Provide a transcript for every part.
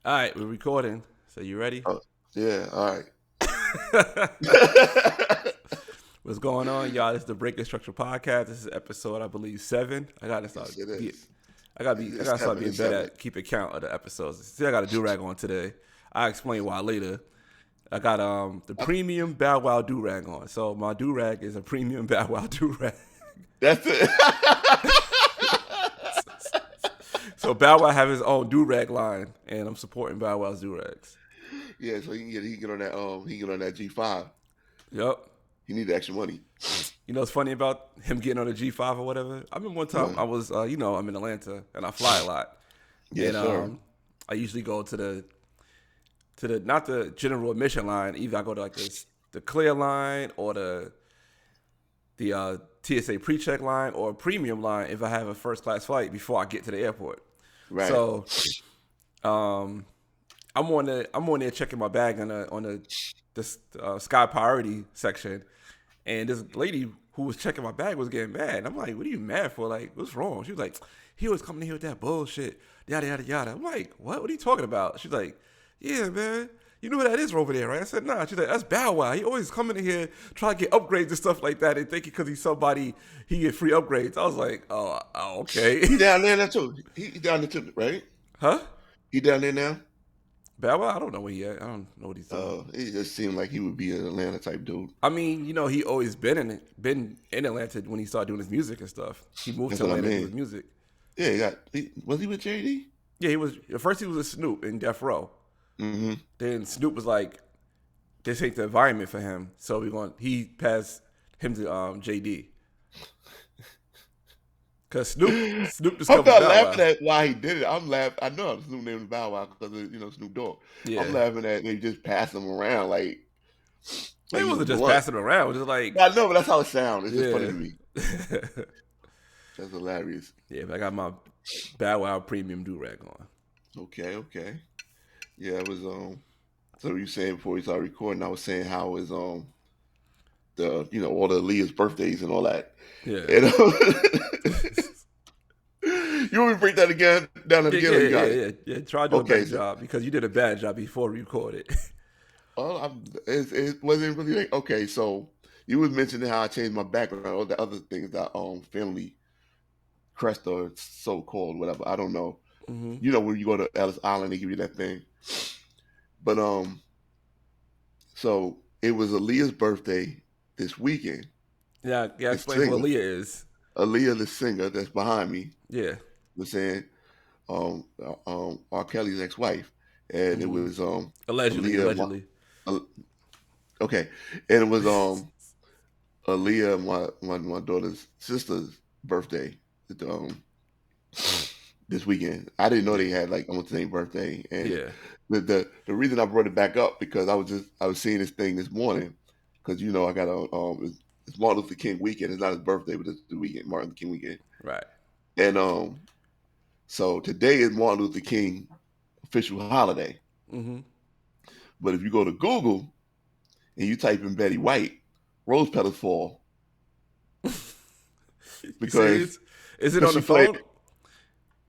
All right, we're recording. So you ready? Oh, yeah, all right. What's going on, y'all? This is the Breaking Structure Podcast. This is episode, I believe, 7. Yes, it is. I It's gotta start seven. being It's better seven. at keeping count of the episodes. See, I got a do rag on today. I'll explain why later. I got the I- premium Bow Wow do rag on. So my do rag is a premium Bow Wow do rag. That's it. So Bow Wow have his own do rag line, and I'm supporting Bow Wow's do rags. Yeah, so he can get on that he can get on that G5. Yep. He need the extra money. You know what's funny about him getting on a G5 or whatever? I remember one time Uh, I was, I'm in Atlanta and I fly a lot, and yes, sir. I usually go to the not the general admission line. Either I go to like the clear line or the TSA pre-check line or a premium line if I have a first class flight before I get to the airport. Right. So um, I'm on there checking my bag on the Sky Priority section, and this lady who was checking my bag was getting mad. I'm like, "What are you mad for? Like, what's wrong?" She was like, "He was coming in here with that bullshit, yada yada yada." I'm like, "What? What are you talking about?" She's like, "Yeah, man." You know who that is over there, right? I said, nah. She's like, that's Bow Wow. He always coming in here trying to get upgrades and stuff like that and thinking because he's somebody, he get free upgrades. I was like, oh okay. He down there now too. He down there too, right? Huh? He down there now. Bow Wow? I don't know where he at. I don't know what he's doing. It just seemed like he would be an Atlanta type dude. I mean, he always been in Atlanta when he started doing his music and stuff. He moved That's to what I Atlanta to do mean. his music. Yeah, was he with JD? Yeah, he was at first he was with Snoop in Death Row. Mm-hmm. Then Snoop was like, "This ain't the environment for him," so he passed him to JD because Snoop I'm discovered not Bow laughing Wow. at why he did it. I'm laughing. I know Snoop name is Bow Wow because of Snoop Dogg. I'm Yeah, laughing at they just pass him around like it he's a wasn't just blunt. passing around. It was just like, I know, but that's how it sounds. It's just funny yeah, to me. That's hilarious. yeah. But I got my Bow Wow premium do rag on. Okay, okay. Yeah, it was so you saying before we started recording, I was saying how it was the all the Leah's birthdays and all that. Yeah. And, you want me to break that again down that Yeah, again yeah, or you yeah, got it? yeah, yeah. Try to do a better Okay, so job because you did a bad job before we recorded. it wasn't really like, okay. So you was mentioning how I changed my background, all the other things that family crest or so called whatever. I don't know. hmm You know when you go to Ellis Island, they give you that thing. But so it was Aaliyah's birthday this weekend. Yeah, yeah. The Explain who singer, Aaliyah is. Aaliyah, the singer that's behind me, Yeah. was saying R. Kelly's ex-wife, and it hmm was Allegedly, Aaliyah. allegedly. Uh, okay, and it was Aaliyah, my daughter's sister's birthday. Um, this weekend. I didn't know Yeah. they had like almost the same birthday, and Yeah. the reason I brought it back up because I was seeing this thing this morning because I got a it's Martin Luther King weekend. It's not his birthday, but it's the weekend, Martin Luther King weekend, Right. and so today is Martin Luther King official holiday. hmm But if you go to Google and you type in Betty White, rose petals fall You because serious? Is it on she the played. phone?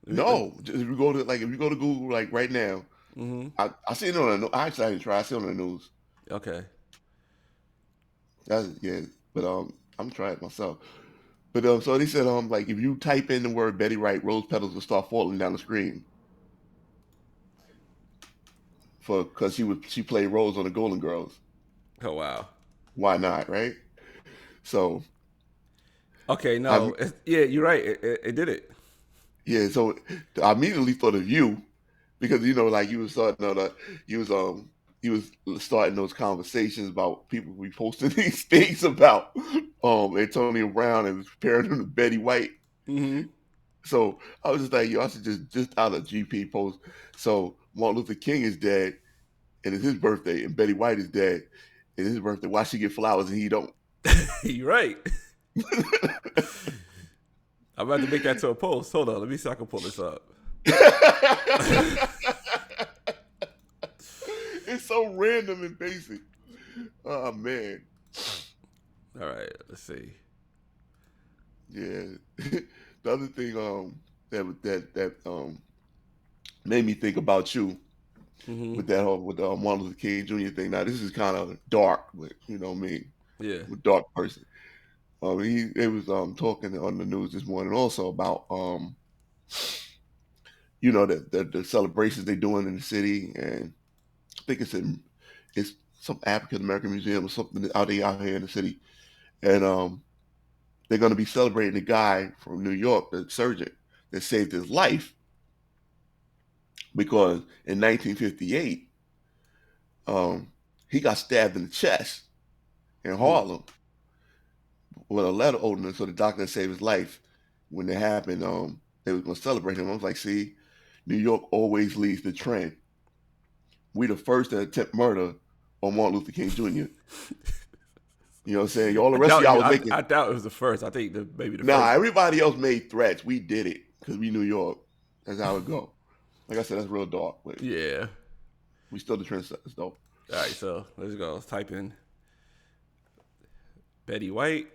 No, if you go to if you go to Google like right now, hmm I see it on the actually I didn't try. I see it on the news. Okay. That's yeah, but I'm trying it myself. But so they said like if you type in the word Betty Wright, rose petals will start falling down the screen for because she played Rose on the Golden Girls. Oh wow. Why not, right? So Okay. I No. Yeah, you're right. It did it. yeah, so I immediately thought of you because like you was starting on you was you was starting those conversations about people reposting these things about Antonio Brown and comparing him to Betty White. hmm So I was just like, yo, I should just out of GP post. So Martin Luther King is dead, and it's his birthday, and Betty White is dead, and it's his birthday. Why she get flowers and he don't? You're right. I'm about to make that to a post. Hold on. Let me see if I can pull this up. It's so random and basic. Oh man, All right. Let's see. yeah. The other thing that made me think about you Mm-hmm. with that whole with the Martin Luther King Jr. thing. Now this is kind of dark, but you know what I mean, Yeah. with dark person. He was talking on the news this morning also about the celebrations they're doing in the city, and I think it's some African American museum or something out here in the city, and they're going to be celebrating the guy from New York, the surgeon that saved his life because in 1958 he got stabbed in the chest in Mm. Harlem with a letter opener, so the doctor saved his life. When it happened, they was going to celebrate him. I was like, see, New York always leads the trend. We the first to attempt murder on Martin Luther King Jr. You know what I'm saying? All the I rest of doubt y'all you. was I making. doubt it was the first. I think maybe the Nah, first. everybody else made threats. We did it because we New York. That's how it go. Like I said, that's real dark, but Yeah. we still the trendsetters though. All right. So let's go. Let's type in Betty White,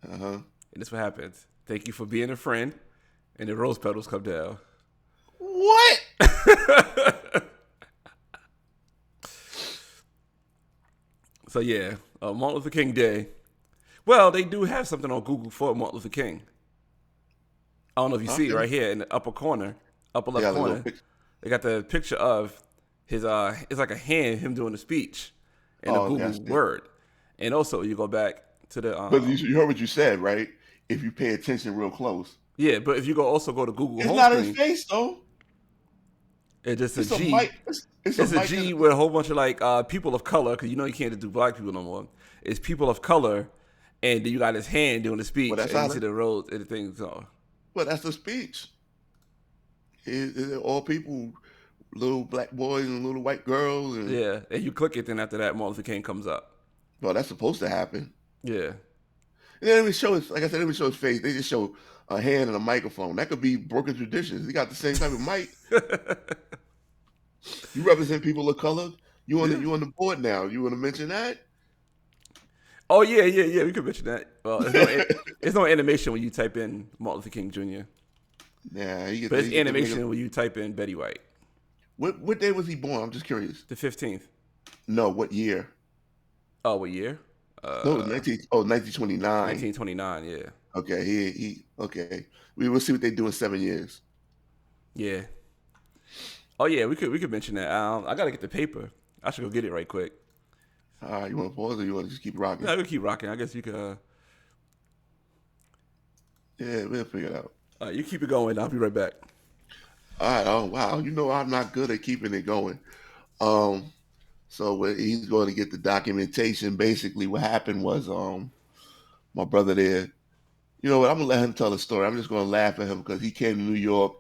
Uh huh. and this is what happens. Thank you for being a friend, and the rose petals come down. What? So yeah, Martin Luther King Day. Well, they do have something on Google for Martin Luther King. I don't know if you see it Okay. right here in the upper corner, upper They left got a little corner. picture. They got the picture of his it's like a hand, him doing the speech in a Oh, Google that's it. Word. And also you go back to the But you heard what you said, right? If you pay attention real close, yeah, but if you go to Google it's home not his screen, face though. it's just a It's a G. mic. It's a It's a mic. G with a whole bunch of like people of color, because you know you can't just do black people no more. It's people of color, and then you got his hand doing the Well, speech, that's and how. you see the roads and the things. So Well, that's the speech. All people, little black boys and little white girls, and yeah, and you click it, then after that, Martin Luther King comes up. well, that's supposed to happen. Yeah, And they don't even show his, like I said, they don't even show his face. They just show a hand and a microphone. That could be broken traditions. He got the same type of mic. You represent people of color. yeah. You on the board now. You want to mention that? Oh yeah, yeah, yeah. We could mention that. Well, it's no animation when you type in Martin Luther King Jr., Yeah, but it's he get the nigga. animation when you type in Betty White. What day was he born? I'm just curious. The 15th. No, what year? Oh, what year? No, it was 1929. 1929. Yeah, Okay, he okay. We will see what they do in 7 years. yeah. Oh yeah, we could mention that. I gotta get the paper. I should go get it right quick. All right, you want to pause or you want to just keep rocking? No, we keep rocking. I guess you could. Yeah, we'll figure it out. You keep it going. I'll be right back. All right. Oh wow, you know I'm not good at keeping it going. Um, so he's going to get the documentation. Basically, what happened was my brother there. You know what? I'm gonna let him tell the story. I'm just gonna laugh at him because he came to New York.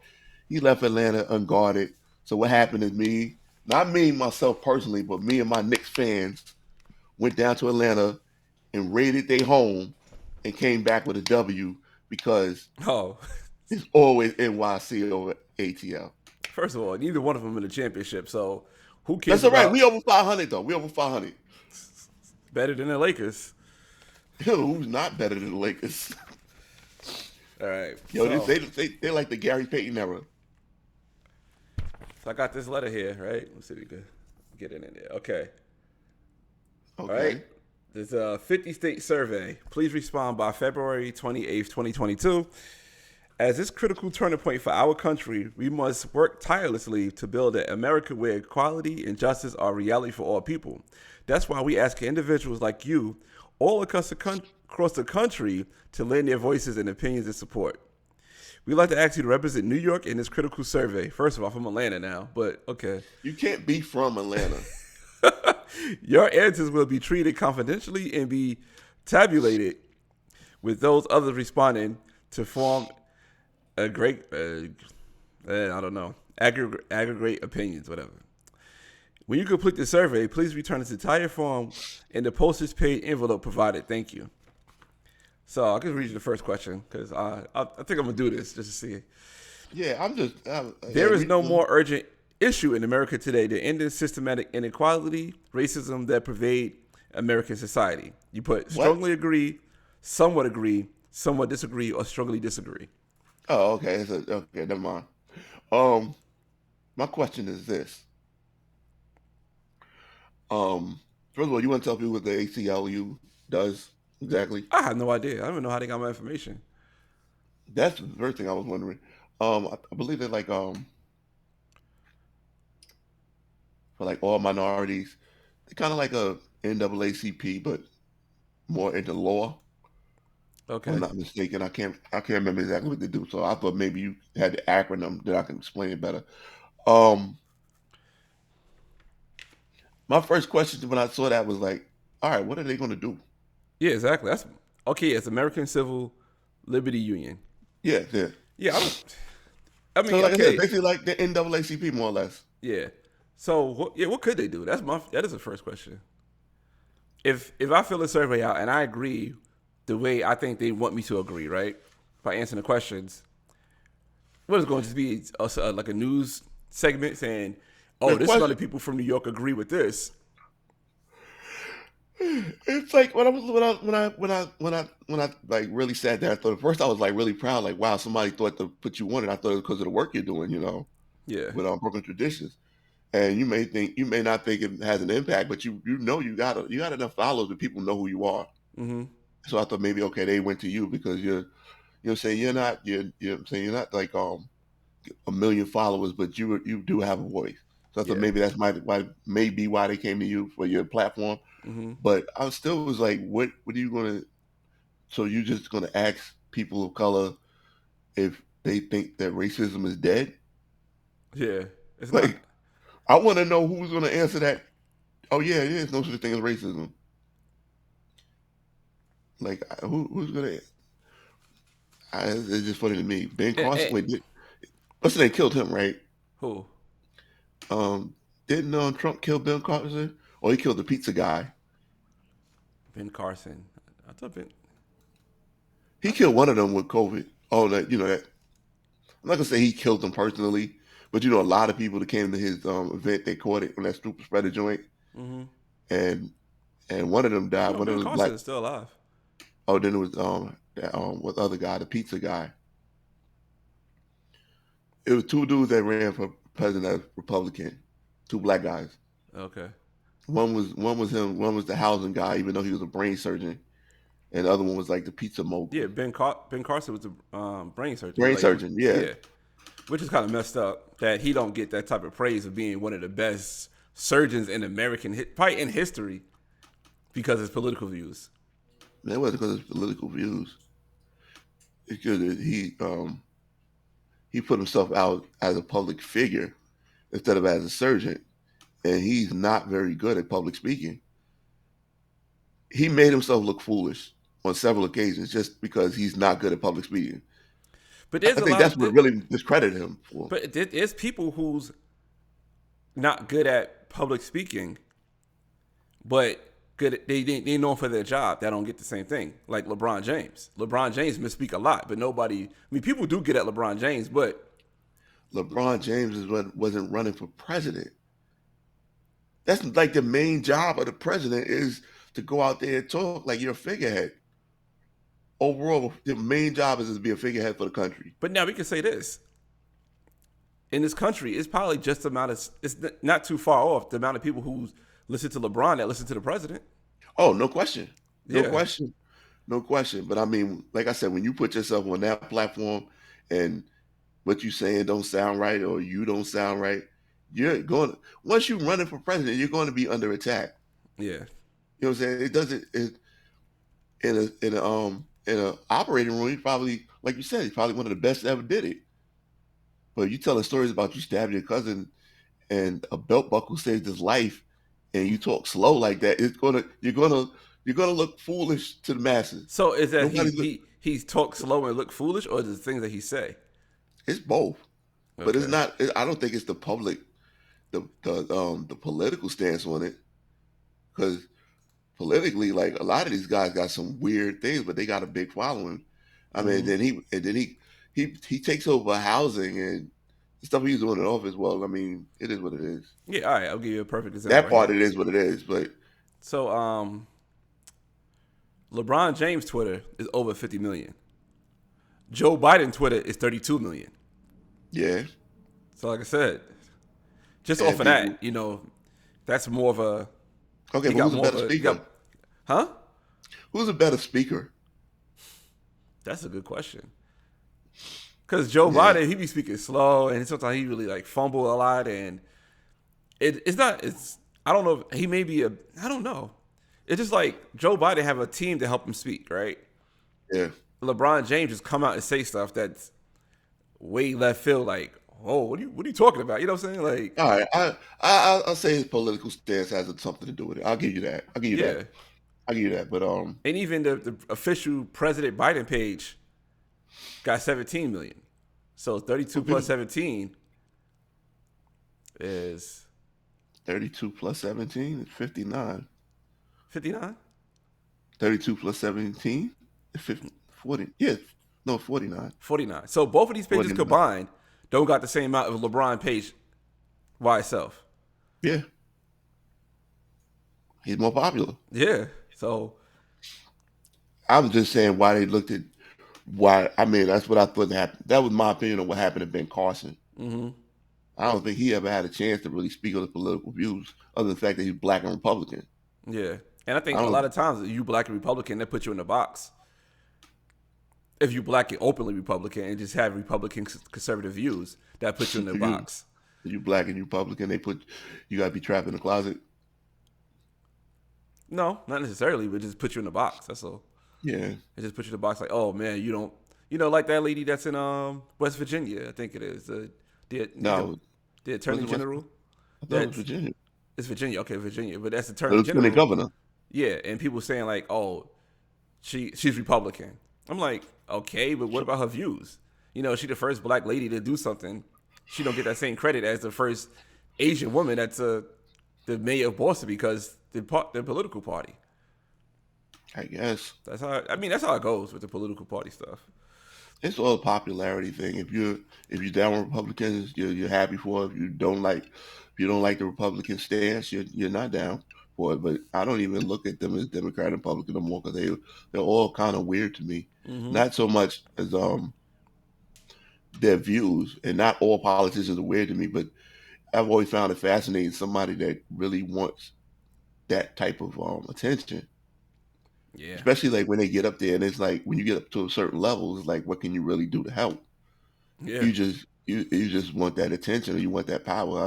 He left Atlanta unguarded. So what happened is not me myself personally, but me and my Knicks fans went down to Atlanta and raided their home and came back with a W because Oh, it's always NYC over ATL. first of all, neither one of them in the championship. So who cares That's all right. about We over 500 though. We over 500. better than the Lakers? Who's not better than the Lakers? All right. Yo, So, they like the Gary Payton era. so I got this letter here, right? Let's see if we can get it in there. Okay. All right. Okay. There's a 50-state survey. Please respond by February 28th, 2022. As this critical turning point for our country, we must work tirelessly to build an America where equality and justice are reality for all people. That's why we ask individuals like you all across the country to lend their voices and opinions and support. We'd like to ask you to represent New York in this critical survey. First of all, I'm from Atlanta now, but okay. You can't be from Atlanta. Your answers will be treated confidentially and be tabulated with those others responding to form a great, I don't know, aggregate opinions, whatever. When you complete the survey, please return this entire form in the postage paid envelope provided. Thank you. So I'll just read you the first question because I think I'm going to do this just to see. Yeah, There is no more urgent issue in America today than ending systematic inequality, racism that pervade American society. You put strongly agree, somewhat disagree, or strongly disagree. Oh, okay. Okay, never mind. My question is this: First of all, you want to tell people what the ACLU does exactly? I have no idea. I don't even know how they got my information. That's the first thing I was wondering. I believe they're like for like all minorities. They're kind of like a NAACP, but more into law. If I'm Okay. not mistaken. I can't remember exactly what they do. So I thought maybe you had the acronym that I can explain it better. Um, my first question when I saw that was like, all right, what are they going to do? Yeah, exactly. That's okay. It's American Civil Liberty Union. Yeah, yeah. Yeah, I don't. I So mean, like I said, okay. basically like the NAACP more or less. Yeah. So what could they do? That is the first question. If I fill a survey out and I agree the way I think they want me to agree, right? By answering the questions, what is going to be like a news segment saying, The "Oh, this is going question to people from New York agree with this." it's like when I like really sat there. I thought at first I was like really proud, like wow, somebody thought to put you on it. I thought it was because of the work you're doing, Yeah. with broken traditions. And you may not think it has an impact, but you got enough followers that people know who you are. Mm-hmm. So I thought maybe okay, they went to you because you're saying you're saying you're not like a million followers, but you do have a voice. So I thought Yeah. maybe that's maybe why they came to you for your platform. Mm-hmm. But I still was like, what are you gonna? So you just gonna ask people of color if they think that racism is dead? Yeah. It's not. Like I want to know who's gonna answer that. Oh yeah, there's no such thing as racism. Like who's gonna? It's just funny to me. Ben Carson. Eh, Wait, what's the name? Killed him, right? who? Um, didn't Trump kill Ben Carson? Or he killed the pizza guy? Ben Carson. I thought Ben. He killed one of them with COVID. Oh, that. I'm not gonna say he killed them personally, but a lot of people that came to his event, they caught it on that super spreader joint, Mm-hmm. and one of them died. No, One of Ben them was Carson black. is still alive. Oh, then it was what other guy, the pizza guy. It was two dudes that ran for president as Republican, two black guys. Okay. One was him. One was the housing guy, even though he was a brain surgeon, and the other one was like the pizza Yeah, mogul. Ben Carson was a brain surgeon. Brain Like, surgeon, yeah. yeah, which is kind of messed up that he don't get that type of praise of being one of the best surgeons in American probably in history because of his political views. That wasn't because of his political views. It's because he put himself out as a public figure instead of as a surgeon, and he's not very good at public speaking. He made himself look foolish on several occasions just because he's not good at public speaking. But I there's a think lot that's of what really discredited him for. but there's people who's not good at public speaking, but good. They know for their job. That don't get the same thing. Like LeBron James. LeBron James misspeak a lot, but nobody. I mean, people do get at LeBron James, but LeBron James wasn't running for president. That's like the main job of the president is to go out there and talk like you're a figurehead. Overall, the main job is to be a figurehead for the country. now we can say this: in this country, it's probably just the amount of it's not too far off the amount of people who listen to LeBron that listen to the president. Oh, no question. No Yeah, question. No question. But I mean, like I said, when you put yourself on that platform and what you saying don't sound right or you don't sound right, you're going once you're running for president, you're going to be under attack. yeah. You know what I'm saying? It doesn't in a operating room, he's probably like you said, he's probably one of the best that ever did it. But you telling stories about you stabbed your cousin and a belt buckle saved his life and you talk slow like that, you're gonna look foolish to the masses. So is that Nobody's look, he's talk slow and look foolish, or is it the things that he say? it's both. But it's Okay. not I don't think it's the public the political stance on it. Because politically, like a lot of these guys got some weird things, but they got a big following. I mean, Mm-hmm. he takes over housing and the stuff he's doing in office. Well, I mean, it is what it is. Yeah. All right. I'll give you a perfect example That right part here. it is what it is. But So LeBron James Twitter is over 50 million. Joe Biden Twitter is 32 million. yeah, So like I said, just off and of people that, that's more of a Okay, He but got who's a more of better a, he speaker? got, huh? Who's a better speaker? That's a good question. Because Joe Yeah, Biden, he be speaking slow, and sometimes he really like fumble a lot, and it's not. It's I don't know. He may be a. I don't know. It's just like Joe Biden have a team to help him speak, right? yeah. LeBron James just come out and say stuff that's way left field. Like, oh, what are you talking about? You know what I'm saying? Like, All right, I'll say his political stance has something to do with it. I'll give you that. I'll give you that. yeah. I'll give you that. But And even the official President Biden page got 17 million. So 32 what plus people 17 is 32 plus 17 is 59. 59. 32 plus 17 is 50, 40. Yeah, no, 49. 49. So both of these pages 49. combined don't got the same amount of LeBron page by itself. Yeah, he's more popular. Yeah. So I was just saying why they looked at why. I mean, that's what I thought happened. That was my opinion on what happened to Ben Carson. I don't think he ever had a chance to really speak on his political views, other than the fact that he's black and Republican. yeah. And I I think a lot don't. of times you black and Republican, they put you in the box. If you black and openly Republican and just have Republican conservative views, that puts you in the You, box. you black and Republican, they put you got to be trapped in the closet. No, not necessarily, but just put you in the box. That's all. Yeah. It just put you in the box like, oh man, you don't, like that lady that's in West Virginia, I think it is No, the was Attorney it West? General. I thought it was That's Virginia. it's Virginia, okay, Virginia, but that's The Attorney lieutenant General. governor. Yeah, and people saying like, oh, she's Republican. I'm like, okay, but what about her views? She the first black lady to do something. She don't get that same credit as the first Asian woman that's the mayor of Boston because the political party. I guess That's how it goes with the political party stuff. it's all a popularity thing. If you're down with Republicans, you're happy for it. If you don't like the Republican stance, you're not down for it. But I don't even look at them as Democrat and Republican no more because they're all kind of weird to me. Not so much as their views, and not all politicians are weird to me. But I've always found it fascinating somebody that really wants that type of attention. Yeah, Especially like when they get up there, and it's like when you get up to a certain level, it's like what can you really do to help? yeah, You just want that attention, or you want that power.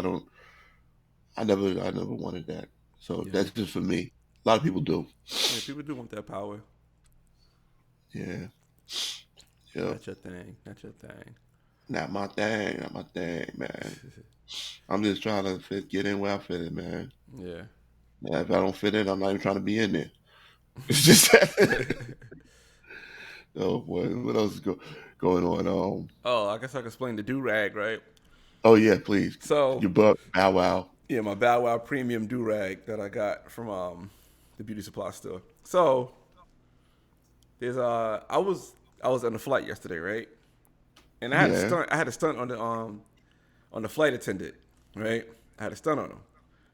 I never wanted that. So yeah, that's just for me. A lot of people do. yeah. People do want that power. Yeah, yeah. Not your thing. Not your thing. Not my thing, man. I'm just trying to get in where I fit in, man. Yeah. Now, if I don't fit in, I'm not even trying to be in there. It's just that. Oh boy, what else is going on? Oh, I guess I can explain the do rag, right? Oh yeah, please. So Your butt, Bow Wow. yeah, my Bow Wow premium do rag that I got from the beauty supply store. So there's I was on a flight yesterday, right? And Yeah. I had a stunt on the flight attendant, right? I had a stunt on him.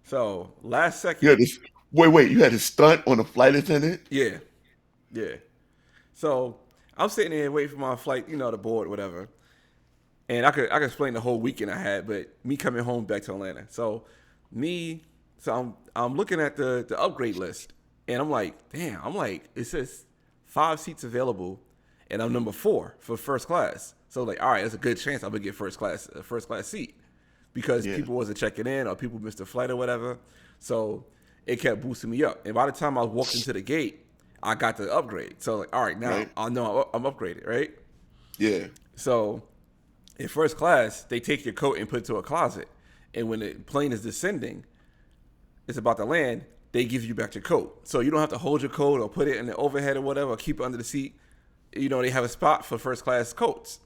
So last You second, had this. Wait. You had to stunt on a flight attendant. yeah, yeah. So I'm sitting there waiting for my flight, the board, whatever. And I could explain the whole weekend I had, but me coming home back to Atlanta. So I'm looking at the upgrade list, and I'm like, damn. I'm like, it says 5 seats available, and I'm number 4 for first class. So like, all right, there's a good chance I'm gonna get a first class seat, because Yeah. people wasn't checking in or people missed a flight or whatever. So it kept boosting me up, and by the time I walked into the gate, I got the upgrade. So like, all right, now Right. I know I'm upgraded, right? Yeah. So in first class, they take your coat and put it to a closet. And when the plane is descending, it's about to land, they give you back your coat. So you don't have to hold your coat or put it in the overhead or whatever, or keep it under the seat. They have a spot for first class coats.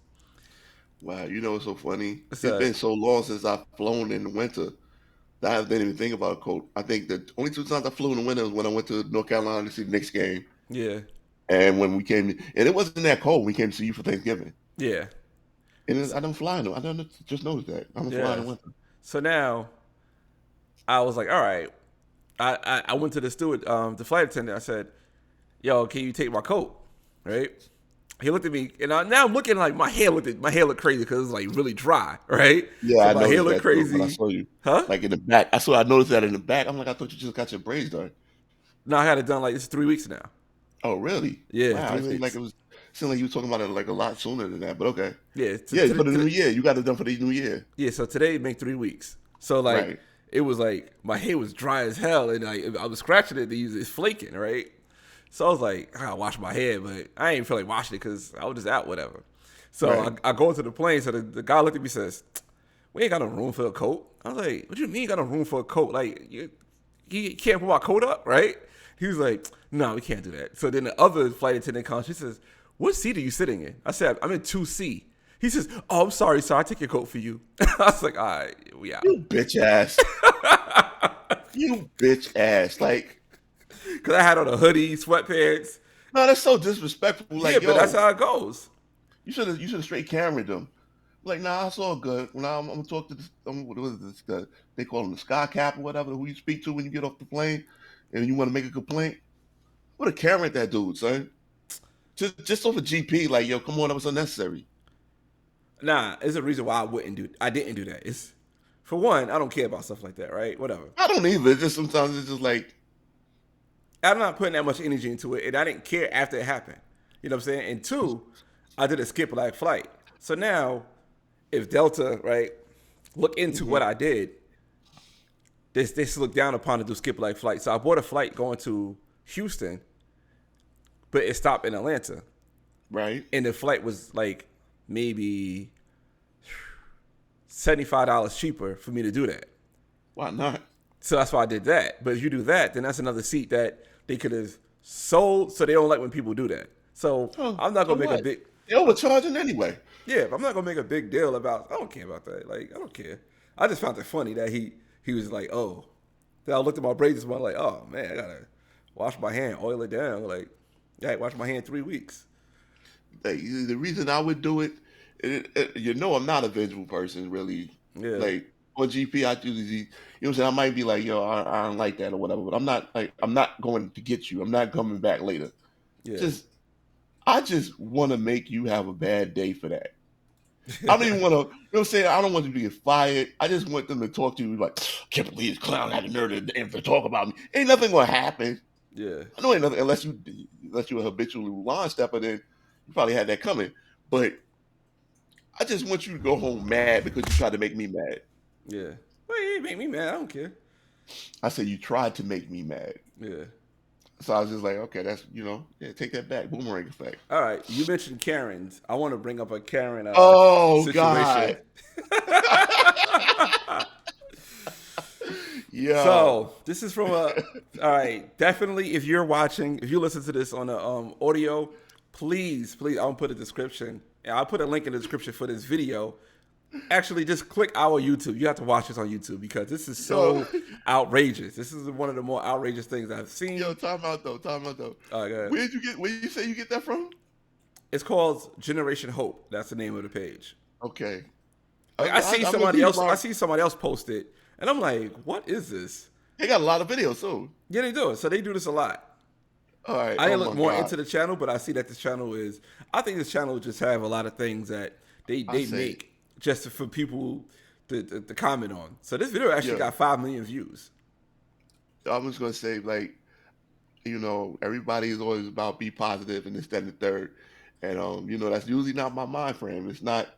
Wow. You know what's so funny? It's So been so long since I've flown in the winter that I didn't even think about a coat. I think the only two times I flew in the winter was when I went to North Carolina to see the Knicks game, yeah, and when we came, and it wasn't that cold. We came to see you for Thanksgiving, yeah, and I don't fly in. I don't just noticed that I don't fly in yeah. the winter. So now I was like, all right. I went to the flight attendant. I said, yo, can you take my coat? Right? He looked at me, and now I'm looking like my hair looked crazy because it's like really dry, right? Yeah, So I my hair noticed looked that too when I crazy, saw you, huh? like in the back. I noticed that in the back. I'm like, I thought you just got your braids done. No, I had it done like it's 3 weeks now. Oh, really? Yeah, Wow, three it seemed like weeks. you were talking about it like a lot sooner than that. But okay, Yeah, yeah, for the new year, you got it done for the new year, yeah. So today it make 3 weeks. So like right? it was like my hair was dry as hell, and like I was scratching it to use it's flaking, right? So I was like, I gotta wash my hair, but I ain't feel like washing it because I was just out, whatever. So Right. I go into the plane. So the guy looked at me and says, "We ain't got no room for a coat." I was like, "What do you mean you got no room for a coat? Like you can't put my coat up, right?" He was like, "No, we can't do that." So then the other flight attendant comes. She says, "What seat are you sitting in?" I said, "I'm in 2C." He says, "Oh, I'm sorry, sir. I take your coat for you." I was like, "All right, we out." You bitch ass. You bitch ass. Like, Because I had on a hoodie, sweatpants. no, that's so disrespectful. Yeah, Like, but that's yo, how it goes. you should have straight cameraed them. Like, nah, it's all good. When I'm gonna talk to this, what was this? They call him the sky cap or whatever, who you speak to when you get off the plane, and you want to make a complaint. What a camera that dude, son. Just off a GP, like, yo, come on, that was unnecessary. Nah, there's a reason why I didn't do that. It's for one, I don't care about stuff like that, right? Whatever. I don't either. It's just sometimes it's just like, I'm not putting that much energy into it, and I didn't care after it happened. You know what I'm saying? And two, I did a skip like flight. So now, if Delta, right, look into mhm, what I did, they look down upon to do skip like flight. So I bought a flight going to Houston, but it stopped in Atlanta, right? and the flight was like maybe $75 cheaper for me to do that. Why not? So that's why I did that. But if you do that, then that's another seat that they could have sold. So they don't like when people do that. So Oh, I'm not so gonna make a what? big They overcharging anyway. yeah. I'm not gonna make a big deal about. I don't care about that. Like I don't care. I just found it funny that he was like, oh. Then I looked at my braids and I was like, oh man, I gotta wash my hand, oil it down. Like yeah, wash my hand 3 weeks. Like, the reason I would do it, I'm not a visual person, really. Yeah, Like on GP, I usually, you know what I'm saying. I might be like, yo, I don't like that or whatever, but I'm not going to get you. I'm not coming back later. yeah. Just, I just want to make you have a bad day for that. I don't even want to, you know what I'm saying? I don't want you to get fired. I just want them to talk to you like, I can't believe this clown had the nerve to talk about me. Ain't nothing gonna happen. Yeah, I know ain't nothing unless you're a habitual line stepper, then you probably had that coming. But I just want you to go home mad because you tried to make me mad. yeah. Well, you make me mad. I don't care. I said you tried to make me mad. Yeah. So I was just like, okay, that's yeah, take that back. Boomerang effect. All right. You mentioned Karens. I want to bring up a Karen Oh situation. God. Yo. So this is from a. All right, definitely. If you're watching, if you listen to this on the audio, please, I'll put a description. And I'll put a link in the description for this video. Actually, just click our YouTube. You have to watch this on YouTube because this is Yo, so outrageous. This is one of the more outrageous things I've yo, seen. time out though. Time out though. Go ahead. Where you say you get that from? It's called Generation Hope. That's the name of the page. Okay. Like I see I'm gonna somebody read else. my- I see somebody else post it, and I'm like, "What is this?" They got a lot of videos too. Yeah, they do it. So they do this a lot. All right. I Oh didn't look my more God. into the channel, but I see that this channel is. I think this channel just have a lot of things that they say- make just for people to comment on. So this video actually Yeah. got 5 million views. I'm just gonna say, like, everybody is always about be positive and this, that, and the third. And that's usually not my mind frame. It's not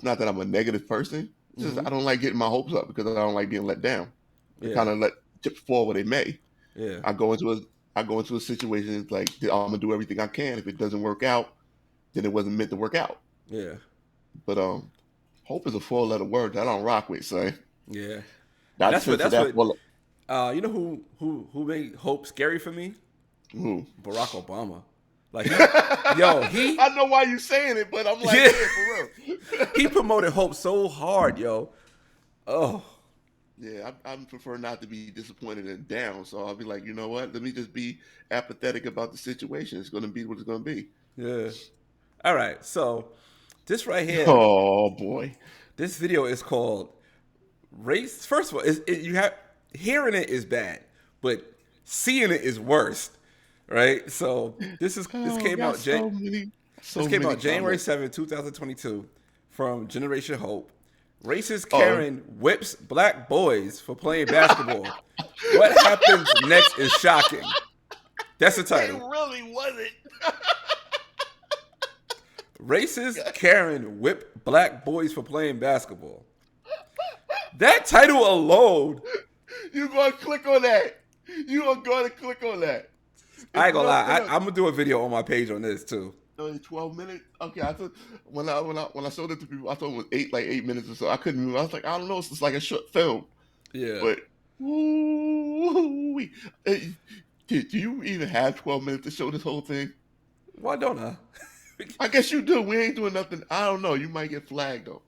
that I'm a negative person. It's just I don't like getting my hopes up because I don't like being let down. I Yeah, kind of let chips fall where they may. yeah, I go into a situation, it's like I'm gonna do everything I can. If it doesn't work out, then it wasn't meant to work out. yeah, But hope is a 4-letter word that I don't rock with, son. yeah. Not That's what. since That's that what. You know who made hope scary for me? Ooh. Barack Obama. Like, he I know why you're saying it, but I'm like, Yeah. yeah, for real. he promoted hope so hard, yo. Oh, Yeah, I prefer not to be disappointed and down. So I'll be like, you know what? Let me just be apathetic about the situation. It's going to be what it's going to be. yeah. All right. So this right here, Oh boy. this video is called "Race." First of all, you have hearing it is bad, but seeing it is worse, right? So this Oh, came got out. so many So This came many out January comments. 7th, 2022 from Generation Hope. Racist Oh, Karen whips black boys for playing basketball. What happens next is shocking. That's the it title. really wasn't. Racist Karen whip black boys for playing basketball. That title alone, You're going to click on that. You are going to click on that. I ain't gonna lie. I'm gonna do a video on my page on this too. 12 minutes. Okay, I thought when I showed it to people, I thought it was 8 minutes or so. I couldn't move. I was like, I don't know. It's just like a short film. Yeah. But ooh, do you even have 12 minutes to show this whole thing? Why don't I? I guess you do. We ain't doing nothing. I don't know. You might get flagged though.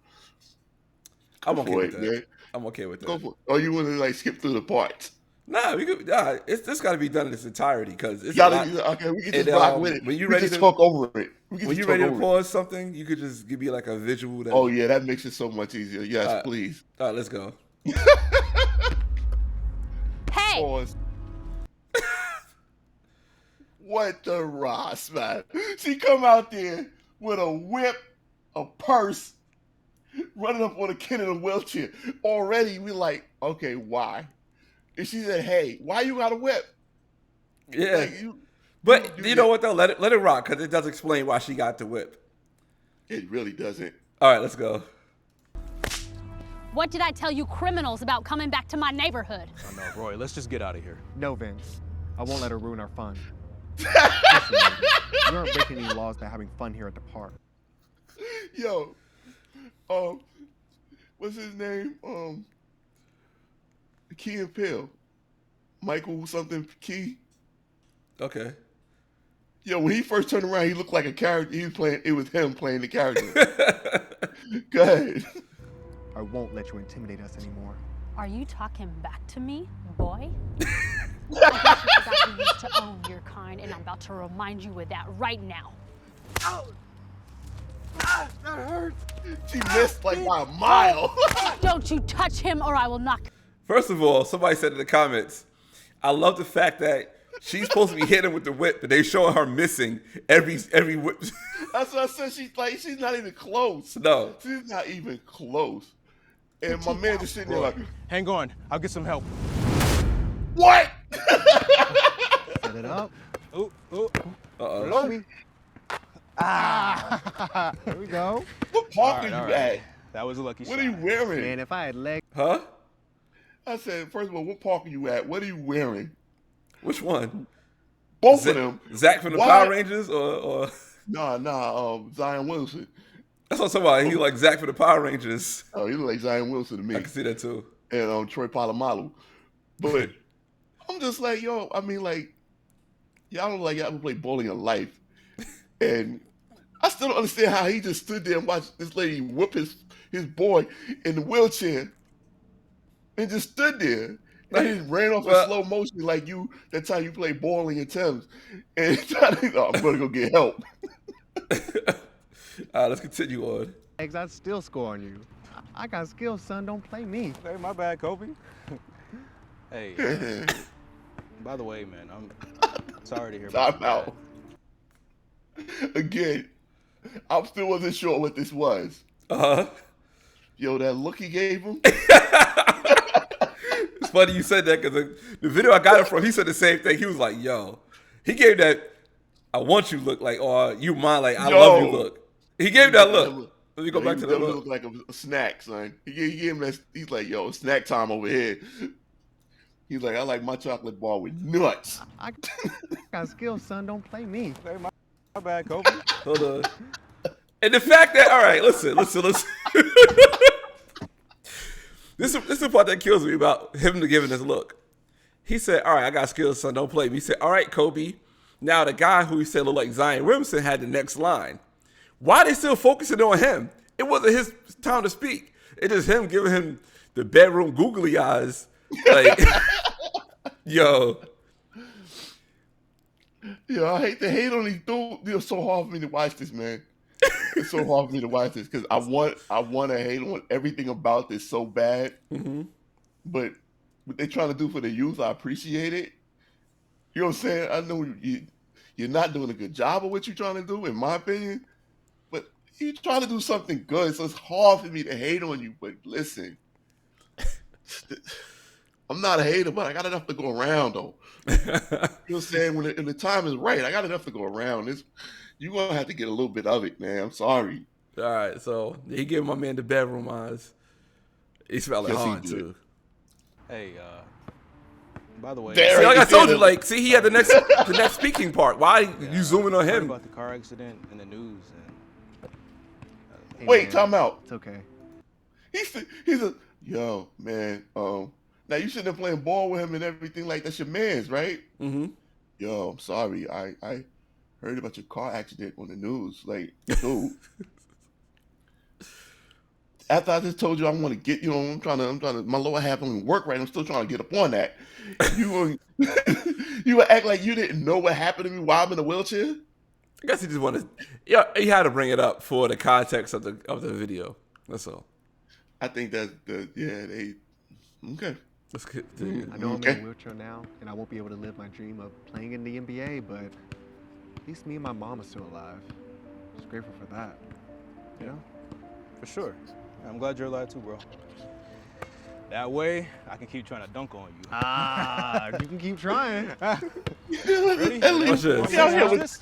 I'm okay with that. Man. I'm okay with that. Go for it. Or you want to like skip through the parts? Nah, we could. Nah, this got to be done in its entirety because it's Okay, we can just rock with it. When you we ready just to talk over it. When you ready to pause something, you could just give me like a visual. That, oh yeah, that makes it so much easier. Yes, please. All right, let's go. Hey! Pause. What the Ross, man? She come out there with a whip, a purse, running up on a kid in a wheelchair. Already, we like, okay, why? And she said, "Hey, why you got a whip?" Yeah, Like, but you know what though? Let it rock because it does explain why she got the whip. It really doesn't. All right, let's go. What did I tell you criminals about coming back to my neighborhood? Oh no, Roy, let's just get out of here. No, Vince. I won't let her ruin our fun. Listen, lady, we aren't breaking any laws by having fun here at the park. Yo, what's his name? Key and Peele. Michael something Key. Okay. Yo, when he first turned around, he looked like a character. He was playing. It was him playing the character. Go ahead. I won't let you intimidate us anymore. Are you talking back to me, boy? I guess you forgot you used to own your kind, and I'm about to remind you of that right now. That hurts. She missed like by a mile. Don't you touch him or I will knock. First of all, somebody said in the comments, I love the fact that she's supposed to be hitting with the whip, but they show her missing every whip. That's what I said. She's not even close. No. She's not even close. And my man just sitting there like, Hang on, I'll get some help. what? Set it up. Ooh, ooh. Uh-oh. Kobe. Ah, there we go. What park are you at? That was a lucky shot. What are you wearing? Man, if I had legs. Huh? I said, first of all, what park are you at? What are you wearing? Which one? Both of them. Zach from the Why? Power Rangers or Nah, Zion Wilson. that's what somebody he like Zach from the Power Rangers. Oh, he look like Zion Wilson to me. I can see that too. And Troy Polamalu. But I'm just like, yo, I mean, like, y'all don't like y'all ever play bowling in life. And I still don't understand how he just stood there and watched this lady whoop his boy in the wheelchair and just stood there. And he ran off in slow motion like you that time you played bowling in Thames. And I'm gonna go get help. All right, let's continue on. Legs, I'd still score on you. I got skills, son. Don't play me. Okay, my bad, Kobe. Hey, by the way, man, I'm sorry to hear about Time out. Again, I still wasn't sure what this was. Uh-huh. Yo, that look he gave him. It's funny you said that because the video I got it from, he said the same thing. He was like, yo, he gave that I want you look like, or you mine like I love you look. He gave that look. Let me go back to that look. Look like a snack, son. He gave him that. He's like, yo, snack time over here. He's like, I like my chocolate bar with nuts. I got skills, son. Don't play me. Okay, my bad, Kobe. Hold on. And the fact that, all right, listen. This is the part that kills me about him giving this look. He said, all right, I got skills, son, don't play me. He said, all right, Kobe. Now the guy who he said looked like Zion Williamson had the next line. Why are they still focusing on him? It wasn't his time to speak. It's just him giving him the bedroom googly eyes. Like, yo. Yo, I hate to hate on these dudes. It's so hard for me to watch this, man. It's so hard for me to watch this because I want to hate on everything about this so bad. Mm-hmm. But what they're trying to do for the youth, I appreciate it. You know what I'm saying? I know you're not doing a good job of what you're trying to do, in my opinion. But you're trying to do something good, so it's hard for me to hate on you. But listen, I'm not a hater, but I got enough to go around, though. You know what I'm saying? When the time is right, I got enough to go around. You're going to have to get a little bit of it, man. I'm sorry. All right, so he gave my man the bedroom eyes. He smelled like Yes, he Han did. too. Hey, by the way, There See, like I he told did you, it. like, see, he had the next speaking part. Why you zooming on heard him? about the car accident in the news, and Hey, Wait, man, time out. It's okay. He's a yo, man. Now you sitting there playing ball with him and everything like that's your man's, right? Mm-hmm. Yo, I'm sorry. I heard about your car accident on the news. Like, dude. After I just told you I want to get, I'm trying to, my lower half don't even work right. I'm still trying to get up on that. You would act like you didn't know what happened to me while I'm in a wheelchair? I guess he just wanted. Yeah, he had to bring it up for the context of the video. That's all. I think that's they okay. Let's continue. I know I'm Okay. in a wheelchair now, and I won't be able to live my dream of playing in the NBA, but at least me and my mom are still alive. Just grateful for that. You know? for sure. I'm glad you're alive too, bro. That way, I can keep trying to dunk on you. Ah, you can keep trying. Ready? At Watch least, this. see out here Watch with- this.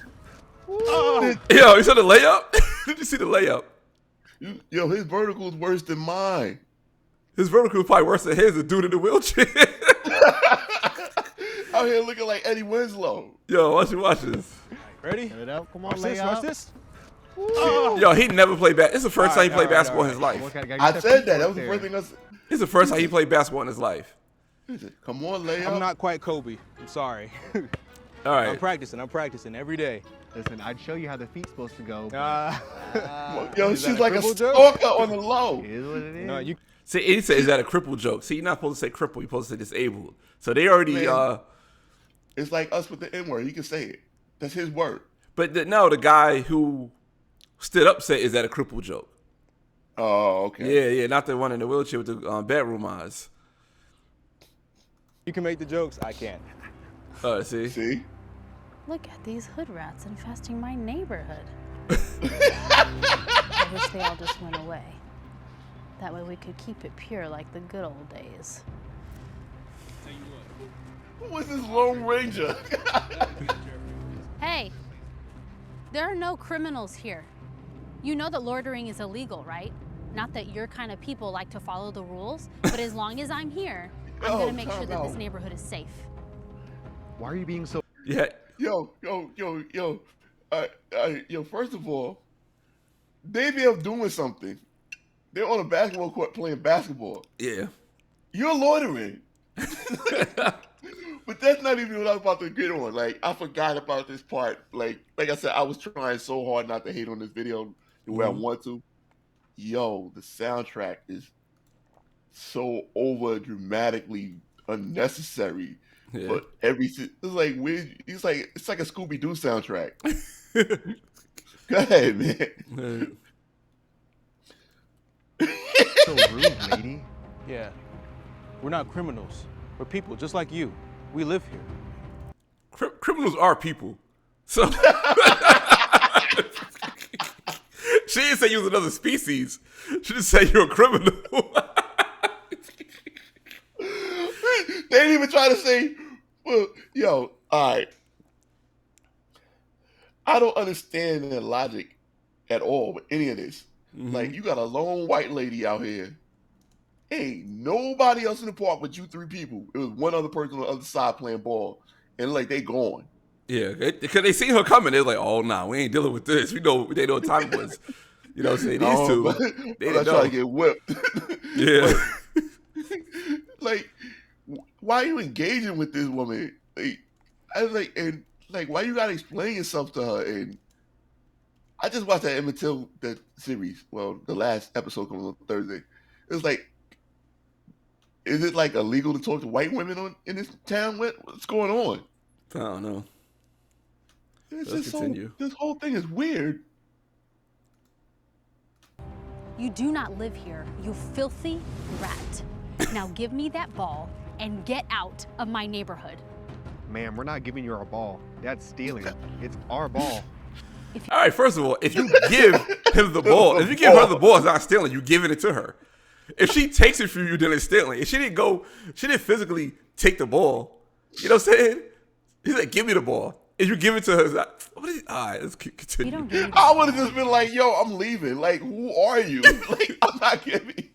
Oh. Yo, you saw the layup? Did you see the layup? yo, his vertical is worse than mine. His vertical is probably worse than his. The dude in the wheelchair. Out here looking like Eddie Winslow. Yo, watch this. Ready? Get it out. Come on, Watch lay this. up. Watch this. Oh. Yo, he never played basketball. It's the first time he played Alright, basketball in his alright. life. Gotta I get said feet that. That right was the there. first thing I said. It's the first time he played basketball in his life. He said, come on, lay I'm up. not quite Kobe. I'm sorry. All I'm right. practicing every day. Listen, I'd show you how the feet's supposed to go. But Yo, Is that she's a like a cripple joke? stalker on the low. it is what it is. No, you. See, he said, is that a cripple joke? See, you're not supposed to say cripple. You're supposed to say disabled. So they already, Man. It's like us with the N word. He can say it. That's his word. but no, the guy who stood up said, is that a cripple joke? Oh, okay. Yeah, not the one in the wheelchair with the bedroom eyes. You can make the jokes. I can't. See? See? Look at these hood rats infesting my neighborhood. I wish they all just went away. That way we could keep it pure like the good old days. Who was this Lone Ranger? Hey, there are no criminals here. You know that loitering is illegal, right? Not that your kind of people like to follow the rules, but as long as I'm here, I'm Oh, gonna make sure time that this out. neighborhood is safe. Why are you being so? Yeah. Yo. First of all, they be up doing something. They're on a basketball court playing basketball. Yeah. You're loitering. But that's not even what I was about to get on. Like, I forgot about this part. Like I said, I was trying so hard not to hate on this video the way I want to. Yo, the soundtrack is so over dramatically unnecessary. Yeah. But it's like weird. It's like a Scooby Doo soundtrack. Go ahead, man. So rude, lady. Yeah. We're not criminals. We're people just like you. We live here. Criminals are people. So she didn't say you was another species. She just said you're a criminal. They didn't even try to say, well, yo, all right. I don't understand their logic at all with any of this. Like, you got a lone white lady out here. Ain't nobody else in the park but you three people. It was one other person on the other side playing ball. And, like, they gone. Yeah, because they seen her coming. They're like, oh, nah, we ain't dealing with this. They know what time it was. You know what I'm saying? These two, But they I'm didn't not know. trying to get whipped. Yeah. Like, why are you engaging with this woman? Like, I was like, and like, why you gotta explain yourself to her? And I just watched that Emmett Till that series. Well, the last episode comes on Thursday. It's like, is it like illegal to talk to white women in this town? What's going on? I don't know. It's Let's just continue. this whole thing is weird. You do not live here, you filthy rat. Now give me that ball and get out of my neighborhood. Ma'am, we're not giving you our ball. That's stealing. It's our ball. All right, first of all, if you give him the ball, if you give her the ball, it's not stealing. You giving it to her. If she takes it from you, then it's stealing. If she didn't physically take the ball. You know what I'm saying? He's like, give me the ball. If you give it to her, it's like, all right, let's continue. You don't give me the I would have just been like, yo, I'm leaving. Like, who are you? Like, I'm not giving.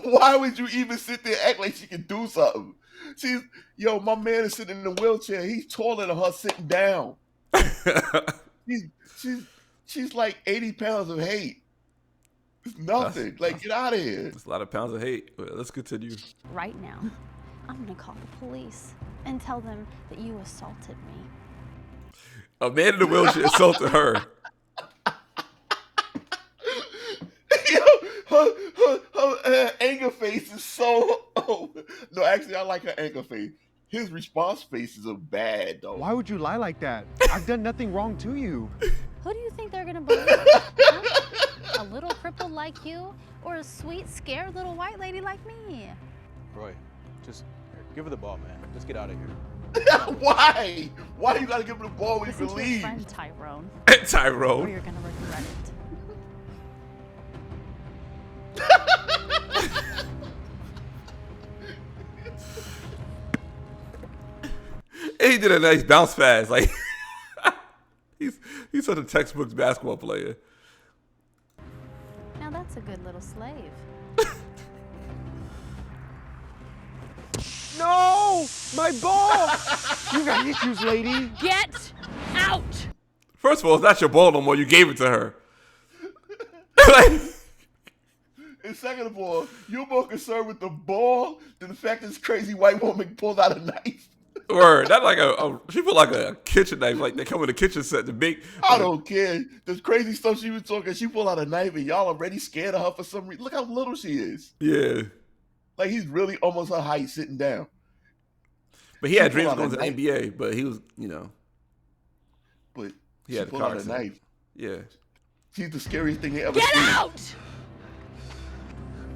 Why would you even sit there and act like she can do something? My man is sitting in a wheelchair. He's taller than her sitting down. She's like 80 pounds of hate. It's nothing. Get out of here. That's a lot of pounds of hate. But let's continue. right now. I'm gonna call the police and tell them that you assaulted me. A man in a wheelchair assaulted her. Her anger face is so. Oh. No, actually, I like her anger face. His response faces are bad, though. Why would you lie like that? I've done nothing wrong to you. Who do you think they're gonna believe? Huh? A little crippled like you, or a sweet, scared little white lady like me? Roy, just give her the ball, man. Let's get out of here. Why? Why you gotta give him the ball when Listen you to can your leave? friend, Tyrone, or Tyrone. you're gonna regret it. He did a nice bounce pass. Like he's such a textbook basketball player. Now that's a good little slave. No! My ball! You got issues, lady. Get out! First of all, it's not your ball no more. You gave it to her. Like, And second of all, you're more concerned with the ball than the fact this crazy white woman pulled out a knife. word. Not like she put like a kitchen knife. Like they come in the kitchen set. The big. I don't care. The crazy stuff she was talking, she pulled out a knife and y'all already scared of her for some reason. Look how little she is. Yeah. Like he's really almost her height sitting down. But he had She dreams pulled of out going a to the NBA. But he was, But He she had a pulled car out a accident. knife. Yeah. She's the scariest thing they ever Get seen. out!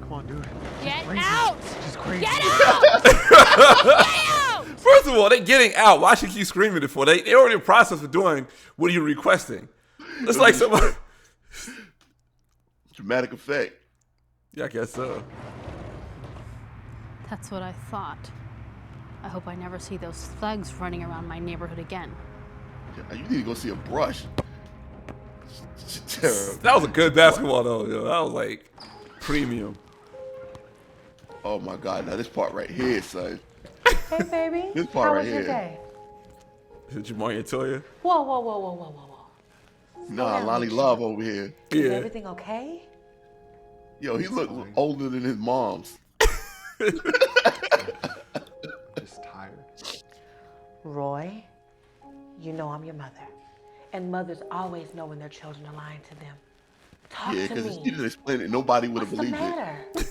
Come on, dude. Get crazy. out! She's crazy. Get out! Get out! First of all, they getting out. Why she keep screaming it for? They already in the process of doing what are you requesting. It's like somebody. Dramatic effect. Yeah, I guess so. That's what I thought. I hope I never see those thugs running around my neighborhood again. You need to go see a brush. Terrible. That was a good basketball though. Yo. That was like premium. Oh my God! Now this part right here, son. Hey, baby. This part How right was your here. day? Is it Jamari Toya? Whoa, whoa, whoa, whoa, whoa, whoa, whoa. Nah, down, Lonnie Michelle. Love over here. Is Yeah. everything okay? Yo, he look older than his mom's. Just tired. Roy, you know I'm your mother. And mothers always know when their children are lying to them. Talk Yeah, to because me. he didn't explain it. Nobody would have What's the believed it. matter?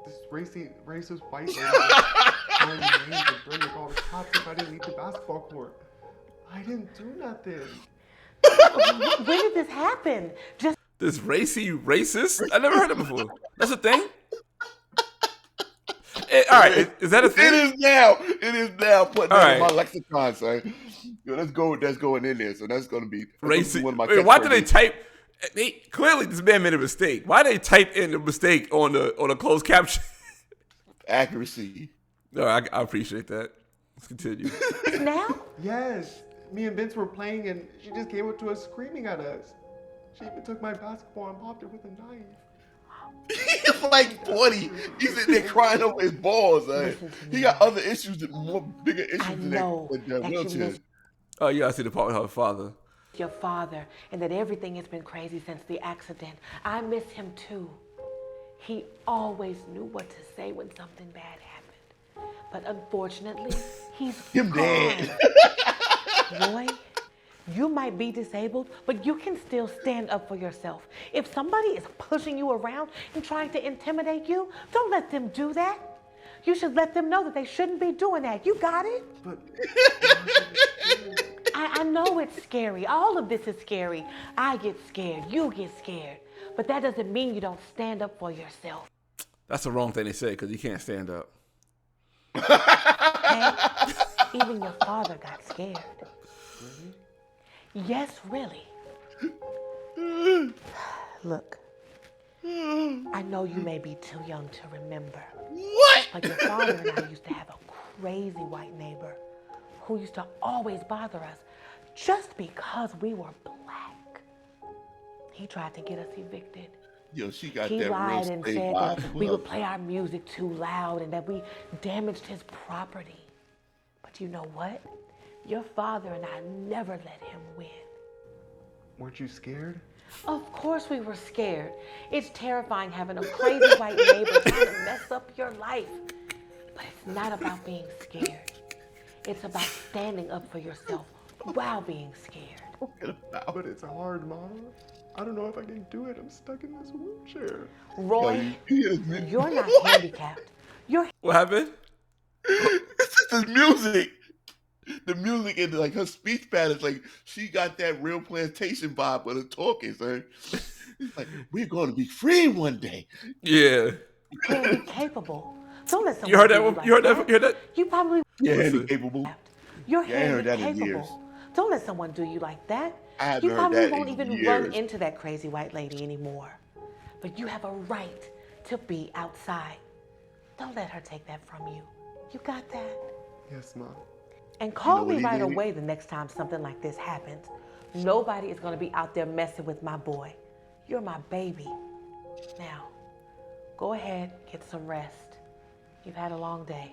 This racist white lady throwing names and bringing all the cops if I didn't leave the basketball court. I didn't do nothing. When did this happen? Just This racy racist? I never heard it before. That's a thing? All right, is that a It thing? is now. It is now. Putting All that in my right. lexicon, son. Yo, that's going in there. So that's going to be Racy. one of my Wait, why did they catchphrases. type? Clearly, this man made a mistake. Why did they type in the mistake on the closed caption? Accuracy. No, I appreciate that. Let's continue. now? Yes. Me and Vince were playing and she just came up to us screaming at us. She even took my basketball and popped it with a knife. He's like 40. He's sitting there crying over his balls. Listen to He me. got other issues, bigger issues I than know that that you wheelchair. miss Oh, yeah, I see the part with her father. your father and that everything has been crazy since the accident. I miss him too. He always knew what to say when something bad happened. But unfortunately, he's Him gone. dead. Roy, you might be disabled, but you can still stand up for yourself. If somebody is pushing you around and trying to intimidate you, don't let them do that. You should let them know that they shouldn't be doing that. You got it? But I know it's scary. All of this is scary. I get scared. You get scared. But that doesn't mean you don't stand up for yourself. That's the wrong thing they say because you can't stand up. Okay? Even your father got scared. Yes, really. Look, I know you may be too young to remember, What? but your father and I used to have a crazy white neighbor who used to always bother us just because we were black. He tried to get us evicted. Yo, she got He that real lied and state said vibe. that we would play our music too loud and that we damaged his property. But you know what? Your father and I never let him win. Weren't you scared? Of course we were scared. It's terrifying having a crazy white neighbor trying to mess up your life. But it's not about being scared. It's about standing up for yourself while being scared. But it's hard, Mom. I don't know if I can do it. I'm stuck in this wheelchair. Roy, Yo, you're not handicapped. You're What happened? it's just the music. The music and like her speech patterns, like she got that real plantation vibe with her talking, son. It's like, we're gonna be free one day. Yeah. clearly capable. Don't let someone You heard do that you one? like You heard that? You heard that? You probably Yeah, Listen. handy capable. You're Yeah, I ain't heard that in handy years. capable. Don't let someone do you like that. I haven't You heard probably that won't in even years. run into that crazy white lady anymore. But you have a right to be outside. Don't let her take that from you. You got that? Yes, Mom. And call what me he right did? away the next time something like this happens. Nobody is going to be out there messing with my boy. You're my baby. Now, go ahead, get some rest. You've had a long day.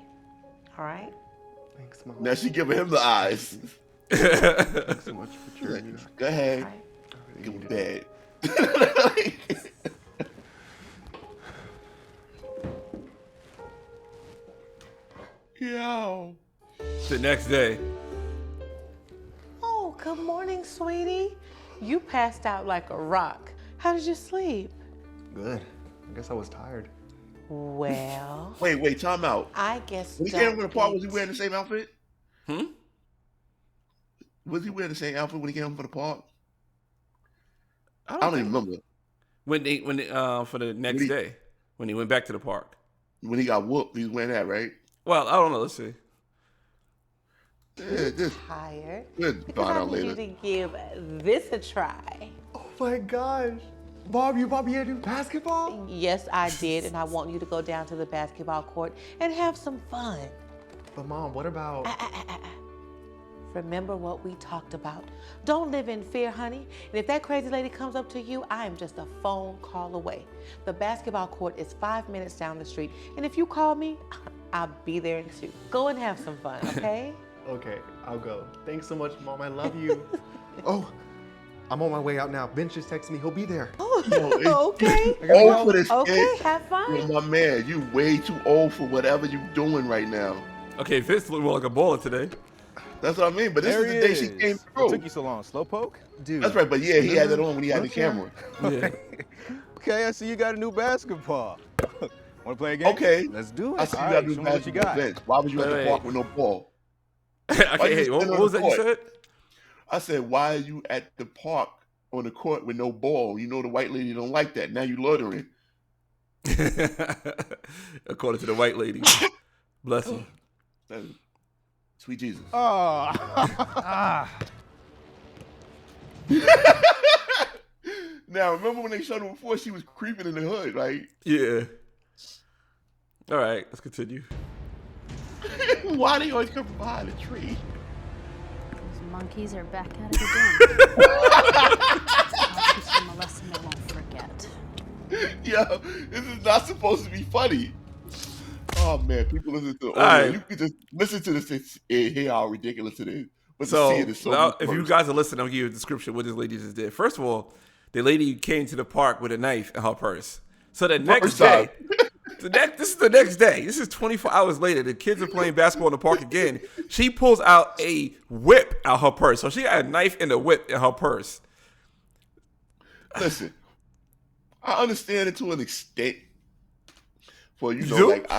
All right? Thanks, Mom. Now she giving him the eyes. Thanks so much for cheering me up. Go All ahead, right. I give really him needed bad. Yo. The next day. Oh, good morning, sweetie. You passed out like a rock. How did you sleep? it. Good. I guess I was tired. Well, Wait, time out. I guess. When he came from the don't park, was he eat. wearing the same outfit? Hmm? Was he wearing the same outfit when he came home from the park? I I don't think- even remember. When they for the next he- day when he went back to the park. When he got whooped, he was wearing that, right? Well, I don't know. Let's see. Yeah, just Tired. we'll Because find I out need you later. to give this a try. Oh my gosh. Bob, you bought me a new basketball? Yes, I did, and I want you to go down to the basketball court and have some fun. But Mom, what about... Remember what we talked about. Don't live in fear, honey. And if that crazy lady comes up to you, I am just a phone call away. The basketball court is 5 minutes down the street. And if you call me, I'll be there too. Go and have some fun, okay? Okay, I'll go. Thanks so much, Mom. I love you. Oh, I'm on my way out now. Vince just texted me. He'll be there. Okay. I gotta Old go. for this Okay, kid. have fun. Yo, my man, you way too old for whatever you doing right now. Okay, Vince looked more like a baller today. That's what I mean. But this There is he the day she is. came What took through. you so long? Slowpoke? Dude. That's right. But yeah, he had it remember? on when he had the Okay. camera. Yeah. Okay, I see you got a new basketball. Want to play a game? Okay. Let's do it. I see you All got right, to do show me what you got. events. Why was you at the Wait. park with no ball? Okay, you hey, sit what on was the that you court? I said, why are you at the park on the court with no ball? You know the white lady don't like that. Now you loitering. said? According to the white lady. Bless him. Sweet Jesus. Oh. Now remember when they showed her before she was creeping in the hood, right? Yeah. All right, let's continue. Why they always come from behind a tree? Those monkeys are back at it again. I'll teach them a lesson they won't forget. Yo, this is not supposed to be funny. Oh man, people listen to the audio. Alright. You can just listen to this and hear how ridiculous it is. But to So, see it is so well, much if you worse. guys are listening, I'll give you a description of what this lady just did. First of all, the lady came to the park with a knife in her purse. So the next First time. day, this is the next day. This is 24 hours later. The kids are playing basketball in the park again. She pulls out a whip out her purse. So she got a knife and a whip in her purse. Listen, I understand it to an extent. For you know, do? like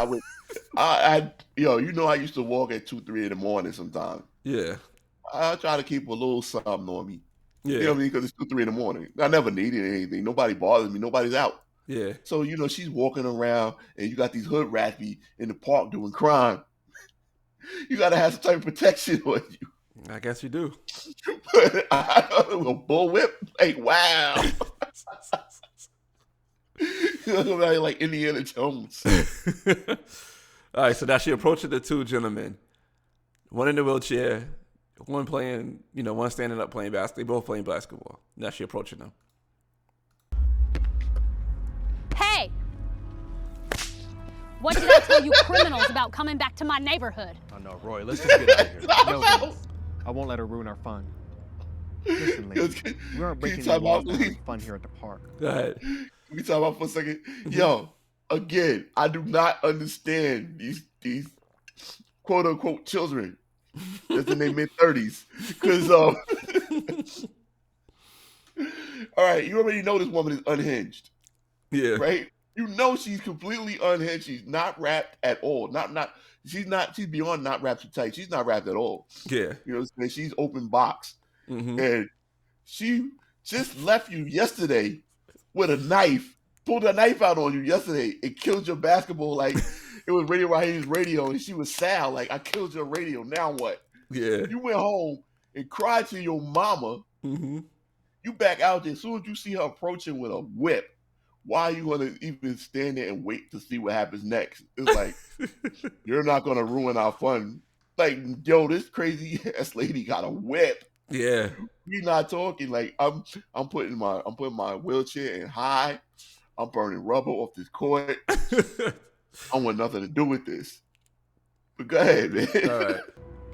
I you know, I used to walk at 2, 3 in the morning sometimes. Yeah. I try to keep a little something on me. Yeah. You know what I mean? Because it's 2, 3 in the morning. I never needed anything. Nobody bothers me. Nobody's out. Yeah. So, you know, she's walking around and you got these hood rats be in the park doing crime. You gotta have some type of protection on you. I guess you do. But a bullwhip, like wow. Like Indiana Jones. All right, so now she approaching the two gentlemen. One in the wheelchair, one playing, one standing up playing basketball. They both playing basketball. Now she approaching them. Hey! What did I tell you criminals about coming back to my neighborhood? Oh no, Roy, let's just get out of here. No, Vince. I won't let her ruin our fun. Listen, lady, we aren't breaking talk the laws about to have leave? fun here at the park. Go ahead. We talk about for a second. Yo, again, I do not understand these quote unquote children that's in their mid-30s. Because all right, you already know this woman is unhinged, Yeah. right? You know she's completely unhinged. She's not wrapped at all. She's beyond not wrapped too tight. She's not wrapped at all. Yeah. You know what I'm saying? She's open box. Mm-hmm. And she just left you yesterday with a knife, pulled a knife out on you yesterday and killed your basketball. Like it was Radio Raheem's radio, and she was Sal. Like, I killed your radio. Now what? Yeah. You went home and cried to your mama. Mm-hmm. You back out there. As soon as you see her approaching with a whip, why are you going to even stand there and wait to see what happens next? It's like, you're not going to ruin our fun. Like, yo, this crazy ass lady got a whip. Yeah. We not talking. Like, I'm putting my wheelchair in high. I'm burning rubber off this court. I want nothing to do with this. But go ahead, man. All right.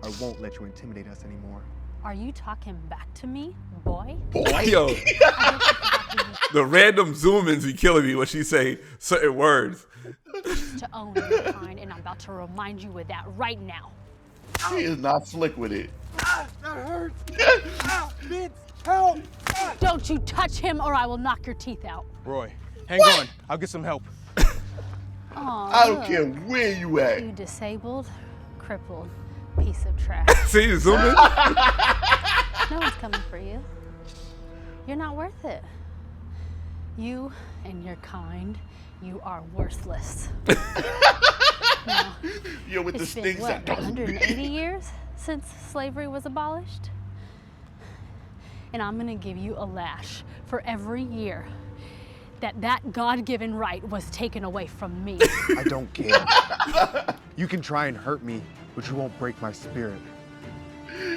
I won't let you intimidate us anymore. Are you talking back to me, boy? Boy. Yo, I don't think the random zoom-ins be killing me when she say certain words. to own your kind, and I'm about to remind you of that right now. She is not slick with it. Don't you touch him, or I will knock your teeth out. Roy, hang on. I'll get some help. Aw, I don't look, care where you at. you disabled, crippled piece of trash. See, zoom in. No one's coming for you. You're not worth it. You and your kind, you are worthless. Now, You're with the it's been, stings what, that 180 years since slavery was abolished? And I'm gonna give you a lash for every year that God-given right was taken away from me. I don't care. You can try and hurt me, but you won't break my spirit.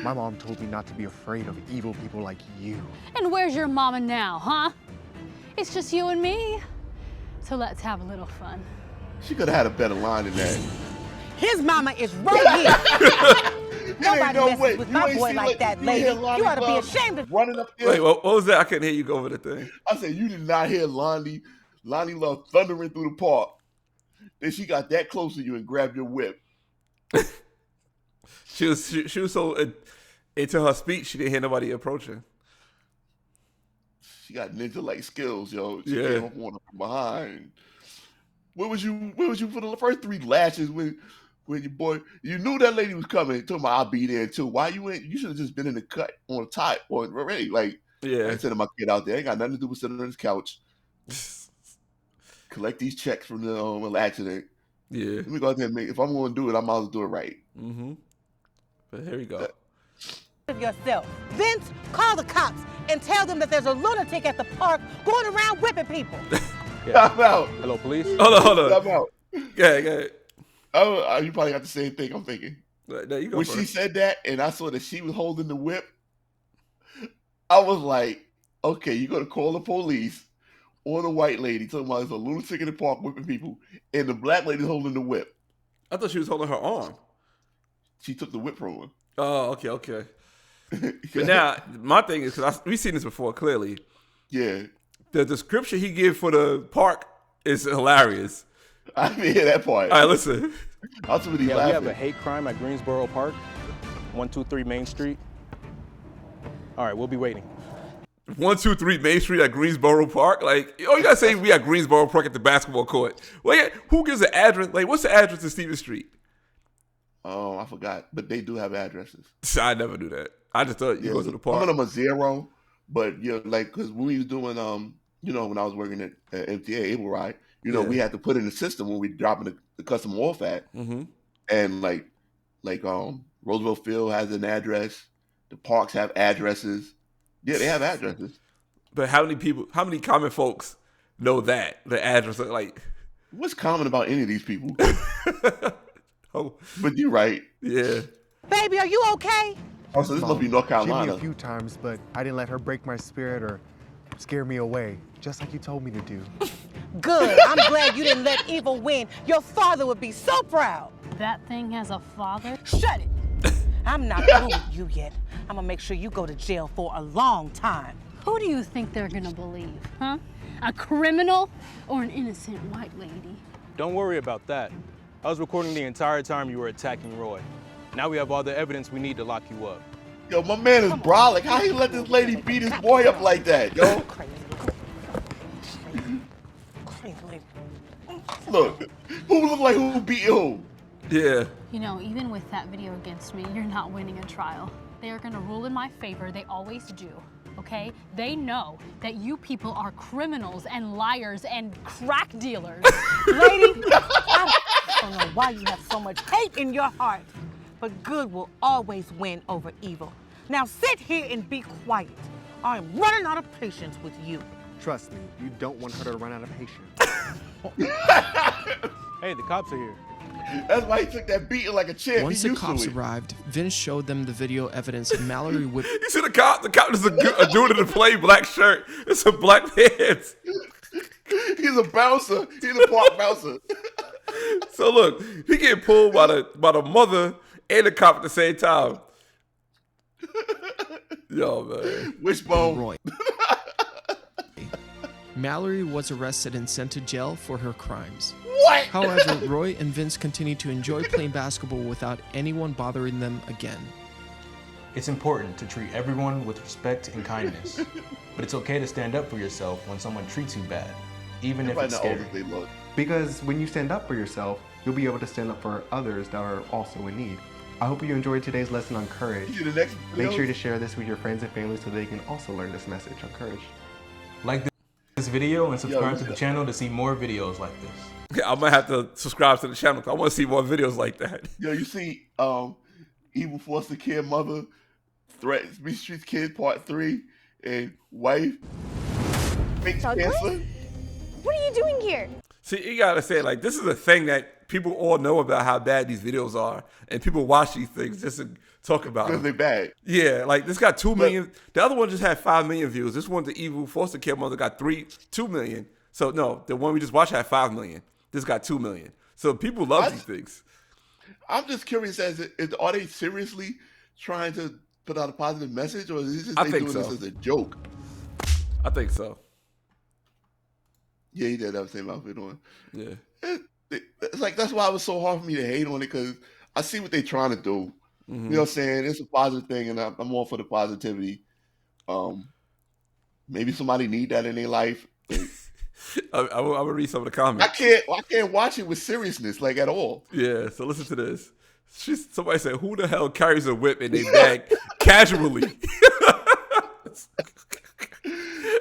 My mom told me not to be afraid of evil people like you. And where's your mama now, huh? It's just you and me. So let's have a little fun. She could have had a better line than that. His mama is right here. Nobody no messes way. with You my ain't boy seen like that, you lady. hear Lonnie You ought to be Love ashamed of. running up there. Wait, what was that? I couldn't hear you go over the thing. I said, you did not hear Lonnie Love thundering through the park. Then she got that close to you and grabbed your whip. She was so into her speech, she didn't hear nobody approaching. She got ninja-like skills, yo. She Yeah. came up on her from behind. Where was you for the first 3 lashes when your boy, you knew that lady was coming, talking about I'll be there too. Why you ain't, you should have just been in the cut on the top or already. Like, I Yeah. ain't sending my kid out there. Ain't got nothing to do with sitting on his couch. Collect these checks from the accident. Yeah. Let me go out there and if I'm going to do it, I might as well do it right. Mm-hmm. But here we go. Of yourself. Vince, call the cops and tell them that there's a lunatic at the park going around whipping people. I'm out. Hello, police? Hold on. I'm out. Go ahead. Oh, you probably got the same thing I'm thinking. No, you go When first. she said that and I saw that she was holding the whip, I was like, okay, you're going to call the police on the white lady talking about there's a lunatic in the park whipping people, and the black lady holding the whip. I thought she was holding her arm. She took the whip from Oh, okay. her. But now, my thing is, because we've seen this before, clearly. Yeah. The description he gave for the park is hilarious. I didn't hear that part. All right, listen. I was really Yeah, we have a laughing. hate crime at Greensboro Park, 123 Main Street. All right, we'll be waiting. 123 Main Street at Greensboro Park. Like, oh, you gotta say we at Greensboro Park at the basketball court. Wait, who gives the address? Like, what's the address to Stevens Street? Oh, I forgot. But they do have addresses. I never knew that. I just thought you go to the Some park. of them are 0, but yeah, like because when we was doing when I was working at MTA Able Ride, we had to put in the system when we dropping the customer off at, Mm-hmm. and like Like Roosevelt Field has an address. The parks have addresses. Yeah, they have addresses. But how many common folks know that the address? Like, What's common about any of these people? oh But you're right. yeah, Baby, are you okay? Also, this must be North She hit me Carolina. a few times, but I didn't let her break my spirit or scare me away, just like you told me to do. Good. I'm glad you didn't let evil win. Your father would be so proud. That thing has a father. Shut it. I'm not through with you yet. I'm gonna make sure you go to jail for a long time. Who do you think they're gonna believe, huh? A criminal or an innocent white lady? Don't worry about that. I was recording the entire time you were attacking Roy. Now we have all the evidence we need to lock you up. Yo, my man is brolic. How he let this lady beat his boy up like that, yo? Crazy. Crazy lady. Look, who look like who beat who? yeah. You know, even with that video against me, you're not winning a trial. They are gonna rule in my favor. They always do. Okay? They know that you people are criminals and liars and crack dealers. Lady, I don't know why you have so much hate in your heart, but good will always win over evil. Now sit here and be quiet. I'm running out of patience with you. Trust me, you don't want her to run out of patience. Hey, the cops are here. That's why he took that beating like a champ. Once He the used to cops it. arrived, Vince showed them the video evidence of Mallory whipped. You see the cop? The cop is a dude in a plain black shirt. It's some black pants. He's a bouncer. He's a park bouncer. So look, he getting pulled by the mother and the cop at the same time. Yo, man. Wishbone. Roy. Mallory was arrested and sent to jail for her crimes. What? However, Roy and Vince continued to enjoy playing basketball without anyone bothering them again. It's important to treat everyone with respect and kindness. But it's okay to stand up for yourself when someone treats you bad, even if Right it's now, scary. oldest they look. Because when you stand up for yourself, you'll be able to stand up for others that are also in need. I hope you enjoyed today's lesson on courage. See the next Make video? sure to share this with your friends and family so they can also learn this message on courage. Like this video and subscribe Yo, to the channel to see more videos like this. Yeah, I might have to subscribe to the channel. I want to see more videos like that. Yo, you see, evil foster care mother threatens Beach Street Kid Part 3 and wife fakes Douglas? cancer. What are you doing here? See, you gotta say, like, this is a thing that people all know about how bad these videos are, and people watch these things just to talk about Because them. they bad. Yeah, like this got 2 million. The other one just had 5 million views. This one, the evil foster care mother, got 2 million. So no, the one we just watched had 5 million. This got 2 million. So people love these things. I'm just curious are they seriously trying to put out a positive message, or is it just I they think doing so. this as a joke? I think so. Yeah, he did have the same outfit on. Yeah. It's like that's why it was so hard for me to hate on it, because I see what they're trying to do. Mhm. You know what I'm saying? It's a positive thing, and I'm all for the positivity. Maybe somebody need that in their life. I'm gonna read some of the comments. I can't watch it with seriousness, like at all. Yeah, so listen to this. Somebody said, "Who the hell carries a whip in their bag casually?"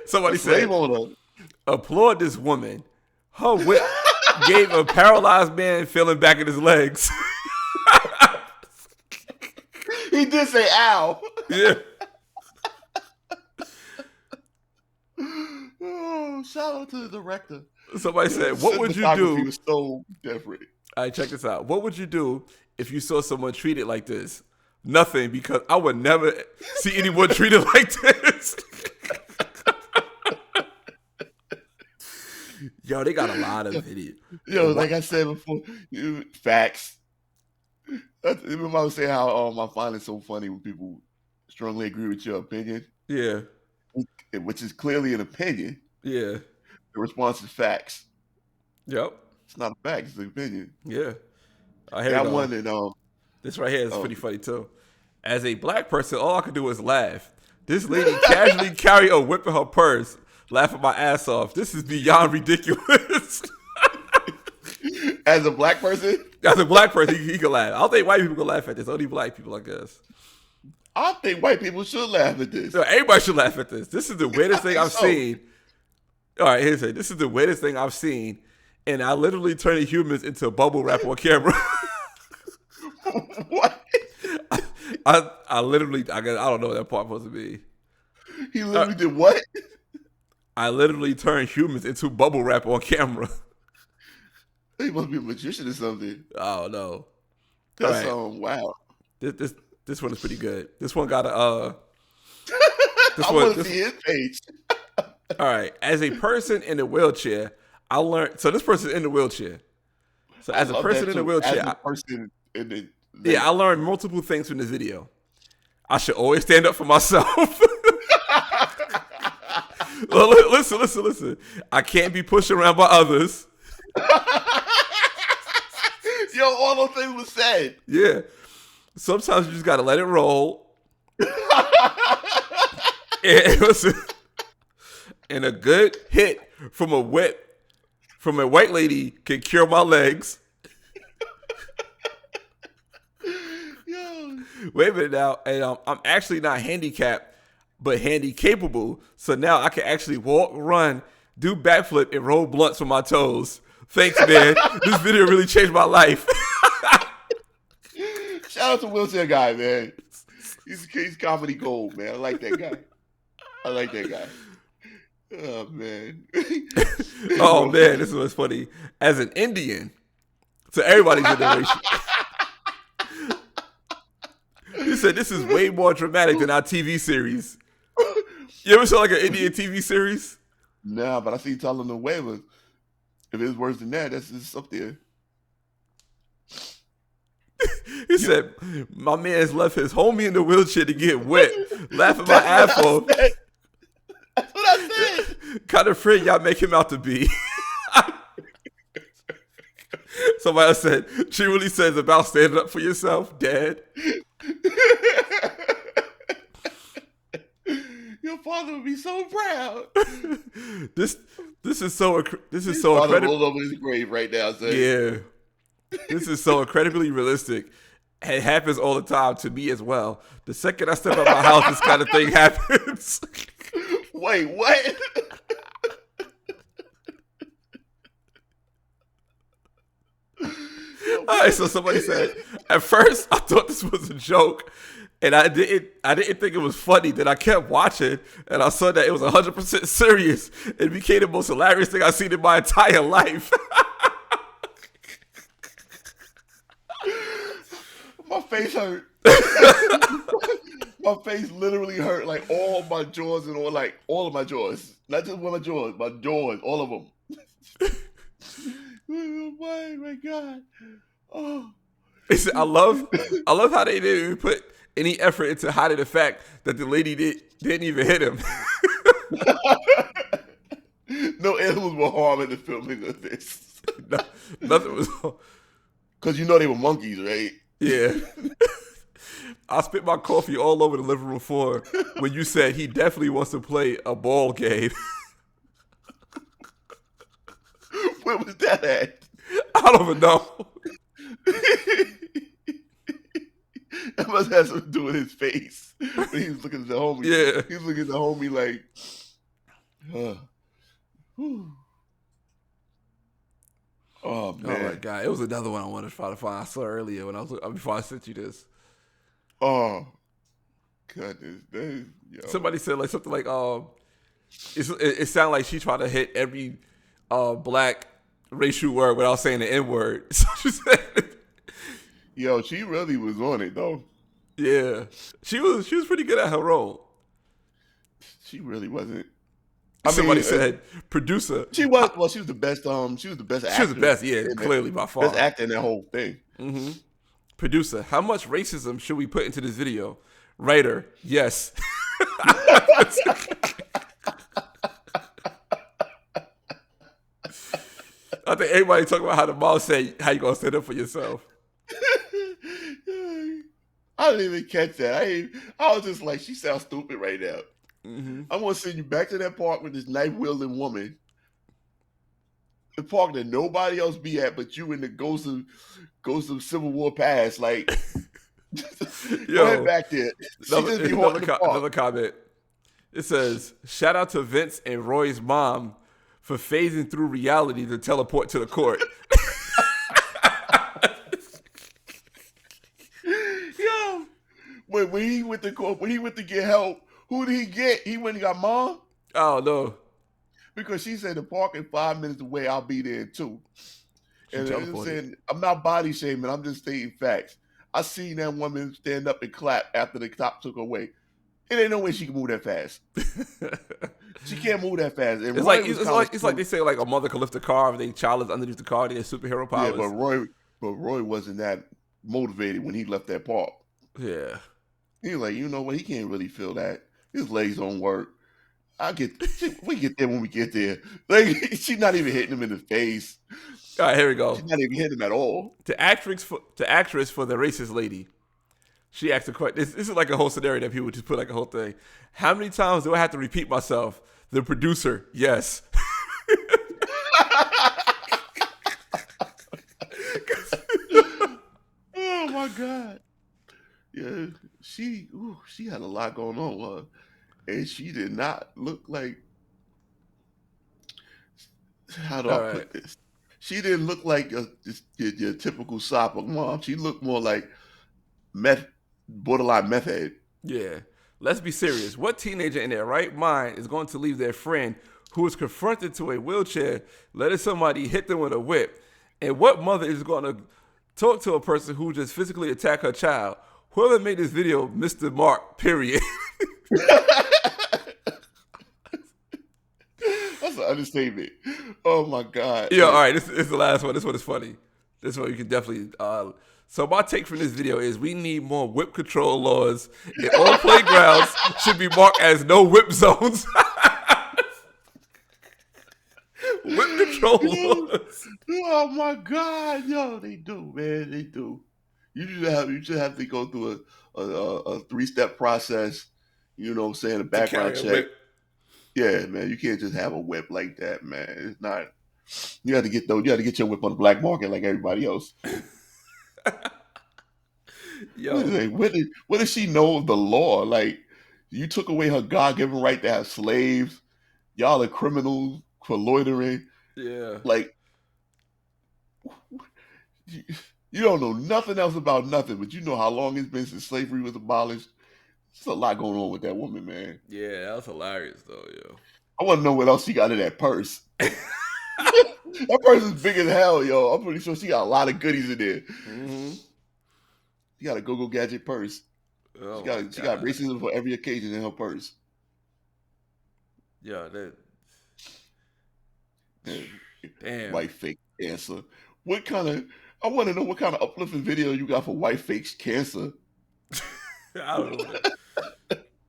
Somebody said, Slave owner. "Applaud this woman. Her whip gave a paralyzed man feeling back in his legs." He did say "ow." Yeah. Oh, shout out to the director. Somebody said, "What would you Cinematography do?" was so different. All right, check this out. What would you do if you saw someone treated like this? Nothing, because I would never see anyone treated like this. Yo, they got a lot of videos. Yo, like I said before, facts. Remember I was saying how I find it so funny when people strongly agree with your opinion, Yeah, which is clearly an opinion. yeah, The response is facts. yep, It's not a fact; it's an opinion. yeah. I hear Got it. one that This right here is Oh. pretty funny too. As a black person, all I could do is laugh. This lady casually carry a whip in her purse, laughing my ass off. This is beyond ridiculous. as a black person, As a black person, he can laugh. I don't think white people can laugh at this. Only black people, I guess. I think white people should laugh at this. So everybody should laugh at this. This is the weirdest thing I've so. seen. All right, here's it. This is the weirdest thing I've seen, and I literally turned humans into a bubble wrap on camera. What? I literally, I don't know what that part was supposed to be. He literally did what? I literally turned humans into bubble wrap on camera. He must be a magician or something. I don't know. That's All right. wow. This one is pretty good. This one got a I want to see his page. All right. As a person in a wheelchair, I learned. So this person is in the wheelchair. So as a person in the wheelchair, I learned multiple things from this video. I should always stand up for myself. Well, listen. I can't be pushed around by others. Yo, all those things were said. Yeah. Sometimes you just gotta let it roll. And a good hit from a white lady can cure my legs. Yo. Wait a minute now, and I'm actually not handicapped, but handy capable. So now I can actually walk, run, do backflip, and roll blunts with my toes. Thanks, man. This video really changed my life. Shout out to Wheelchair Guy, man. He's comedy gold, man. I like that guy. Oh, man. Oh, man, this was funny. As an Indian, to everybody's generation, he said this is way more dramatic than our TV series. You ever saw like an Indian TV series? Nah, but I see you telling the waivers. If it's worse than that, that's just up there. He said, my man's left his homie in the wheelchair to get wet, laughing my ass off. That's what I said. Kind of friend y'all make him out to be. Somebody else said, she really says about standing up for yourself, Dad. Your father would be so proud. This is so His so father incredible. rolled over his grave right now. So. Yeah, this is so incredibly realistic. It happens all the time to me as well. The second I step out my house, this kind of thing happens. Wait, what? All right, so somebody said, at first I thought this was a joke, and I didn't think it was funny. Then I kept watching, and I saw that it was 100% serious. It became the most hilarious thing I've seen in my entire life. My face hurt. My face literally hurt. Like all my jaws and all of my jaws. Not just one of my jaws, all of them. Oh my God. Oh. He said, I love how they didn't even put any effort into hiding the fact that the lady didn't even hit him. No animals were harmed in the filming of this. No, nothing was. Because you know they were monkeys, right? Yeah. I spit my coffee all over the living room floor when you said he definitely wants to play a ball game. Where was that at? I don't even know. That must have something to do with his face. When he was looking at the homie. Yeah. He was looking at the homie like, whew. Oh, man. Oh my God. It was another one I wanted to try to find. I saw earlier when before I sent you this. Oh, goodness. Somebody said like something like, it sounded like she tried to hit every black racial word without saying the N-word. So she said, yo, she really was on it though. Yeah, she was pretty good at her role. She really wasn't. Somebody said producer. She was. Well, she was the best. She was the best actor. She was the best. Yeah, clearly by far. Best actor in that whole thing. Mm-hmm. Producer, how much racism should we put into this video? Writer, yes. I think everybody talking about how the mom said, how you gonna stand up for yourself? I didn't even catch that. I was just like, she sounds stupid right now. Mm-hmm. I'm gonna send you back to that park with this knife wielding woman. The park that nobody else be at but you and the ghost of Civil War past. Like, go ahead back there. Another comment. It says, shout out to Vince and Roy's mom for phasing through reality to teleport to the court. when he went to court, when he went to get help, who did he get? He went and got mom Oh no. because she said the park is 5 minutes away. I'll be there too. She And I'm teleported. saying I'm not body shaming. I'm just stating facts. I seen that woman stand up and clap after the cop took her away. It ain't no way she can move that fast. She can't move that fast. And It's Roy like was it's kinda like slow. they say like a mother can lift a car if they child is underneath the car, they have superhero powers. Yeah, but Roy wasn't that motivated when he left that park. Yeah. He was like, you know what? He can't really feel that. His legs don't work. We get there when we get there. Like she's not even hitting him in the face. All right, here we go. She's not even hitting him at all. The actress for the racist lady. She asked a question. This is like a whole scenario that people just put like a whole thing. How many times do I have to repeat myself? The producer, yes. Oh my God. Yeah, she had a lot going on with her. And she did not look like, how do All I right. put this? She didn't look like your typical soccer mom. She looked more like borderline meth head. Yeah. Let's be serious. What teenager in their right mind is going to leave their friend who is confronted to a wheelchair, letting somebody hit them with a whip? And what mother is going to talk to a person who just physically attacked her child? Whoever made this video, Mr. Mark, period. That's an understatement. Oh my God. Yeah, all right. This is the last one. This one is funny. This one you can definitely. So my take from this video is we need more whip control laws. And all playgrounds should be marked as no whip zones. Whip control laws. Oh my God, yo, they do, man, they do. You should have to go through a 3-step process. You know what I'm saying? A background carry a check. whip. Yeah, man, you can't just have a whip like that, man. It's not. You have to get your whip on the black market like everybody else. Yo, Like, what does she know of the law? Like, you took away her God-given right to have slaves. Y'all are criminals for loitering. yeah. Like, you don't know nothing else about nothing, but you know how long it's been since slavery was abolished. There's a lot going on with that woman, man. Yeah, that was hilarious though, yo. I want to know what else she got in that purse. That purse is big as hell, yo. I'm pretty sure she got a lot of goodies in there. Mm-hmm. She got a go-go gadget purse. Oh, She got racism for every occasion in her purse. Yeah, that. Damn. White fake cancer. I want to know what kind of uplifting video you got for white fake cancer. I don't know.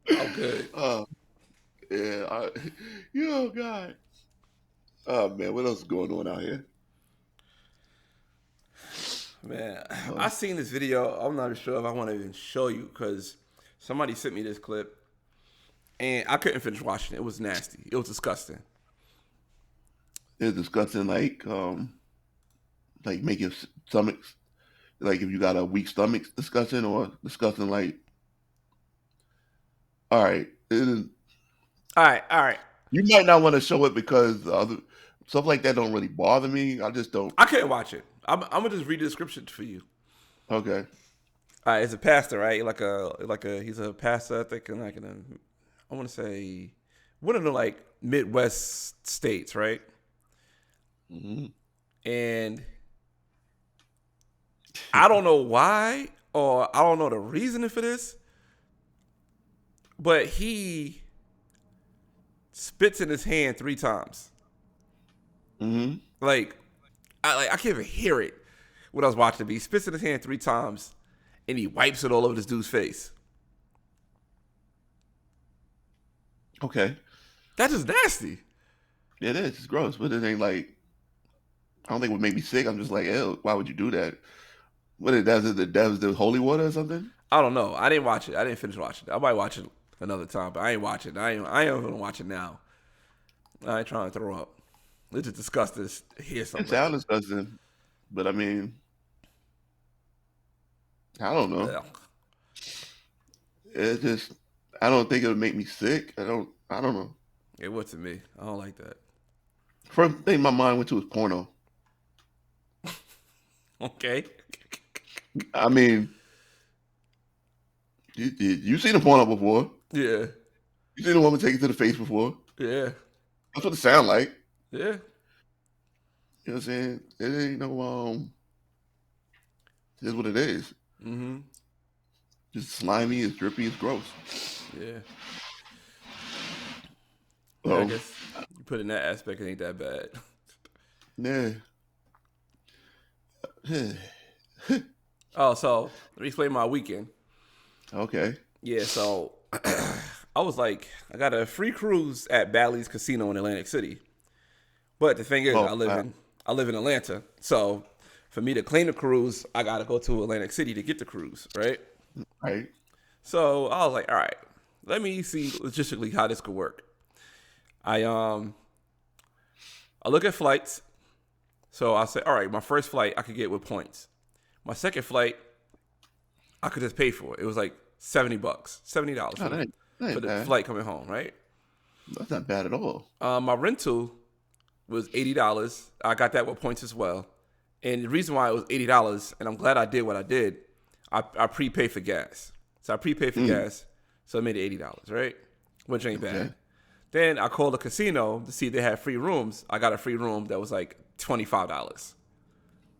I'm good. Yeah. Oh God. Oh man, what else is going on out here? Man, I seen this video. I'm not sure if I want to even show you because somebody sent me this clip and I couldn't finish watching it. It was nasty. It was disgusting. They're discussing like making stomachs, like if you got a weak stomach discussion, or discussing like, all right, All right. you might not want to show it because stuff like that don't really bother me. I just don't. I couldn't watch it. I'm gonna just read the description for you. Okay. All right, it's a pastor, right? He's a pastor, I think, in I want to say one of the like Midwest states, right? Mm-hmm. And I don't know why, or I don't know the reasoning for this, but he spits in his hand 3 times. Mm-hmm. Like I can't even hear it when I was watching it. But he spits in his hand 3 times, and he wipes it all over this dude's face. Okay. That's just nasty. It is. It's gross, but it ain't like. I don't think it would make me sick. I'm just like, ew, why would you do that? What it does is the holy water or something? I don't know. I didn't watch it. I didn't finish watching it. I might watch it another time, but I ain't watching it. I ain't gonna watch it now. I ain't trying to throw up. It's just disgusting to hear something. It sounds disgusting, but I mean, I don't know. Yeah. It just, I don't think it would make me sick. I don't know. It was to me. I don't like that. First thing my mind went to was porno. Okay. I mean, You seen a porno before? Yeah, You seen a woman take it to the face before? yeah, That's what it sound like. yeah. You know what I'm saying? It ain't no It is what it is. Mm-hmm. Just slimy, it's drippy, it's gross. Yeah. I So guess you put it in that aspect, it ain't that bad. yeah. Oh, so let me explain my weekend. Okay. Yeah, so I was like, I got a free cruise at Bally's Casino in Atlantic City. But the thing is, I live in Atlanta. So for me to claim the cruise, I gotta go to Atlantic City to get the cruise, right? Right. So I was like, all right, let me see logistically how this could work. I look at flights. So I say, all right, my first flight I could get with points. My second flight, I could just pay for it. It was like $70, $70 Oh, that ain't for the bad. flight coming home, right? That's not bad at all. My rental was $80. I got that with points as well. And the reason why it was $80, and I'm glad I did what I did, I prepaid for gas. So I prepaid for gas, so it made it $80, right? Which ain't bad. Okay. Then I called the casino to see if they had free rooms. I got a free room that was like $25.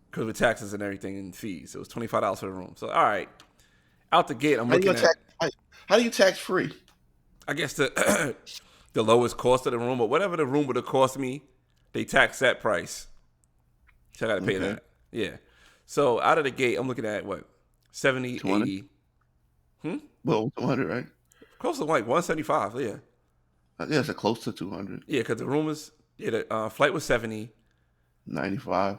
Because with taxes and everything and fees, it was $25 for the room. So, all right. Out the gate, I'm looking at, How do you tax free? I guess, the the lowest cost of the room, or whatever the room would have cost me, they tax that price. So I got to pay that. Yeah. So out of the gate, I'm looking at what? 70, 200? 80. Well, 200, right? Close to like 175. Yeah. Yeah, it's close to 200. Yeah, because the room was, the flight was 70. 95.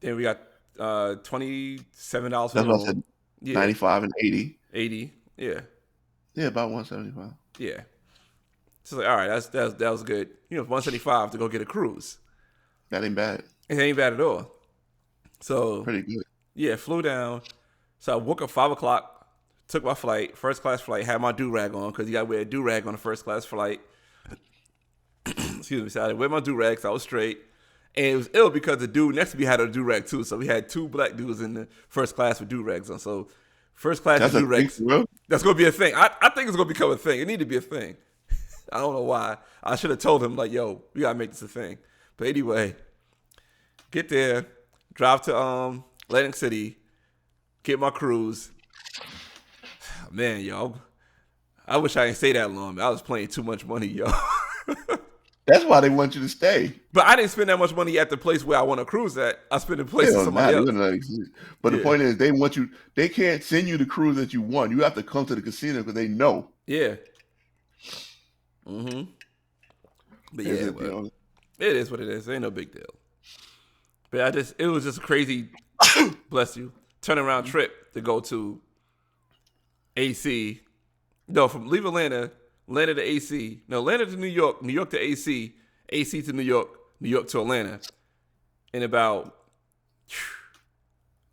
Then we got $27 for That's the what I room. said. Yeah. 95 and 80. 80. Yeah. Yeah, about 175. Yeah. So like, all right, that was good. 175 to go get a cruise. That ain't bad. It ain't bad at all. So Pretty good. yeah, flew down. So I woke up 5 o'clock, took my flight, first class flight, had my do-rag on because you got to wear a do-rag on a first class flight. Excuse me. So I wear my do-rag, so I was straight. And it was ill because the dude next to me had a do-rag too. So we had two black dudes in the first class with do-rags on. So first class That's a do-rags, thing, bro. that's going to be a thing. I think it's going to become a thing. It need to be a thing. I don't know why. I should have told him, like, yo, we got to make this a thing. But anyway, get there, drive to Atlantic City, get my cruise. Man, yo, I wish I didn't stay that long. I was playing too much money, yo. That's why they want you to stay. But I didn't spend that much money at the place where I want to cruise at. I spent it in places somebody else. But Yeah. the point is, they want you. They can't send you the cruise that you want. You have to come to the casino because they know. Yeah. Mm-hmm. But yeah, Is but it, it is what it is. It ain't no big deal. But it was just a crazy, bless you, turnaround trip to go to AC. No, leave Atlanta to AC. No, Atlanta to New York, New York to AC, AC to New York, New York to Atlanta. In about,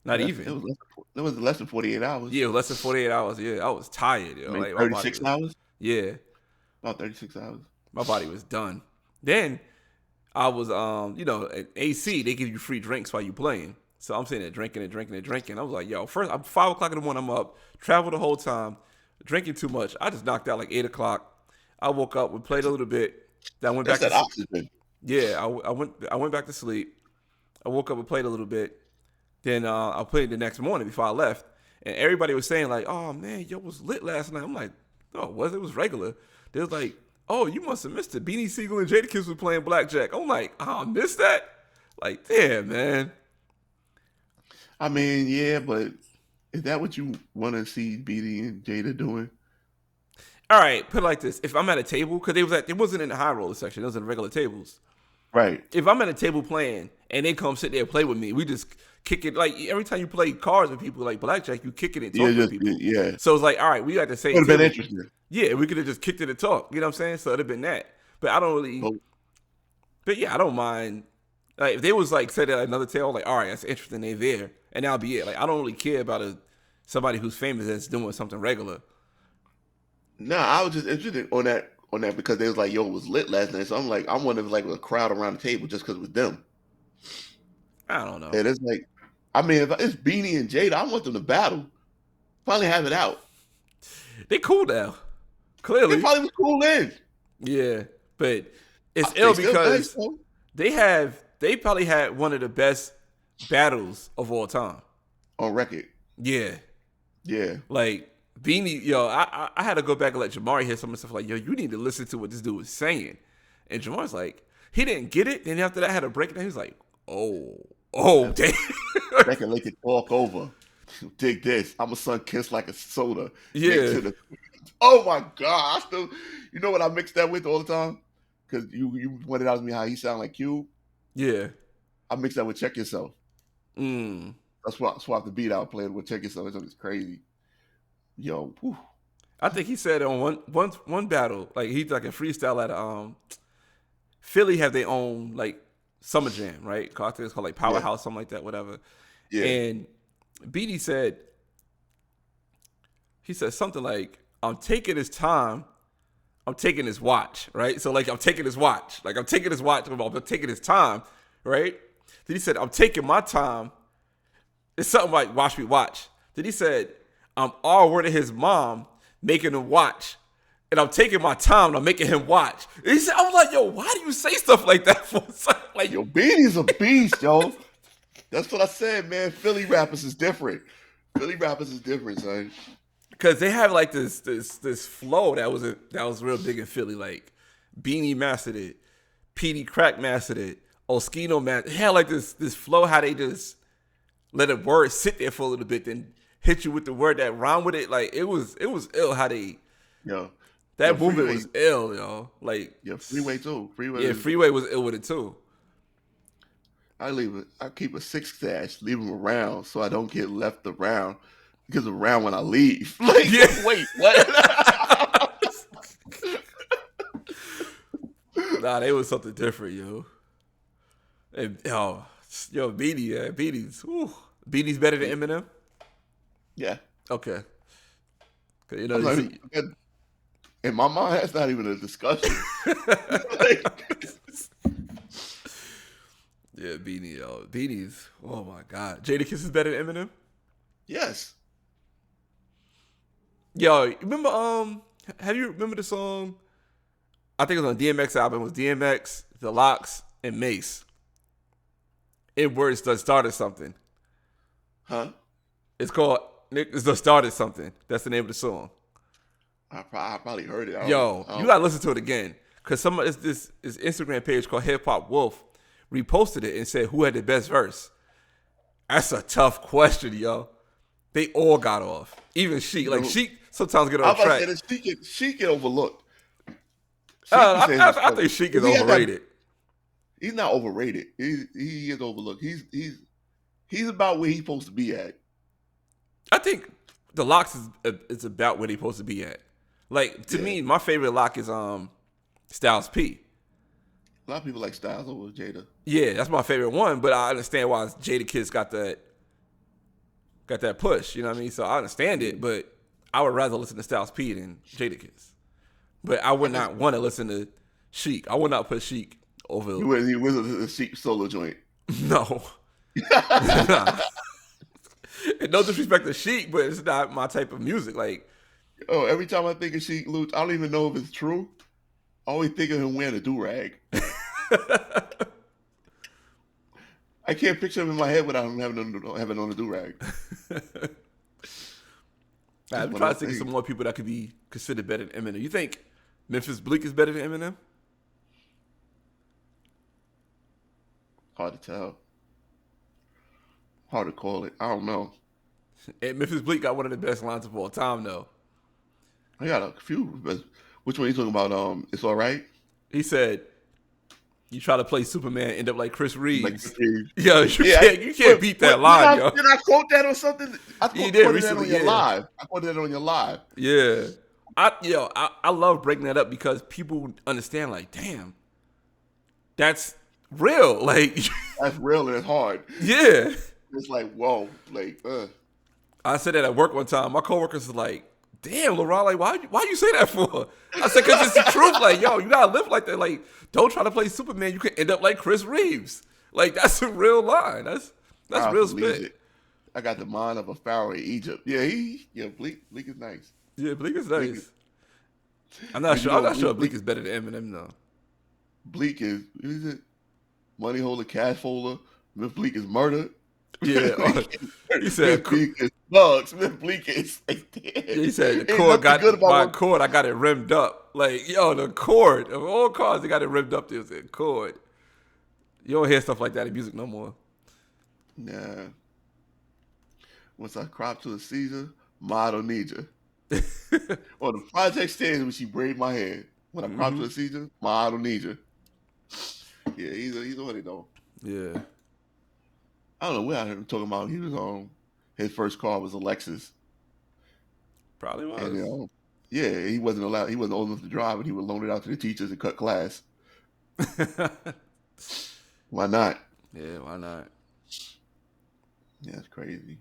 not even. It was less than 48 hours. Yeah, less than 48 hours. Yeah, I was tired. Yo. Like Like, my 36 body was- hours? Yeah. About 36 hours. My body was done. Then I was, at AC, they give you free drinks while you playing. So I'm sitting there drinking. I was like, yo, first, I'm 5 o'clock in the morning, I'm up, travel the whole time, drinking too much. I just knocked out like 8 o'clock. I woke up, we played a little bit. Then I went That's back that to oxygen. Yeah, I went back to sleep. I woke up and played a little bit. Then I played the next morning before I left. And everybody was saying like, oh man, yo, was lit last night. I'm like, no, it wasn't. It was regular. They was like, oh, you must have missed it. Beanie Siegel and Jadakiss was playing blackjack. I'm like, oh, I missed that? Like, damn, man. I mean, yeah, but is that what you want to see BD and Jada doing? All right, put it like this. If I'm at a table, because it wasn't in the high roller section. It was in the regular tables. Right. If I'm at a table playing and they come sit there and play with me, we just kick it. Like, every time you play cards with people like blackjack, you kick it and talk with people. Yeah. So it's like, all right, we got the same It would have been table. interesting. Yeah, we could have just kicked it and talked. You know what I'm saying? So it'd have been that. But I don't really. Well- But yeah, I don't mind. Like, if they was like said at another table, like, all right, that's interesting, they there, and that'll be it. Like, I don't really care about somebody who's famous that's doing something regular. No, I was just interested on that because they was like, yo, it was lit last night. So I'm like, I wonder if like a crowd around the table just because it was them. I don't know. And it's like, I mean, if it's Beanie and Jada, I want them to battle. Finally have it out. They cool now. They Clearly. probably was cool then. Yeah. But it's They ill still because nice, though. they probably had one of the best battles of all time. On record. Yeah. Yeah. Like Beanie, yo, I had to go back and let Jamari hear some of the stuff like, yo, you need to listen to what this dude was saying. And Jamari's like, he didn't get it. Then after that, I had to break it down. He was like, oh, damn. They can talk over. Dig this. I'm a son kissed like a soda. Yeah. Oh my God. You know what I mix that with all the time? Because you pointed out to me how he sound like Cube. Yeah. I mix that with Check Yourself. Mm. That's why I swapped the beat out playing with Check Yourself. It's crazy. Yo, whew. I think he said on one battle, like he's like a freestyle at Philly have their own like summer jam, right? I think it's called like Powerhouse, something like that, whatever. Yeah. And Beatty said, he said something like, I'm taking his time, I'm taking his watch, right? So like I'm taking his watch, I'm taking his time, right? Then he said, I'm taking my time. It's something like watch me watch. Then he said, I'm all word of his mom making him watch. And I'm taking my time and I'm making him watch. And he said, I was like, yo, why do you say stuff like that for? Like, yo, Beatty's a beast, yo. That's what I said, man. Philly rappers is different. Son. Because they have like this flow that was real big in Philly. Like Beanie mastered it, PD Crack mastered it, Oskino mastered. They had like this flow how they just let a word sit there for a little bit, then hit you with the word that rhyme with it. Like it was ill how they. Yo, that movement was ill, yo. Like Freeway too. Freeway was ill with it too. I keep a six stash, leave them around so I don't get left around. Because around when I leave. Like, wait, what? Nah, they was something different, yo. And, Beanie, Beanie's better than Eminem? Yeah. Okay. You know, in my mind, that's not even a discussion. Yeah, Beanie, yo. Beanie's, oh my God. Jadakiss is better than Eminem? Yes. Yo, remember the song? I think it was on DMX album. It was DMX, The Lox, and Mace. It words that started something. Huh? It's called It's the Started Something. That's the name of the song. I probably heard it. You gotta listen to it again. Cause this Instagram page called Hip Hop Wolf reposted it and said who had the best verse. That's a tough question, yo. They all got off. Even Sheek. Like Sheek sometimes get off track. Sheek get overlooked. I think Sheek is overrated. He's not overrated. He is overlooked. He's about where he's supposed to be at. I think the Lox is about where they're supposed to be at. Like to me, my favorite Lock is Styles P. A lot of people like Styles over Jada. Yeah, that's my favorite one, but I understand why Jadakiss got that push. You know what I mean? So I understand it, but I would rather listen to Styles P than Jadakiss. But I would not want to listen to Sheek. I would not put Sheek over. You wouldn't listen to the Sheek solo joint. No. And no disrespect to Sheek, but it's not my type of music. Like, every time I think of Sheek Luch, I don't even know if it's true. I always think of him wearing a do-rag. I can't picture him in my head without him having on a do-rag. I'm trying to think of some more people that could be considered better than Eminem. You think Memphis Bleak is better than Eminem? Hard to tell. Hard to call it. I don't know. And Memphis Bleak got one of the best lines of all time, though. I got a few. But which one are you talking about? It's All Right? He said, you try to play Superman, end up like Chris Reeves. Like Chris Reeves. Yo, you can't beat that line, yo. Did I quote that or something? I quoted that on your live. I quoted that on your live. Yeah. I love breaking that up because people understand, like, damn, that's real. Like, that's real and it's hard. Yeah. It's like, whoa. Like, I said that at work one time. My coworkers was like, damn, LeRon, like, why you say that for? I said, because it's the truth. Like, yo, you gotta live like that. Like, don't try to play Superman. You could end up like Chris Reeves. Like, that's a real line. That's real spit. I got the mind of a pharaoh in Egypt. Yeah, Bleak is nice. Yeah, Bleak is Bleak nice. is- I'm not But sure. you I'm know, not sure Bleak- Bleak is better than Eminem though. Bleak is it money holder, cash folder? Smith Bleak is murder. Yeah, he said. Smith Bleak is thugs. Smith Bleak is He said the Ain't cord nothing good got about my one- cord. I got it rimmed up. Like yo, the cord of all cars, they got it rimmed up. There's a cord. You don't hear stuff like that in music no more. Nah. Once I crop to a Caesar, Ma, I don't need you. Or the project stands when she braid my hair. When I crop to a Caesar, Ma, I don't need you. Yeah, he's on it though. Yeah. I don't know where I heard him talking about. He was on his first car was a Lexus, Probably was. and yeah, he wasn't allowed. He wasn't old enough to drive, and he would loan it out to the teachers and cut class. Why not? Yeah, why not? Yeah, it's crazy.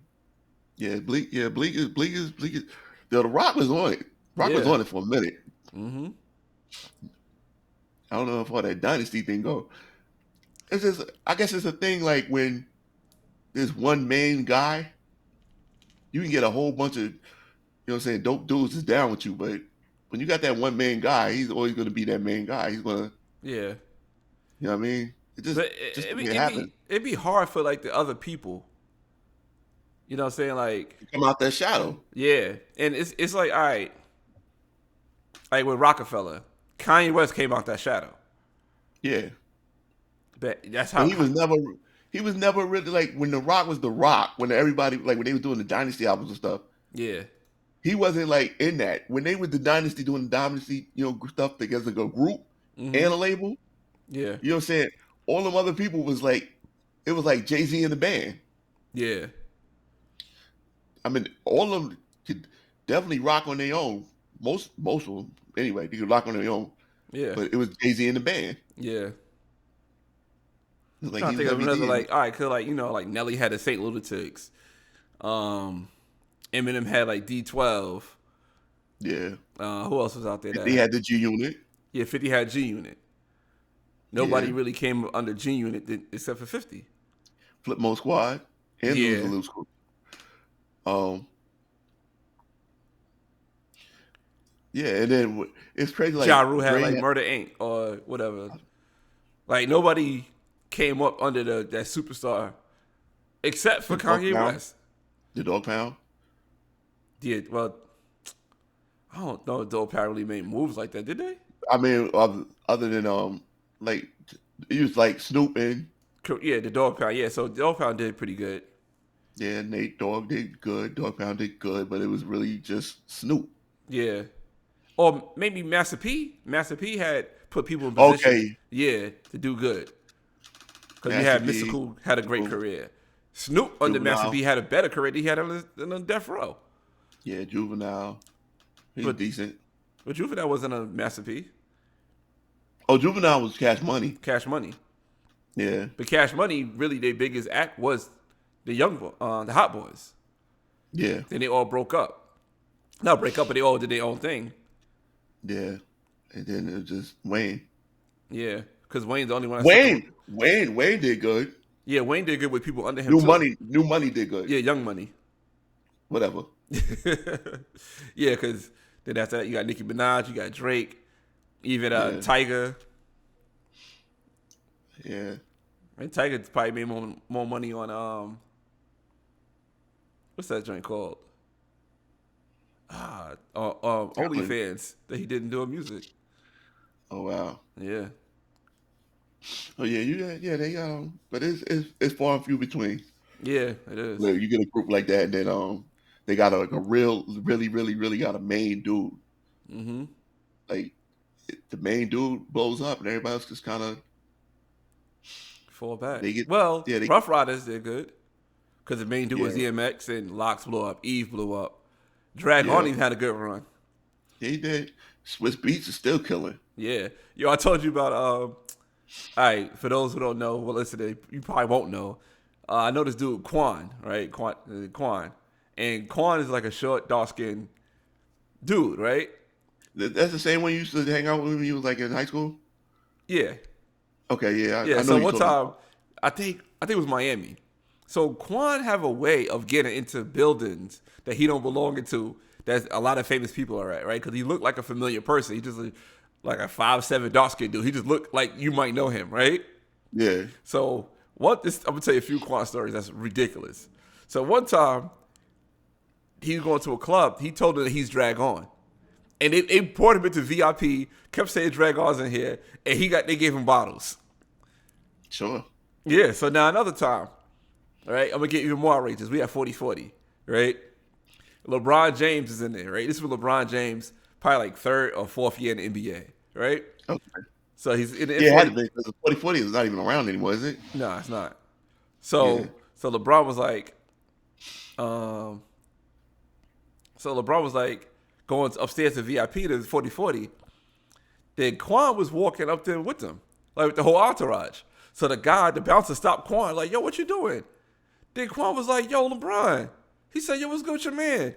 Yeah, Bleak. Yeah, Bleak is. The Rock was on it. Rock was Yeah. on it for a minute. Mm-hmm. I don't know if all that dynasty thing go. It's just, I guess it's a thing like when there's one main guy, you can get a whole bunch of, you know what I'm saying, dope dudes is down with you, but when you got that one main guy, he's always going to be that main guy. He's going to, Yeah. you know what I mean? It just, But just it'd it happen. be hard for like the other people. You know what I'm saying? Like, Come out that shadow. yeah. And it's like, all right. Like with Rockefeller, Kanye West came out that shadow. Yeah. But that's how And he was never really like when The Rock was The Rock, when everybody, like when they were doing the Dynasty albums and stuff, yeah. he wasn't like in that. When they were the Dynasty doing the Dynasty, you know, stuff together, like a group Mhm. and a label, Yeah. you know what I'm saying? All them other people was like, it was like Jay-Z and the band. Yeah. I mean, all of them could definitely rock on their own. Most of them, anyway, they could rock on their own. Yeah. But it was Jay-Z and the band. Yeah. It was like Trying to he think was of another everything. like, all right, cause like, you know, like Nelly had the Saint Lunatics. Eminem had like D12. Yeah. Who else was out there? They had the G Unit. Yeah, 50 had G Unit. Nobody Yeah. really came under G Unit except for 50. Flip Mode Squad, and Yeah. Lose the Loose Crew. Yeah, and then it's crazy. Like Ja Rule had Dre like Murder Inc. or whatever. Like nobody came up under that superstar except for Dog Kanye Pound? West. the Dog Pound. Yeah, well, I don't know if Dog Pound really made moves like that, did they? I mean, other than like it was like Snoop and Yeah, the Dog Pound. Yeah, so Dog Pound did pretty good. yeah, Nate Dogg did good, Dog Pound did good, but it was really just Snoop. Yeah. Or maybe Master P. Master P had put people in position. Okay. Yeah, to do good. Because we Master had P. Mystical had a great career. Snoop under Juvenile. Master P had a better career than he had on Death Row. Yeah, Juvenile. He's But- decent. But Juvenile wasn't a Master P. Oh, Juvenile was Cash Money. Cash Money. Yeah, But Cash Money, really their biggest act was the the Hot Boys. yeah, Then they all broke up. Not break up, but they all did their own thing. yeah. And then it was just Wayne. Yeah. Because Wayne's the only one. that Wayne did good. Yeah, Wayne did good with people under him New too. Money did good. Yeah, Young Money. Whatever. Yeah, because then after that, you got Nicki Minaj, you got Drake, even Yeah. Tyga. Yeah. And Tyga probably made more money on what's that joint called? OnlyFans that he didn't do music. Oh wow. Yeah, Oh yeah, they but it's far and few between. yeah, it is. Where you get a group like that, and then they got a really got a main dude. Mm-hmm. Like the main dude blows up, and everybody else just kind of Fall back. They get- well, yeah, they- Rough Riders did good because the main dude was Yeah. DMX and Locks blew up, Eve blew up, Drag Yeah. On even had a good run. He did. Swiss Beats is still killing. Yeah. Yo, I told you about all right, for those who don't know, well listen, you probably won't know. I know this dude Quan, right? Quan. And Quan is like a short, dark-skinned dude, right? That's the same one you used to hang out with when you was like in high school. Yeah. Okay, yeah, Yeah. I know So you one told me. time, I think it was Miami. So Quan have a way of getting into buildings that he don't belong into that a lot of famous people are at, right? Because he looked like a familiar person. He just like a 5'7" dark skinned dude. He just looked like you might know him, right? Yeah. So I'm gonna tell you a few Quan stories that's ridiculous. So one time he was going to a club. He told her that he's Drag On, and they brought him into VIP. Kept saying Drag On's in here, and they gave him bottles. Sure. Yeah. So now another time, all right? I'm gonna get even more outrageous. We have 40-40, right? LeBron James is in there, right? This is when LeBron James probably like third or fourth year in the NBA, right? Okay. So he's in Yeah, it had to be because the 40-40 is not even around anymore, is it? No, it's not. So LeBron was like, going upstairs to VIP to 40-40. Then Quan was walking up there with them, like with the whole entourage. So the bouncer stopped Quan, like, yo, what you doing? Then Quan was like, yo, LeBron. He said, yo, what's good with your man?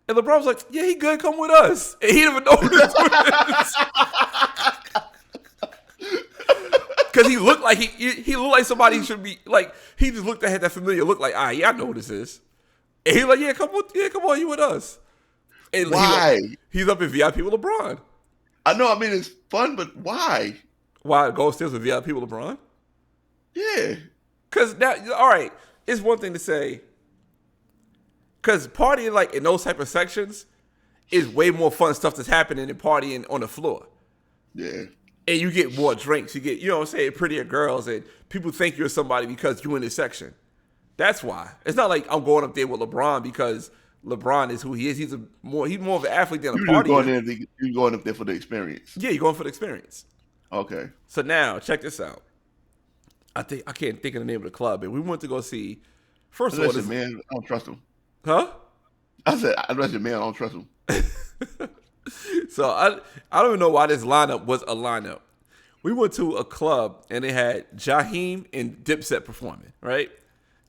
And LeBron was like, yeah, he good, come with us. And he didn't even know who this was. Because he looked like he looked like somebody who should be, like, he just looked at that familiar look like, yeah, I know who this is. And he was like, yeah, come on, you with us. And why? He's up in VIP with LeBron. I know, I mean, it's fun, but why? Why go upstairs with VIP with LeBron? Yeah. Because now, all right, it's one thing to say, because partying like in those type of sections is way more fun stuff that's happening than partying on the floor. Yeah. And you get more drinks. You get, you know what I'm saying, prettier girls, and people think you're somebody because you're in this section. That's why. It's not like I'm going up there with LeBron because LeBron is who he is. He's more of an athlete than a partier. You're going up there for the experience. Yeah, you're going for the experience. Okay. So now, check this out. I can't think of the name of the club, and we went to go see. First of all, this man, I don't trust him. Huh? I said, I trust your man. I don't trust him. So I don't even know why this lineup was a lineup. We went to a club and they had Jaheim and Dipset performing, right?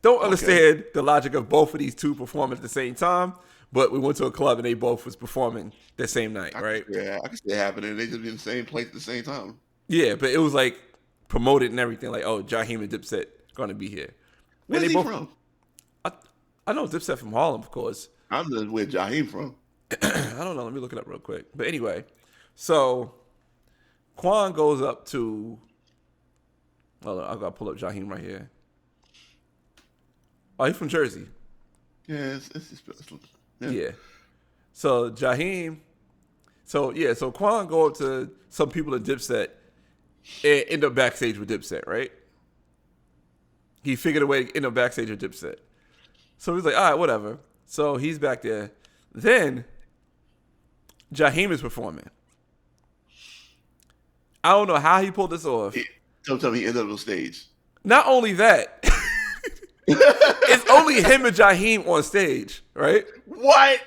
Don't understand the logic of both of these two performing at the same time, but we went to a club and they both was performing the same night, right? Yeah, I can see it happening. They just be in the same place at the same time. Yeah, but it was like promoted and everything, like, oh, Jaheim and Dipset gonna be here. Where's he from? I know Dipset from Harlem, of course. I'm just where Jaheim from. I don't know. Let me look it up real quick. But anyway, so Quan goes up to. Hold on, I gotta pull up Jaheim right here. Oh, he's from Jersey. Yeah, yeah. So Jaheim. So Quan go up to some people at Dipset and end up backstage with Dipset, right? He figured a way to end up backstage with Dipset. So he's like, all right, whatever. So he's back there. Then Jaheim is performing. I don't know how he pulled this off. Sometimes he ended up on stage. Not only that, it's only him and Jaheim on stage, right? What?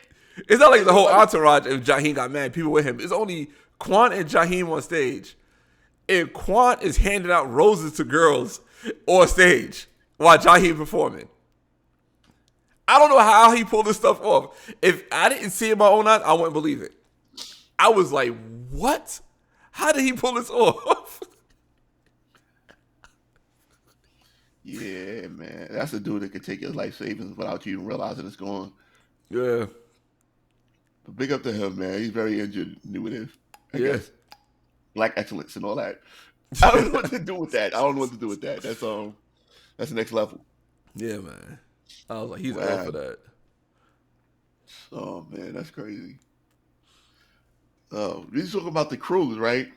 It's not like the whole entourage if Jaheim got mad, people with him. It's only Quan and Jaheim on stage. And Quan is handing out roses to girls on stage while Jaheim performing. I don't know how he pulled this stuff off. If I didn't see it in my own eyes, I wouldn't believe it. I was like, what? How did he pull this off? Yeah, man. That's a dude that can take your life savings without you even realizing it's gone. Yeah. But big up to him, man. He's very ingenuitive. I guess. Black excellence and all that. I don't know what to do with that. That's the next level. Yeah, man. I was like, he's out for that. Oh man, that's crazy. Oh, we talking about the cruise, right?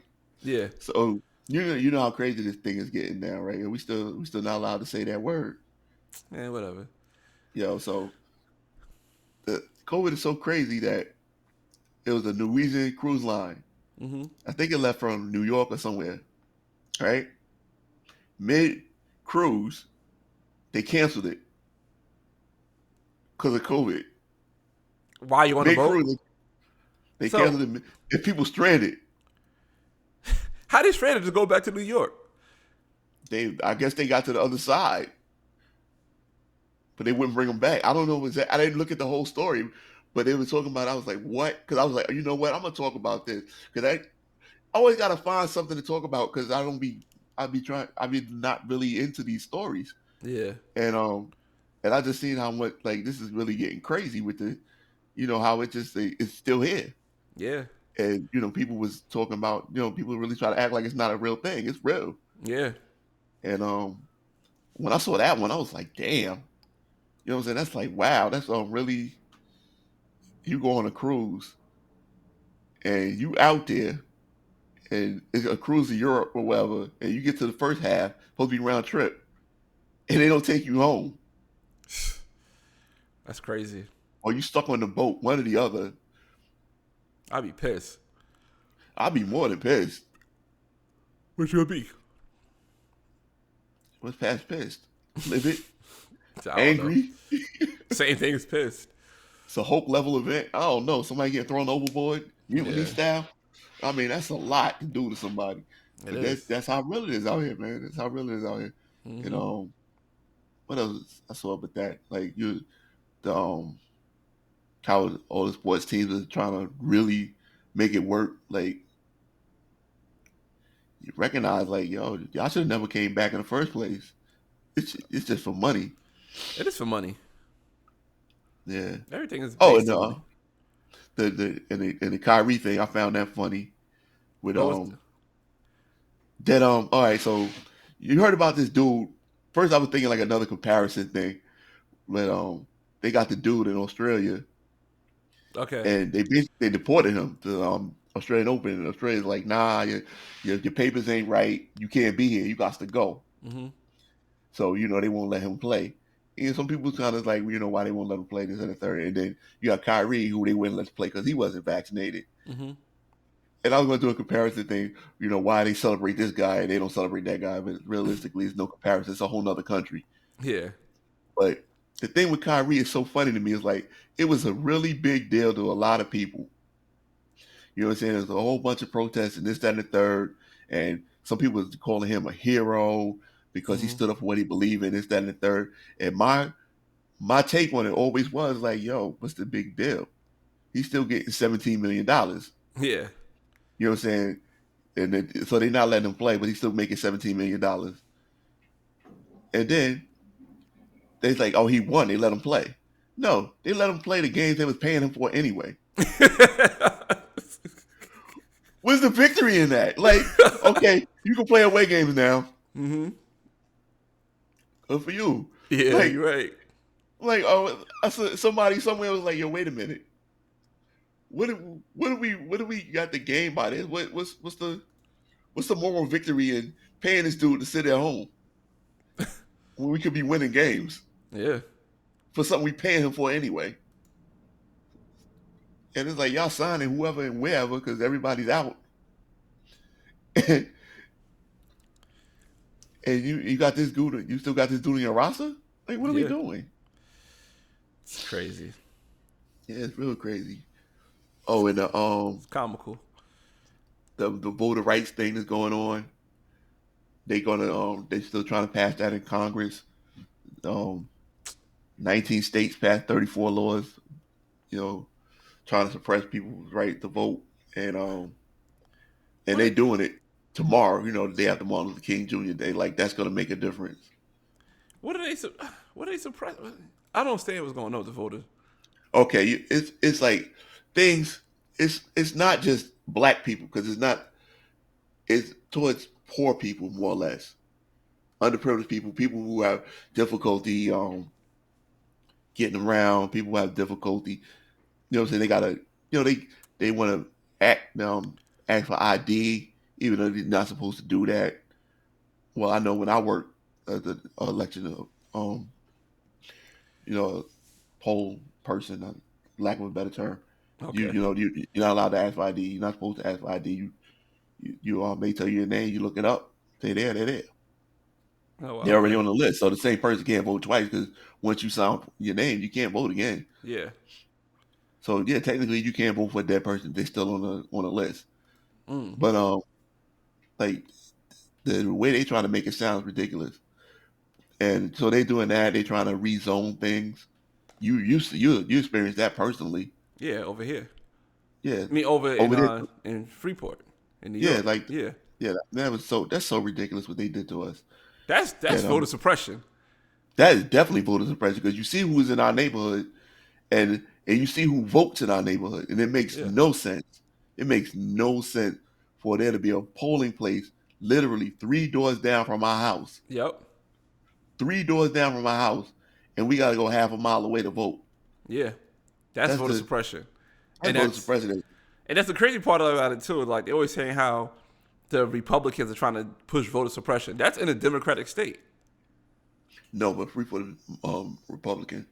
Yeah. So you know how crazy this thing is getting now, right? And we still not allowed to say that word. Yeah, whatever. So the COVID is so crazy that it was a Norwegian cruise line. Mm-hmm. I think it left from New York or somewhere, right? Mid cruise, they canceled it because of COVID. Why you on the boat? Cruise, they canceled it. If people stranded. How they stranded to go back to New York? I guess they got to the other side, but they wouldn't bring them back. I don't know exactly. I didn't look at the whole story, but they were talking about. I was like, what? Because I was like, you know what? I'm gonna talk about this because I always gotta find something to talk about because I be not really into these stories. Yeah. And I just seen how much like this is really getting crazy with the, how it's still here. Yeah. And people was talking about, people really try to act like it's not a real thing. It's real. Yeah. And when I saw that one, I was like, damn. You know what I'm saying? That's like, wow, that's really, you go on a cruise and you out there and it's a cruise to Europe or whatever, and you get to the first half, supposed to be round trip, and they don't take you home. That's crazy. Or you stuck on the boat, one or the other. I'd be pissed. I'd be more than pissed. What you be? What's past pissed? Livid? I don't Angry? know. Same thing as pissed. It's a hope level event. I don't know. Somebody getting thrown overboard, mutiny style. I mean, that's a lot to do to somebody. But that's how real it is out here, man. That's how real it is out here. Mm-hmm. What else I saw about that? Like how all the sports teams are trying to really make it work. Like you recognize, like, yo, y'all should have never came back in the first place. It's just for money. It is for money. Yeah. Everything is. Oh, based on money. The Kyrie thing, I found that funny. With all right, so you heard about this dude. First, I was thinking like another comparison thing, but they got the dude in Australia. Okay. And they deported him to Australian Open, and Australia's like, nah, your papers ain't right. You can't be here. You got to go. Mm-hmm. So they won't let him play. And some people kind of like, why they won't let him play this and the third. And then you got Kyrie, who they wouldn't let play because he wasn't vaccinated. Mm-hmm. And I was going to do a comparison thing, why they celebrate this guy and they don't celebrate that guy. But realistically, it's no comparison. It's a whole nother country. Yeah. But the thing with Kyrie is so funny to me. Is like, it was a really big deal to a lot of people. You know what I'm saying? There's a whole bunch of protests and this, that, and the third. And some people was calling him a hero because he stood up for what he believed in, this, that, and the third. And my take on it always was like, yo, what's the big deal? He's still getting $17 million. Yeah. You know what I'm saying? And so they're not letting him play, but he's still making $17 million. And then they're like, oh, he won. They let him play. No, they let him play the games they was paying him for anyway. What's the victory in that? Like, okay, you can play away games now. Mm-hmm. Good for you. Yeah, like, you're right. Like, oh, somebody somewhere was like, yo, wait a minute. What do we got the game by this? What's the moral victory in paying this dude to sit at home when we could be winning games? Yeah. For something we paying him for anyway. And it's like, y'all signing whoever and wherever because everybody's out. And you got this dude, you still got this dude in your roster? Like, what are we doing? It's crazy. Yeah, it's real crazy. Oh, and it's comical. The voter rights thing that's going on. They still trying to pass that in Congress. 19 states passed 34 laws, trying to suppress people's right to vote, and they doing it tomorrow. The day after Martin Luther King Jr. Day, like that's going to make a difference. What are they suppress? I don't understand what's going on with the voters. Okay, it's like things. It's not just black people because it's towards poor people more or less, underprivileged people who have difficulty getting around, people who have difficulty. You know what I'm saying? They gotta, they want to ask for ID, even though they're not supposed to do that. Well, I know when I worked as an election, poll person, lack of a better term, okay. you're not allowed to ask for ID. You're not supposed to ask for ID. You may tell you your name. You look it up. They're there. Oh, wow. They're already on the list. So the same person can't vote twice because once you sign your name, you can't vote again. Yeah. So yeah, technically you can't vote for that person. They're still on the list. But like the way they try to make it sounds ridiculous. And so they're doing that. They're trying to rezone things. You experienced that personally. Yeah, over here. Yeah, I mean over in Freeport, in New York. That's so ridiculous what they did to us. That's voter suppression. That is definitely voter suppression because you see who's in our neighborhood, and and you see who votes in our neighborhood, and it makes Yeah. no sense. It makes no sense for there to be a polling place literally 3 doors down from my house. Yep. 3 doors down from my house, and we got to go half a mile away to vote. Yeah. That's That's voter the suppression. that's And voter that's suppression. and that's the crazy part about it too. Like they always saying how the Republicans are trying to push voter suppression. That's in a Democratic state. No, but Freeport is Republican.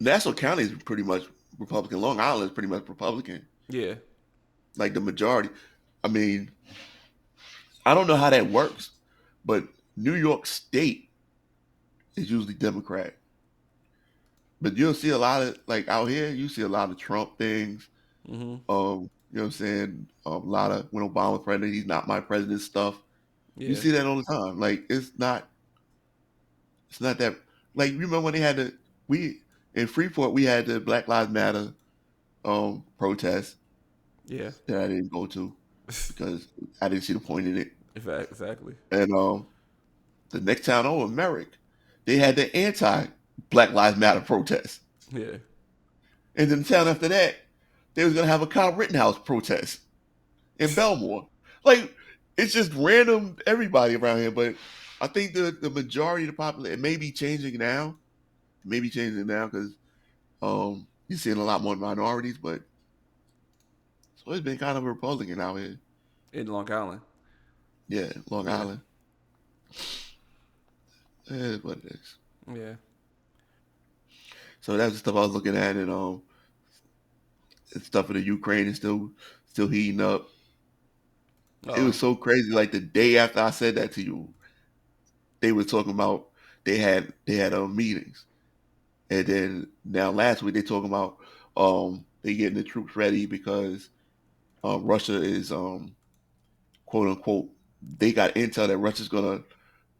Nassau County is pretty much Republican. Long Island is pretty much Republican. Yeah. Like the majority. I mean, I don't know how that works, but New York State is usually Democrat. But you'll see a lot of like out here, you see a lot of Trump things. Mm-hmm. You know what I'm saying? A lot of when Obama was president, he's not my president stuff. You Yeah. see that all the time. Like it's not that like you remember when they had we in Freeport we had the Black Lives Matter protest Yeah. that I didn't go to because I didn't see the point in it. Exactly. And the next town over, Merrick, they had the anti Black Lives Matter protest. Yeah. And then the town after that, they was gonna have a Kyle Rittenhouse protest in Belmore. Like it's just random everybody around here. But I think the majority of the population, it may be changing now. Maybe changing now because you're seeing a lot more minorities, but so it's been kind of a Republican out here. In Long Island. Yeah, Long Yeah. Island. It is what it is. Yeah. So that's the stuff I was looking at, and stuff in the Ukraine is still heating up. It was so crazy. Like the day after I said that to you, they were talking about they had meetings, and then now last week they talking about they getting the troops ready because Russia is quote unquote they got intel that Russia's gonna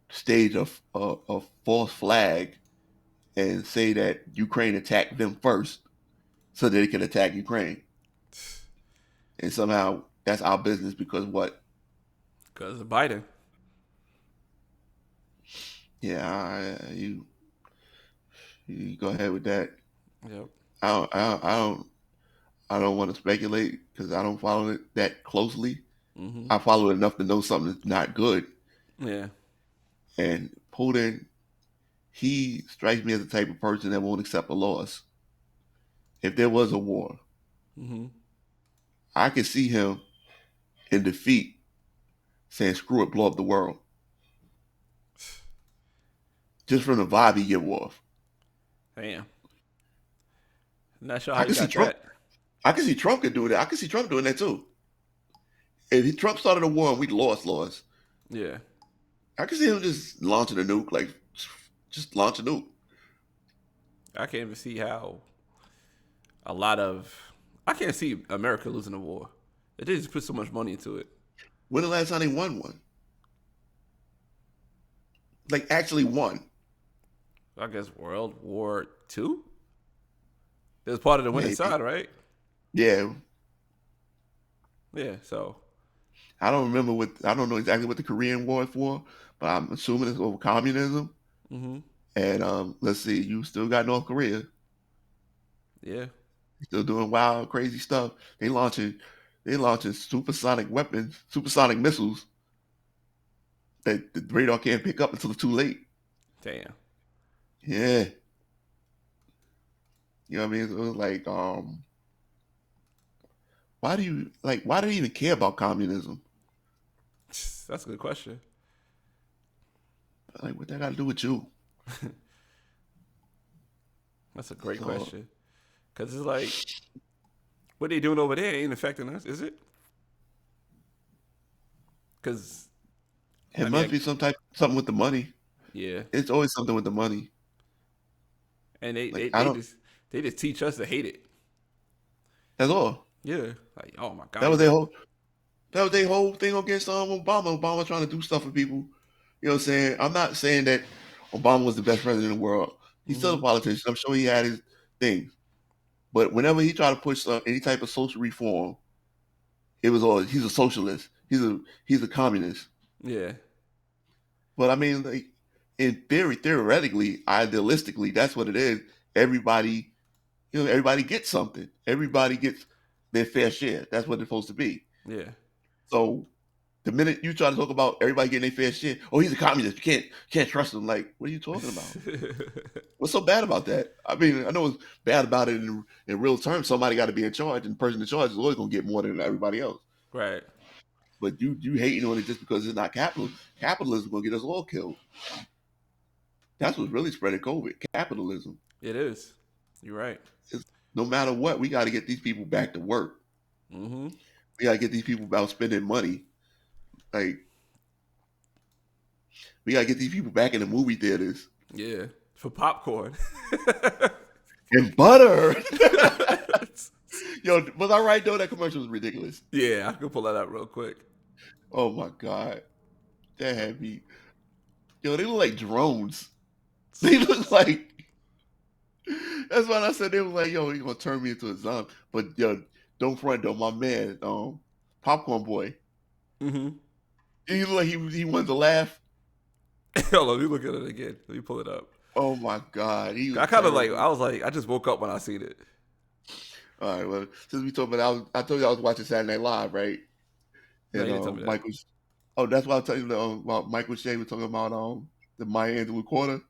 stage a false flag and say that Ukraine attacked them first so that they can attack Ukraine. And somehow that's our business because what? Because of Biden. Yeah, you go ahead with that. Yep. I don't want to speculate because I don't follow it that closely. Mm-hmm. I follow it enough to know something that's not good. Yeah. And Putin, he strikes me as the type of person that won't accept a loss. If there was a war, Mm-hmm. I could see him in defeat saying, screw it, blow up the world. Just from the vibe he give off. Damn. Not sure how I you can see got Trump. that. I can see Trump could do that. I can see Trump doing that too. If Trump started a war and we lost, Yeah. I can see him just launching a nuke, like just launch a nuke. I can't even see how I can't see America losing a war. They just put so much money into it. When the last time they won one? Like actually won. I guess World War II? It was part of the winning Maybe. side, right? Yeah. Yeah, so I don't know exactly what the Korean War is for, but I'm assuming it's over communism. mm-hmm. And let's see, you still got North Korea. Yeah. Still doing wild, crazy stuff. They launching supersonic weapons, supersonic missiles that the radar can't pick up until it's too late. Damn. Yeah. You know what I mean? So it was like, why do they even care about communism? That's a good question. Like, what that got to do with you? That's a great So- question. Because it's like, what they doing over there ain't affecting us, is it? Because, It must be something with the money. yeah. It's always something with the money. And Like, I don't- they just teach us to hate it. That's all. Yeah. Like, oh my God. That was their whole thing against Obama. Obama trying to do stuff for people. You know what I'm saying? I'm not saying that Obama was the best president in the world. He's still a politician. I'm sure he had his things. But whenever he tried to push any type of social reform, it was always he's a socialist. He's a communist. Yeah. But I mean, like theoretically, idealistically, that's what it is. Everybody, you everybody gets something. Everybody gets their fair share. That's what it's supposed to be. Yeah. So the minute you try to talk about everybody getting their fair share, oh, he's a communist. You can't trust him. Like, what are you talking about? What's so bad about that? I mean, I know it's bad about it in real terms. Somebody got to be in charge, and the person in charge is always going to get more than everybody else. Right. But you hating on it just because it's not capitalism. Capitalism is going to get us all killed. That's what's really spreading COVID. Capitalism. It is. You're right. No matter what, we got to get these people back to work. Mm-hmm. We got to get these people about spending money. Like, we got to get these people back in the movie theaters. Yeah. For popcorn. And butter. Yo, was I right, though? That commercial was ridiculous. Yeah, I can pull that up real quick. Oh, my God. That had me. Yo, they look like drones. They look like. That's why I said they was like, yo, he's going to turn me into a zombie. But, yo, don't front, though. My man, Popcorn Boy. Mm-hmm. He looked like he wanted to laugh. Hold on, let me look at it again. Let me pull it up. Oh, my God. I just woke up when I seen it. All right, well, since we talked about I told you I was watching Saturday Night Live, right? And No, you didn't tell me that. Michael, that's why I tell you about Michael Shea was talking about the Maya Angelou quarter.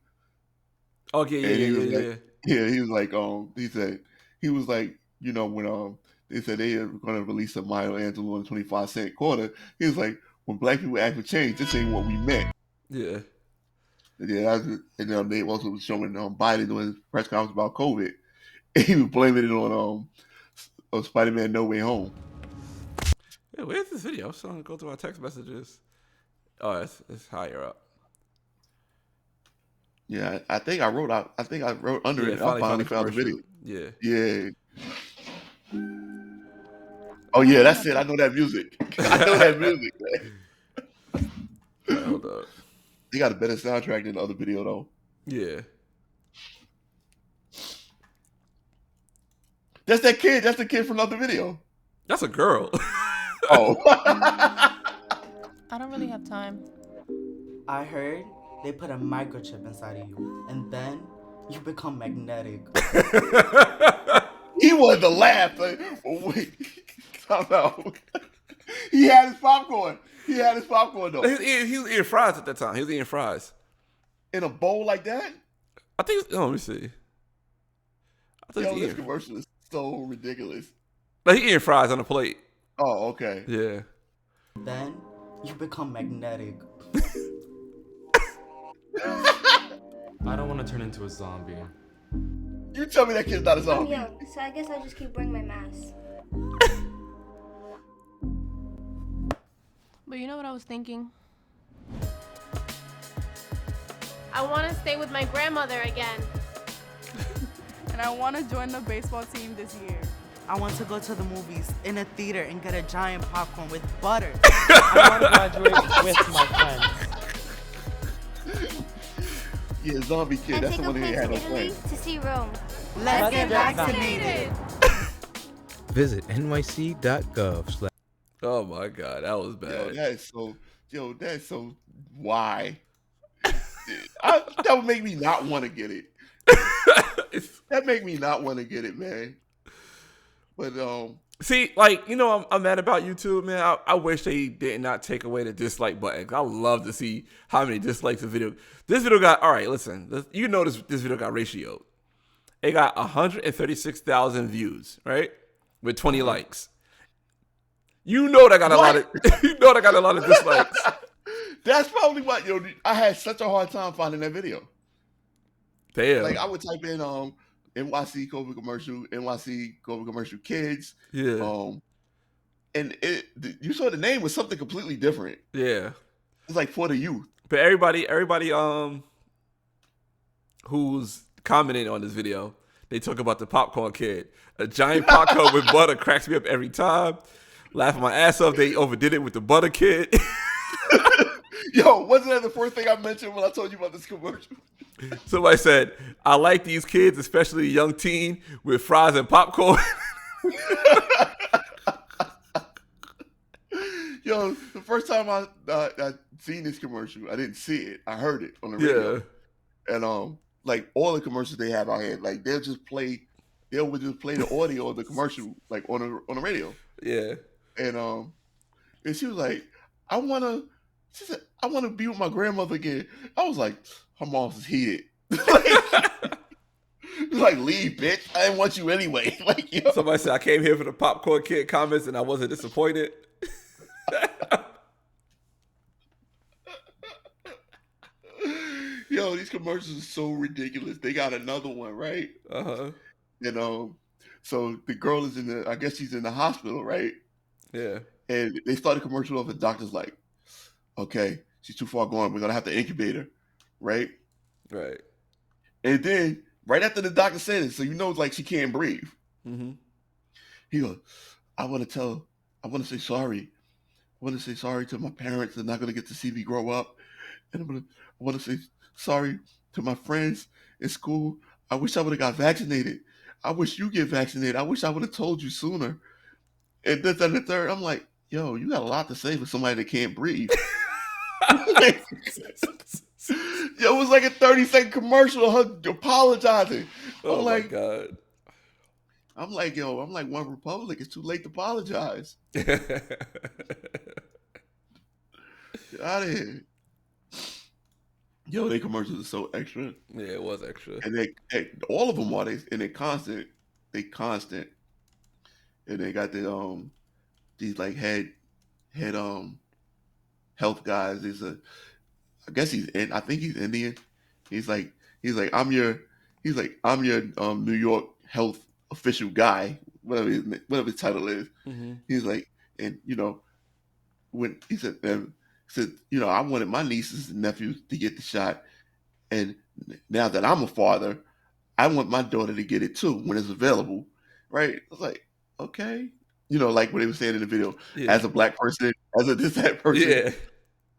Oh And he was yeah. like, yeah, he was like, he said he was like, when they said they were going to release a Maya Angelou on a 25-cent quarter, he was like, when black people ask for change, this ain't what we meant. Yeah. Yeah, and they also was showing Biden doing his press conference about COVID. And he was blaming it on Spider-Man No Way Home. Yeah, where's this video? I was trying to go through my text messages. Oh, it's higher up. Yeah, I think I wrote under it. I finally found the video. Yeah. Yeah. Oh yeah, that's it. I know that music. I know that music, man. Right, hold up. They got a better soundtrack than the other video though. Yeah. That's that kid. That's the kid from the other video. That's a girl. Oh. I don't really have time. I heard they put a microchip inside of you, and then you become magnetic. He wanted to laugh. Like, oh, wait. Time out. He had his popcorn. Though. He was eating fries at that time. He was eating fries. In a bowl like that? I think. Let me see. This commercial is so ridiculous. Like he eating fries on a plate. Oh, okay. Yeah. Then you become magnetic. I don't want to turn into a zombie. You tell me that kid's not a I'm zombie. young, so I guess I'll just keep wearing my mask. But you know what I was thinking? I want to stay with my grandmother again. And I want to join the baseball team this year. I want to go to the movies in a theater and get a giant popcorn with butter. I want to graduate with my friends. Yeah, zombie kid. And That's take the a one that plane had to no Italy friends. to see Rome. Let's get vaccinated. Visit nyc.gov/. Oh my God, that was bad. That's so. Why? That would make me not want to get it. That make me not want to get it, man. But see, like I'm mad about YouTube, man. I wish they did not take away the dislike button. I would love to see how many dislikes the video. This video got listen. This video got ratioed. It got 136,000 views, right, with 20 likes. That got a lot of. That got a lot of dislikes. That's probably what I had such a hard time finding that video. Damn. Like I would type in NYC COVID commercial kids. Yeah. And you saw the name was something completely different. Yeah. It's like for the youth. But everybody who's commenting on this video, they talk about the popcorn kid. A giant popcorn with butter cracks me up every time. Laughing my ass off. They overdid it with the butter kid. Yo, wasn't that the first thing I mentioned when I told you about this commercial? Somebody said, I like these kids, especially a young teen, with fries and popcorn. Yo, the first time I seen this commercial, I didn't see it. I heard it on the radio. Yeah. And like all the commercials they have out here, like they'll just play they would just play the audio of the commercial like on the radio. Yeah. And she was like, she said, I wanna be with my grandmother again. I was like, her mom's is heated. Like, leave, bitch. I didn't want you anyway. Like, yo. Somebody said I came here for the popcorn kid comments and I wasn't disappointed. Yo, these commercials are so ridiculous. They got another one, right? Uh-huh. And so the girl is I guess she's in the hospital, right? Yeah. And they start a commercial off, the doctor's like, okay, she's too far gone. We're gonna have to incubate her, right? Right. And then right after the doctor said it, so you know, like she can't breathe. Mm-hmm. He goes, I want to say sorry. I want to say sorry to my parents. They're not gonna get to see me grow up, and I want to say sorry to my friends in school. I wish I would have got vaccinated. I wish you get vaccinated. I wish I would have told you sooner. And this and the third, I'm like, yo, you got a lot to say for somebody that can't breathe. Yo, it was like a 30-second commercial of her apologizing. Oh my God. I'm like, yo, One Republic. It's too late to apologize. Get out of here. Yo, they commercials are so extra. Yeah, it was extra. And all of them are, and they're constant. They constant. And they got these like head health guys. I think he's Indian. He's like I'm your New York health official guy, whatever his title is. Mm-hmm. He's like, and when he said, I wanted my nieces and nephews to get the shot, and now that I'm a father, I want my daughter to get it too when it's available, right? I was like, okay, like what they were saying in the video, as a black person, as a that person, yeah.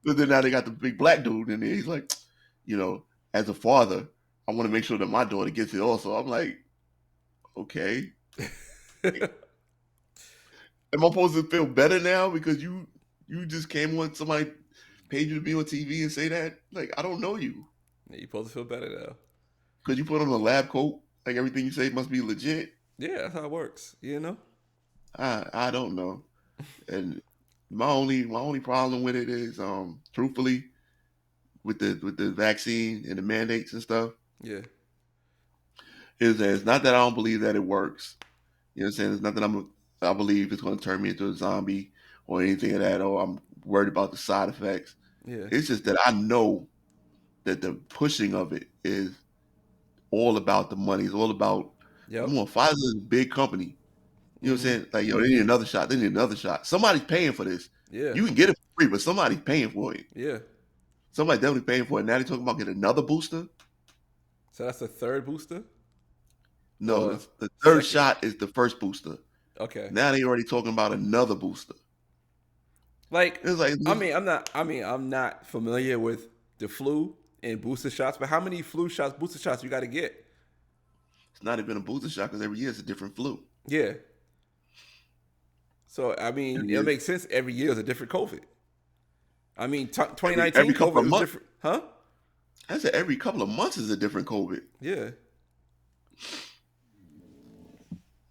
But then now they got the big black dude in there. He's like, as a father, I want to make sure that my daughter gets it also. I'm like, okay. Am I supposed to feel better now because you just came on, somebody paid you to be on TV and say that? Like, I don't know you. Yeah, you're supposed to feel better now. Because you put on a lab coat, like everything you say must be legit. Yeah, that's how it works. I don't know. And my only problem with it is, truthfully, with the vaccine and the mandates and stuff. Yeah. Is that it's not that I don't believe that it works. You know what I'm saying? It's not that I believe it's going to turn me into a zombie or anything of that, or I'm worried about the side effects. Yeah. It's just that I know that the pushing of it is all about the money. It's all about, come on, Pfizer's a big company. You know what I'm saying? Like, they need another shot. They need another shot. Somebody's paying for this. Yeah. You can get it for free, but somebody's paying for it. Yeah. Somebody's definitely paying for it. Now they're talking about getting another booster. So that's the third booster? No, the third shot is the first booster. Okay. Now they already talking about another booster. Like, I'm not familiar with the flu and booster shots, but how many booster shots you got to get? It's not even a booster shot because every year it's a different flu. Yeah. So, it makes sense. Every year is a different COVID. 2019 every couple COVID of was different. Huh? I said every couple of months is a different COVID. Yeah.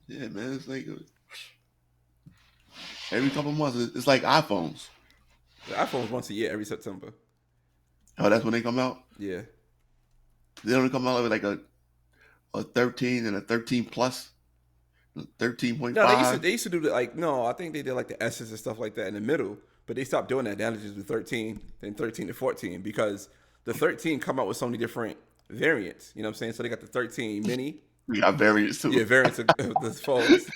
Yeah, man. It's like every couple of months. It's like iPhones. The iPhone's once a year, every September. Oh, that's when they come out? Yeah. They only come out with like a 13 and a 13 plus. 13.5. No, they used to do that. I think they did like the S's and stuff like that in the middle, but they stopped doing that. Now they just do 13, then 13 to 14 because the 13 come out with so many different variants. You know what I'm saying? So they got the 13 mini. We got variants too. Yeah, variants of the phones.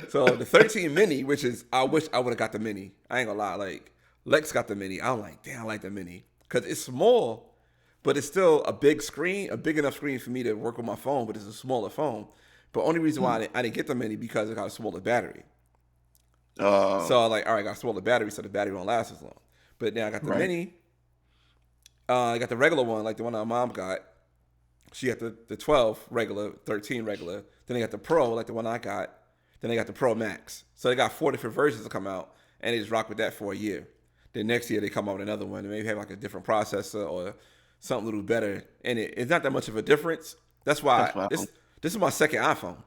So the 13 mini, which is, I wish I would have got the mini. I ain't gonna lie. Like, Lex got the mini. I'm like, damn, I like the mini because it's small, but it's still a big screen, a big enough screen for me to work with my phone, but it's a smaller phone. But only reason why I didn't get the mini because it got a smaller battery. So I got a smaller battery, so the battery won't last as long. But now I got the mini. I got the regular one, like the one our mom got. She got the 12 regular, 13 regular. Then they got the Pro, like the one I got. Then they got the Pro Max. So they got 4 different versions to come out, and they just rock with that for a year. Then next year they come out with another one. They maybe have like a different processor or something a little better. And it's not that much of a difference. That's why this is my second iPhone.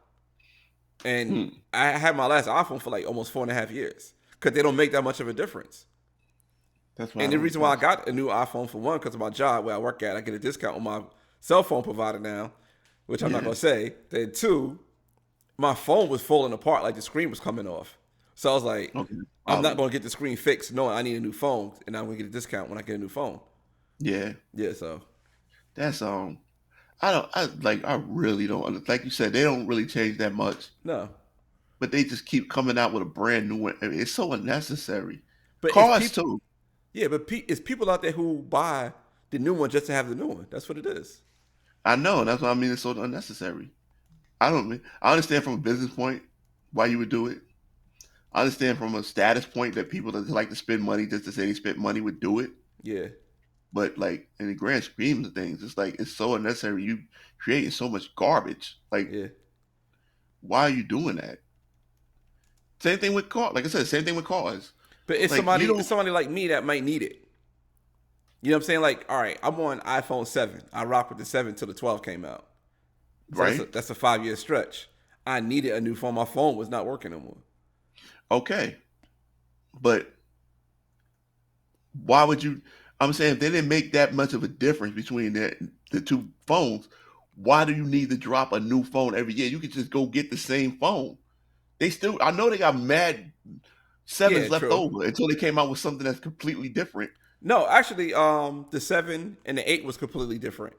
And I had my last iPhone for like almost 4.5 years because they don't make that much of a difference. That's why. And the reason why I got a new iPhone for one, because of my job where I work at, I get a discount on my cell phone provider now, which I'm not gonna say. Then two, my phone was falling apart, like the screen was coming off. So I was like, I'm not gonna get the screen fixed, knowing I need a new phone, and I'm gonna get a discount when I get a new phone. Yeah. Yeah. So that's I really don't, like you said, they don't really change that much. No. But they just keep coming out with a brand new one. I mean, it's so unnecessary. But cars too. Yeah, but it's people out there who buy the new one just to have the new one. That's what it is. I know. That's what I mean. It's so unnecessary. I understand from a business point why you would do it. I understand from a status point that people that like to spend money just to say they spent money would do it. Yeah. But like in the grand scheme of things, it's like it's so unnecessary. You creating so much garbage. Like, why are you doing that? Same thing with cars. Like I said, same thing with cars. But it's like, somebody like me that might need it. You know what I'm saying? Like, all right, I'm on iPhone 7. I rocked with the 7 till the 12 came out. So Right. That's a 5-year stretch. I needed a new phone. My phone was not working no more. Okay. But why would you? I'm saying if they didn't make that much of a difference between the two phones, why do you need to drop a new phone every year? You could just go get the same phone. I know they got mad sevens left true. over until they came out with something that's completely different. No, actually, the 7 and the 8 was completely different.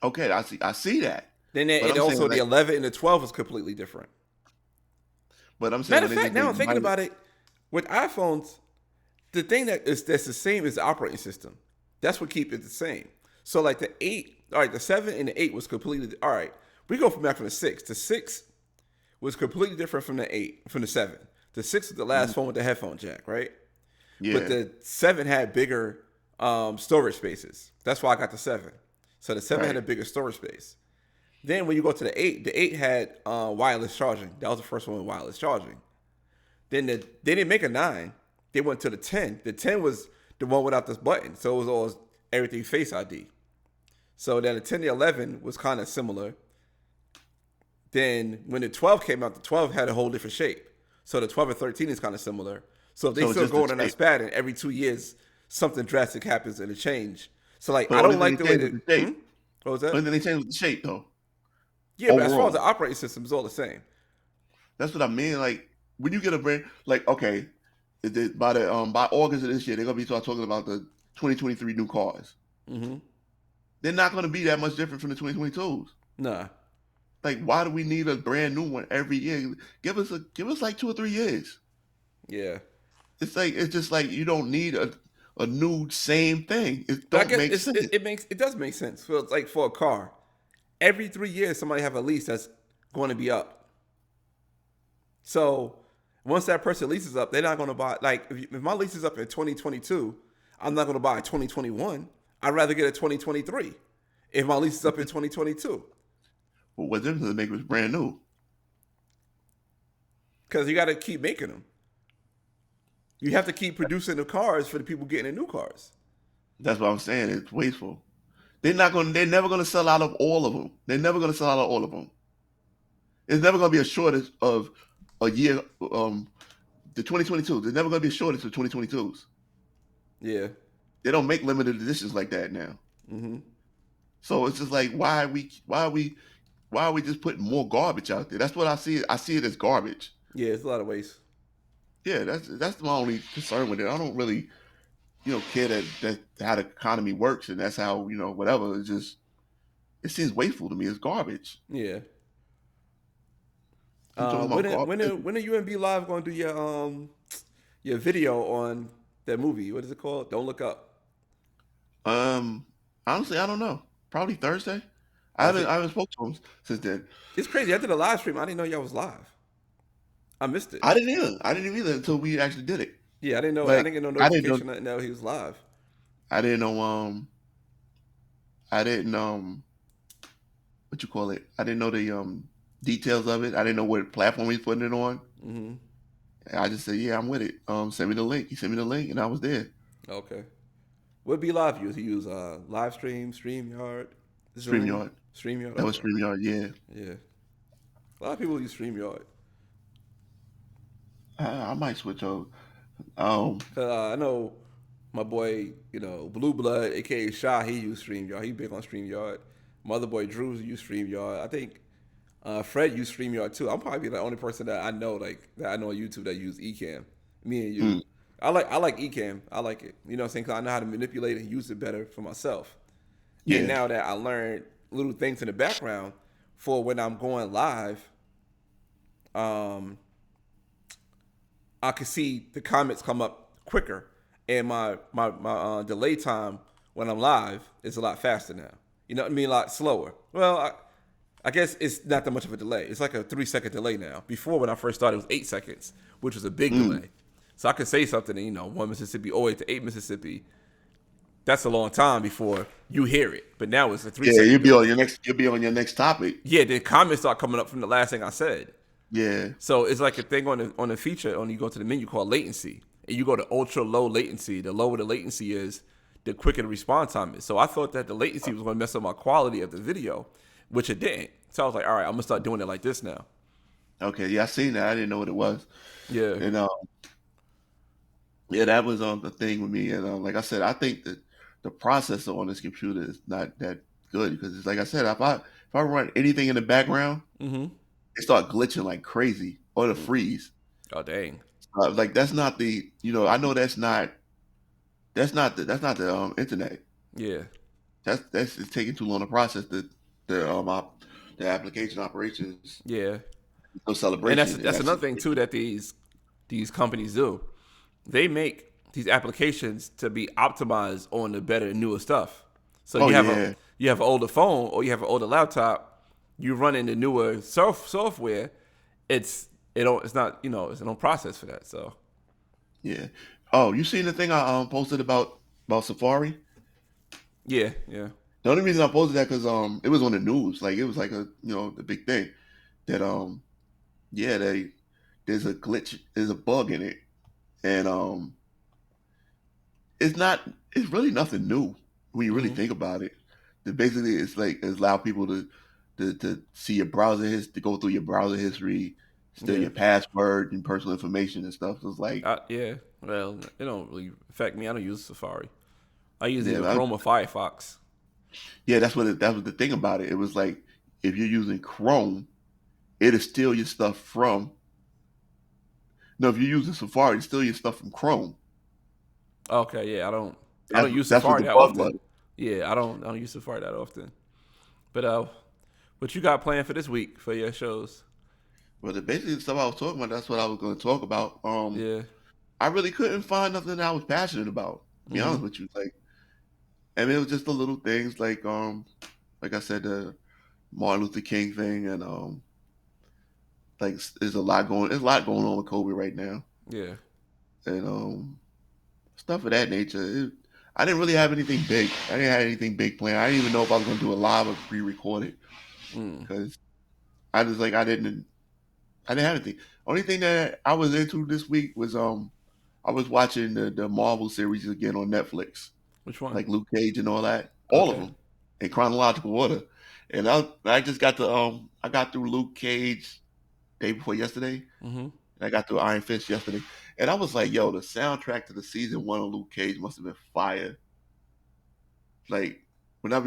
Okay, I see that. Then But I'm also saying, the like- 11 and the 12 was completely different. But I'm saying Matter of when they fact, now I'm make thinking money- about it, with iPhones, the thing that's the same is the operating system. That's what keeps it the same. So like the 8, all right, the 7 and the 8 was completely, all right, we go back from the 6. The 6 was completely different from the 8, from the 7. The 6 was the last phone with the headphone jack, right? Yeah. But the 7 had bigger storage spaces. That's why I got the 7. So the 7 had a bigger storage space. Then when you go to the 8 had wireless charging. That was the first one with wireless charging. Then they didn't make a 9. They went to the 10. The 10 was the one without this button. So it was all everything Face ID. So then the 10 to 11 was kind of similar. Then when the 12 came out, the 12 had a whole different shape. So the 12 and 13 is kind of similar. So if they So it's still just going the on that shape. span, and every 2 years something drastic happens and it change. So like But I don't only like the thing way they changed that. was the shape. What was that? Only thing they changed was the shape, though. Yeah, but as far Overall. as the operating system is all the same. That's what I mean. Like when you get a brand, like okay, by August of this year, they're gonna be talking about the 2023 new cars. Mm-hmm. They're not gonna be that much different from the 2022s. Nah. Like, why do we need a brand new one every year? Give us like 2 or 3 years. Yeah. It's just like you don't need a new same thing. It But I don't guess make sense. it does make sense. So it's like for a car, every 3 years somebody have a lease that's going to be up. So once that person leases up, they're not going to buy. Like if my lease is up in 2022, I'm not going to buy a 2021. I'd rather get a 2023 if my lease is up in 2022. But what difference does it make if it's brand new? Because you got to keep making them. You have to keep producing the cars for the people getting the new cars. That's what I'm saying. It's wasteful. They're never gonna sell out of all of them. They're never gonna sell out of all of them. There's never gonna be a shortage of a year. The 2022. There's never gonna be a shortage of 2022s. Yeah. They don't make limited editions like that now. Mm-hmm. So it's just like why are we just putting more garbage out there? That's what I see. I see it as garbage. Yeah, it's a lot of waste. Yeah, that's my only concern with it. I don't really, care that how the economy works and that's how whatever. It's just it seems wasteful to me. It's garbage. Yeah. I'm talking about When are UMB Live going to do your video on that movie? What is it called? Don't Look Up. Honestly, I don't know. Probably Thursday. I haven't spoke to him since then. It's crazy. I did a live stream. I didn't know y'all was live. I missed it. I didn't either until we actually did it. Yeah, I didn't know. Like, I didn't get no I didn't notification. know- Nothing. No, he was live. I didn't know. I didn't what you call it? I didn't know the details of it. I didn't know what platform he's putting it on. Mm-hmm. I just said, yeah, I'm with it. Send me the link. He sent me the link, and I was there. Okay. What Be Live use? He use live stream, StreamYard, Zoom? StreamYard. StreamYard. That was okay. StreamYard. Yeah. Yeah. A lot of people use StreamYard. I might switch over. I know my boy, Blue Blood, aka Shy, he used StreamYard. He big on StreamYard. My other boy Drews used StreamYard. I think Fred used StreamYard too. I'm probably the only person that I know on YouTube that use Ecamm. Me and you. I like Ecamm. I like it. You know what I'm saying? 'Cause I know how to manipulate it and use it better for myself. Yeah. And now that I learned little things in the background for when I'm going live, I can see the comments come up quicker, and my delay time when I'm live is a lot faster now. You know what I mean? A lot slower. Well, I guess it's not that much of a delay. It's like a 3-second delay now. Before, when I first started, it was 8 seconds, which was a big delay. So I could say something in, 1 Mississippi, all the way to 8 Mississippi. That's a long time before you hear it. But now it's a 3-second. Yeah, you'll be on your next topic. Yeah, the comments start coming up from the last thing I said. Yeah. So it's like a thing on the feature when you go to the menu called latency, and you go to ultra low latency. The lower the latency is, the quicker the response time is. So I thought that the latency was going to mess up my quality of the video, which it didn't. So I was like, all right, I'm gonna start doing it like this now. Okay, yeah, I seen that. I didn't know what it was. Yeah. And yeah, that was the thing with me. And like I said, I think that the processor on this computer is not that good because it's like I said, if I run anything in the background, it start glitching like crazy or the freeze. Oh dang! Like that's not the I know that's not the internet. Yeah. That's it's taking too long to process the application operations. Yeah. No celebration. And that's another thing too that these companies do. They make these applications to be optimized on the better, newer stuff. So you have an older phone or you have an older laptop. You run in the newer software. It's not process for that. So yeah. Oh, you seen the thing I posted about Safari? Yeah. The only reason I posted that because it was on the news. Like it was like the big thing that there's a glitch, there's a bug in it, and it's really nothing new when you really think about it. Basically, it's allow people to see your browser to go through your browser history, steal your password and personal information and stuff. So it's like yeah. Well, it don't really affect me. I don't use Safari. I use either Chrome or Firefox. Yeah, that was the thing about it. It was like if you're using Chrome, it'll steal your stuff from. No, if you're using Safari, it'll steal your stuff from Chrome. Okay, yeah, I don't use Safari that often. Yeah, I don't use Safari that often. But what you got planned for this week for your shows? Well, basically the stuff I was talking about, that's what I was going to talk about. I really couldn't find nothing that I was passionate about. To be honest with you, I mean, it was just the little things like I said, the Martin Luther King thing, and there's a lot going on with Kobe right now. Yeah, and stuff of that nature. I didn't really have anything big. I didn't have anything big planned. I didn't even know if I was going to do a live or pre-recorded because I didn't have anything. Only thing that I was into this week was I was watching the Marvel series again on Netflix. Which one? Like Luke Cage and all that. All of them in chronological order. And I just got to I got through Luke Cage day before yesterday. And I got through Iron Fist yesterday. And I was like, yo, the soundtrack to the season 1 of Luke Cage must have been fire. Like when they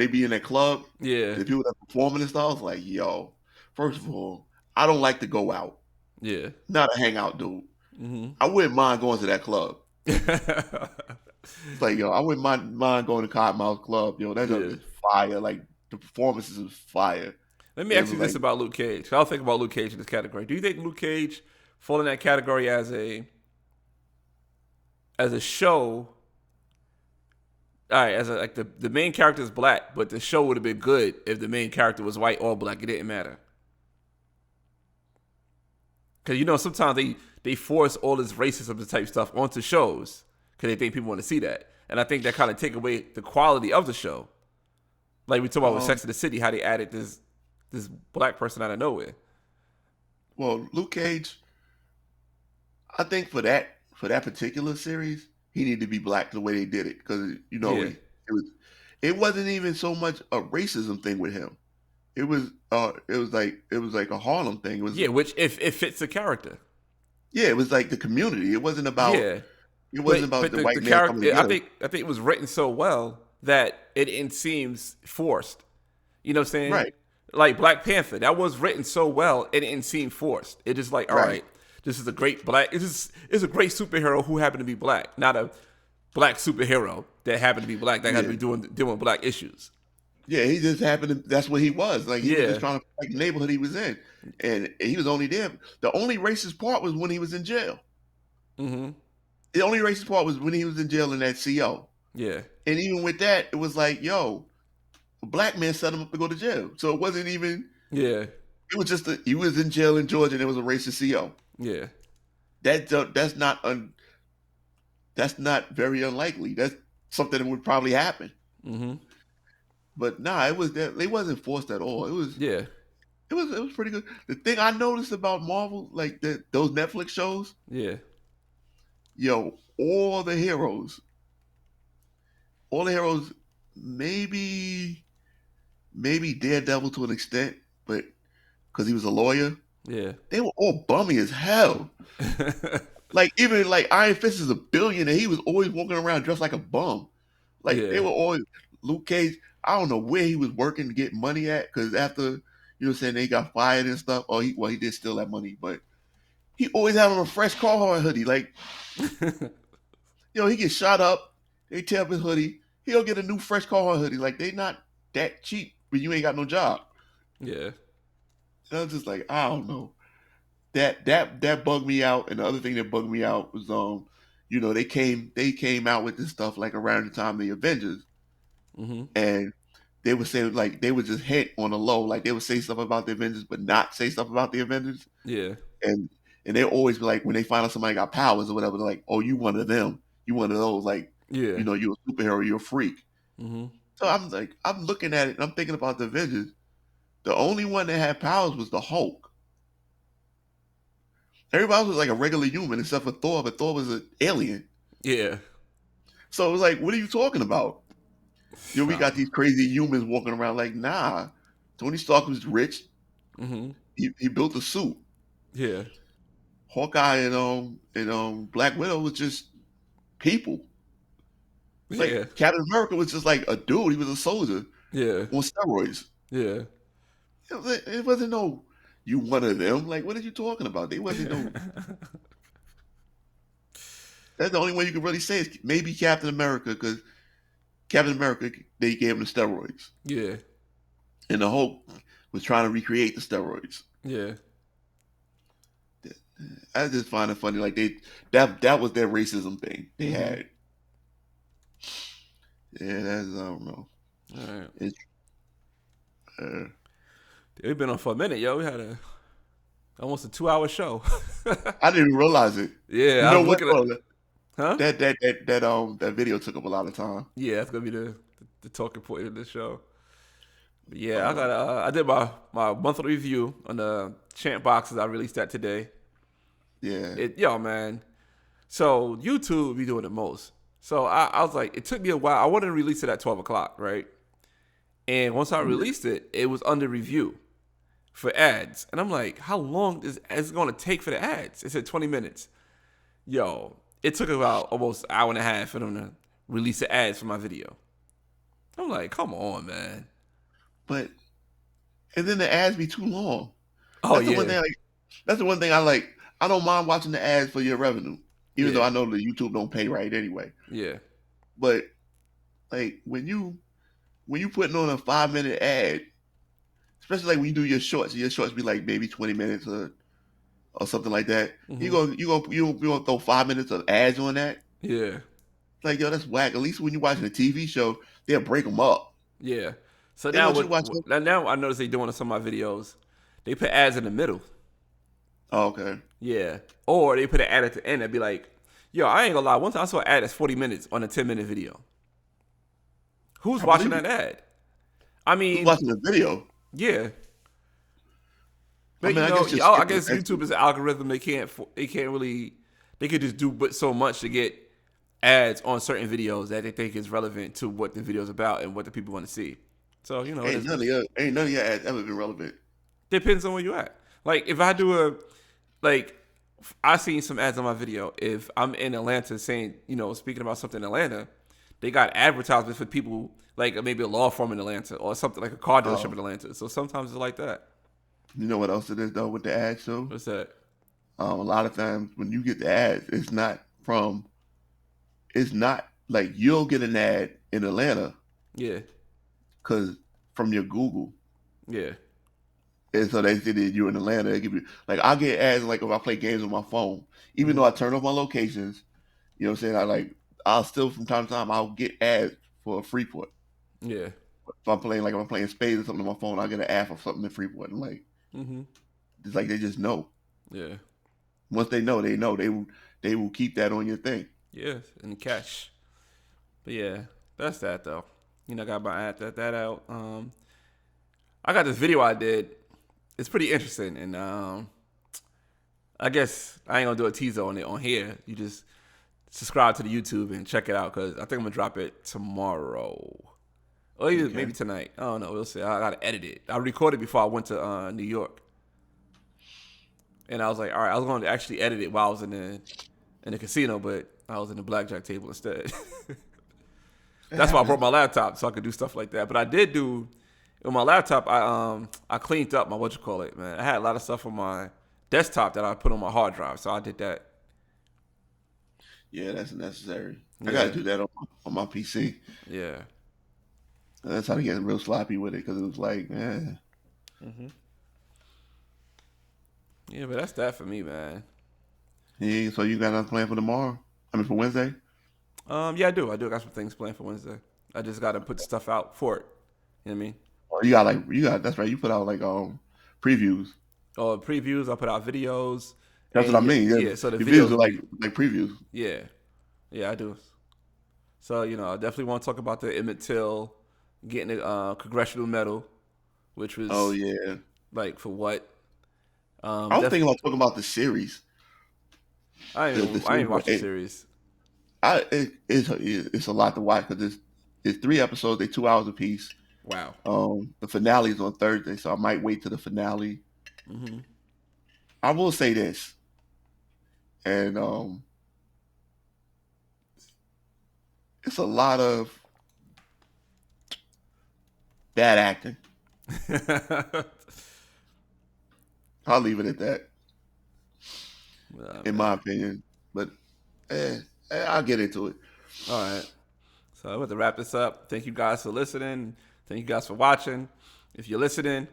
be in that club, the people that performing and stuff, I was like, yo, first of all, I don't like to go out. Yeah. Not a hangout dude. I wouldn't mind going to that club. It's like, yo, I wouldn't mind going to Cottonmouth Club. Yo, that's just fire. Like, the performances is fire. Let me ask you this about Luke Cage. I'll think about Luke Cage in this category. Do you think Luke Cage fall in that category as a show? All right, like the main character is black, but the show would have been good if the main character was white or black. It didn't matter. Because, sometimes they force all this racism type stuff onto shows because they think people want to see that. And I think that kind of take away the quality of the show. Like we talk about with Sex and the City, how they added this black person out of nowhere. Well, Luke Cage, I think for that particular series, he needed to be black the way they did it. Because, it wasn't even so much a racism thing with him. It was like a Harlem thing. It was which if it fits the character. Yeah, it was like the community. It wasn't about. Yeah. It wasn't about the white man character. coming together. I think it was written so well that it seems forced. You know what I'm saying? Right. Like Black Panther, that was written so well it didn't seem forced. It just like, all right, this is a great black. It's a great superhero who happened to be black, not a black superhero that happened to be black that had to be doing black issues. Yeah, he just happened to. That's what he was. Like he was Yeah. just trying to protect the neighborhood he was in, and he was only there. The only racist part was when he was in jail. Mm-hmm. The only racist part was when he was in jail in that CO. Yeah. And even with that, it was like, yo, a black man set him up to go to jail. So it wasn't even. Yeah. It was just he was in jail in Georgia, and it was a racist CO. Yeah. That's not very unlikely. That's something that would probably happen. Mm-hmm. But nah, it wasn't forced at all. It was Yeah. It was pretty good. The thing I noticed about Marvel, like those Netflix shows, Yeah. yo, all the heroes, maybe Daredevil to an extent, but because he was a lawyer, Yeah. they were all bummy as hell. Like even like Iron Fist is a billionaire. He was always walking around dressed like a bum. Like they were always Luke Cage. I don't know where he was working to get money at, because after, you know what I'm saying, they got fired and stuff. Oh, he did steal that money, but he always had on a fresh Carhartt hoodie. Like, he gets shot up, they tear up his hoodie, he'll get a new fresh Carhartt hoodie. Like, they not that cheap when you ain't got no job. Yeah. And I was just like, I don't know. That bugged me out. And the other thing that bugged me out was, they came out with this stuff like around the time of the Avengers. Mm-hmm. And they would say, like, they would just hint on the low, like they would say stuff about the Avengers, but not say stuff about the Avengers. Yeah. And they always be like, when they find out somebody got powers or whatever, they're like, oh, you one of them, you one of those, like, Yeah. you're a superhero, you're a freak. Mm-hmm. So I'm looking at it and I'm thinking about the Avengers. The only one that had powers was the Hulk. Everybody else was like a regular human except for Thor, but Thor was an alien. Yeah. So it was like, what are you talking about? We got these crazy humans walking around like, nah. Tony Stark was rich. Mm-hmm. He built a suit. Yeah. Hawkeye and Black Widow was just people. Like Captain America was just like a dude. He was a soldier. Yeah. On steroids. Yeah. It wasn't no, you one of them. Like, what are you talking about? They wasn't no. That's the only way you can really say is maybe Captain America, because Captain America, they gave him the steroids. Yeah. And the Hulk was trying to recreate the steroids. Yeah. I just find it funny. Like that was their racism thing they had. Yeah, that's, I don't know. All right. It's, we've been on for a minute, yo. We had almost a 2-hour show. I didn't even realize it. Yeah, I was looking at huh? That video took up a lot of time. Yeah, that's gonna be the talking point of this show. But yeah, I did my monthly review on the chant boxes. I released that today. Yeah. Man. So YouTube be doing the most. So I was like, it took me a while. I wanted to release it at 12 o'clock, right? And once I released it, it was under review for ads. And I'm like, how long is it going to take for the ads? It said 20 minutes. Yo, it took about almost an hour and a half for them to release the ads for my video. I'm like, come on, man. And then the ads be too long. Oh, that's the one thing I like. I don't mind watching the ads for your revenue, even though I know that YouTube don't pay right anyway. Yeah. But like when you putting on a 5-minute ad, especially like when you do your shorts be like maybe 20 minutes or something like that. Mm-hmm. You gonna throw 5 minutes of ads on that? Yeah. Like, yo, that's whack. At least when you're watching a TV show, they'll break them up. Yeah. So now I notice they doing on some of my videos. They put ads in the middle. Oh, okay. Yeah. Or they put an ad at the end. They'd be like, yo, I ain't gonna lie. One time I saw an ad that's 40 minutes on a 10-minute video. Who's watching that ad? I mean, who's watching the video? Yeah. But I guess YouTube is an algorithm. They can't really. They could just do but so much to get ads on certain videos that they think is relevant to what the video's about and what the people want to see. So ain't none of your ads ever been relevant. Depends on where you at. Like if I do I seen some ads on my video. If I'm in Atlanta saying, speaking about something in Atlanta, they got advertisements for people like maybe a law firm in Atlanta or something like a car dealership in Atlanta. So sometimes it's like that. You know what else it is though with the ads though? What's that? A lot of times when you get the ads, it's not like you'll get an ad in Atlanta. Yeah. Cause from your Google. Yeah. And so they say that you're in Atlanta. They give you like I get ads like if I play games on my phone, even though I turn off my locations. You know what I'm saying? I'll still from time to time I'll get ads for Freeport. Yeah. If I'm playing spades or something on my phone, I'll get an ad for something in Freeport. And it's like they just know. Yeah. Once they know, they will keep that on your thing. Yeah, in cash. But yeah, that's that though. I got my ad that out. I got this video I did. It's pretty interesting, and I guess I ain't gonna do a teaser on it on here. You just subscribe to the YouTube and check it out because I think I'm gonna drop it tomorrow, or either maybe tonight. I don't know. We'll see. I gotta edit it. I recorded before I went to New York, and I was like, all right, I was going to actually edit it while I was in the casino, but I was in the blackjack table instead. That's why I brought my laptop so I could do stuff like that. But I did do. On my laptop, I cleaned up my man. I had a lot of stuff on my desktop that I put on my hard drive, so I did that. Yeah, that's necessary. Yeah. I gotta do that on my PC. Yeah, and that's how I get real sloppy with it because it was like, man. Yeah, but that's that for me, man. Yeah, so you got nothing planned for tomorrow? I mean, for Wednesday? Yeah, I do. I got some things planned for Wednesday. I just got to put stuff out for it. You know what I mean? Oh, you got that's right. You put out like previews. Oh, previews. I put out videos. That's what I mean. Yeah. So the videos are like previews. Yeah, I do. So I definitely want to talk about the Emmett Till getting a congressional medal, which was like for what? I was thinking about talking about the series. I ain't watched the series. It's a lot to watch because it's 3 episodes. They're 2 hours apiece. Wow. The finale is on Thursday, so I might wait till the finale. I will say this, and it's a lot of bad acting. I'll leave it at that. In my opinion, but I'll get into it. All right. So I'm going to wrap this up. Thank you guys for listening. Thank you guys for watching. If you're listening,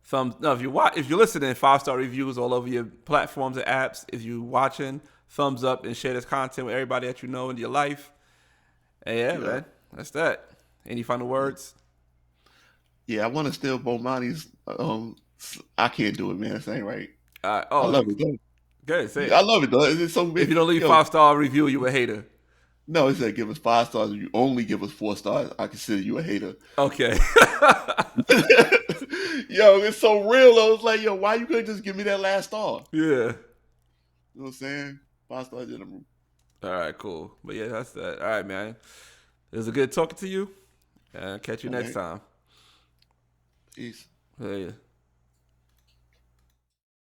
if you're listening, 5-star reviews all over your platforms and apps. If you're watching, thumbs up and share this content with everybody that you know in your life. And yeah, man, that's that. Any final words? Yeah, I want to steal Bomani's. I can't do it, man. This ain't right. I love it though. Good, say it. I love it though. It's so big. If you don't leave 5-star review, you a hater. No, it said give us 5 stars. If you only give us 4 stars, I consider you a hater. Okay. Yo, it's so real. I was like, yo, why you couldn't just give me that last star? Yeah. You know what I'm saying? 5 stars in the room. All right, cool. But yeah, that's that. All right, man. It was a good talking to you. Catch you next time. Peace. Yeah.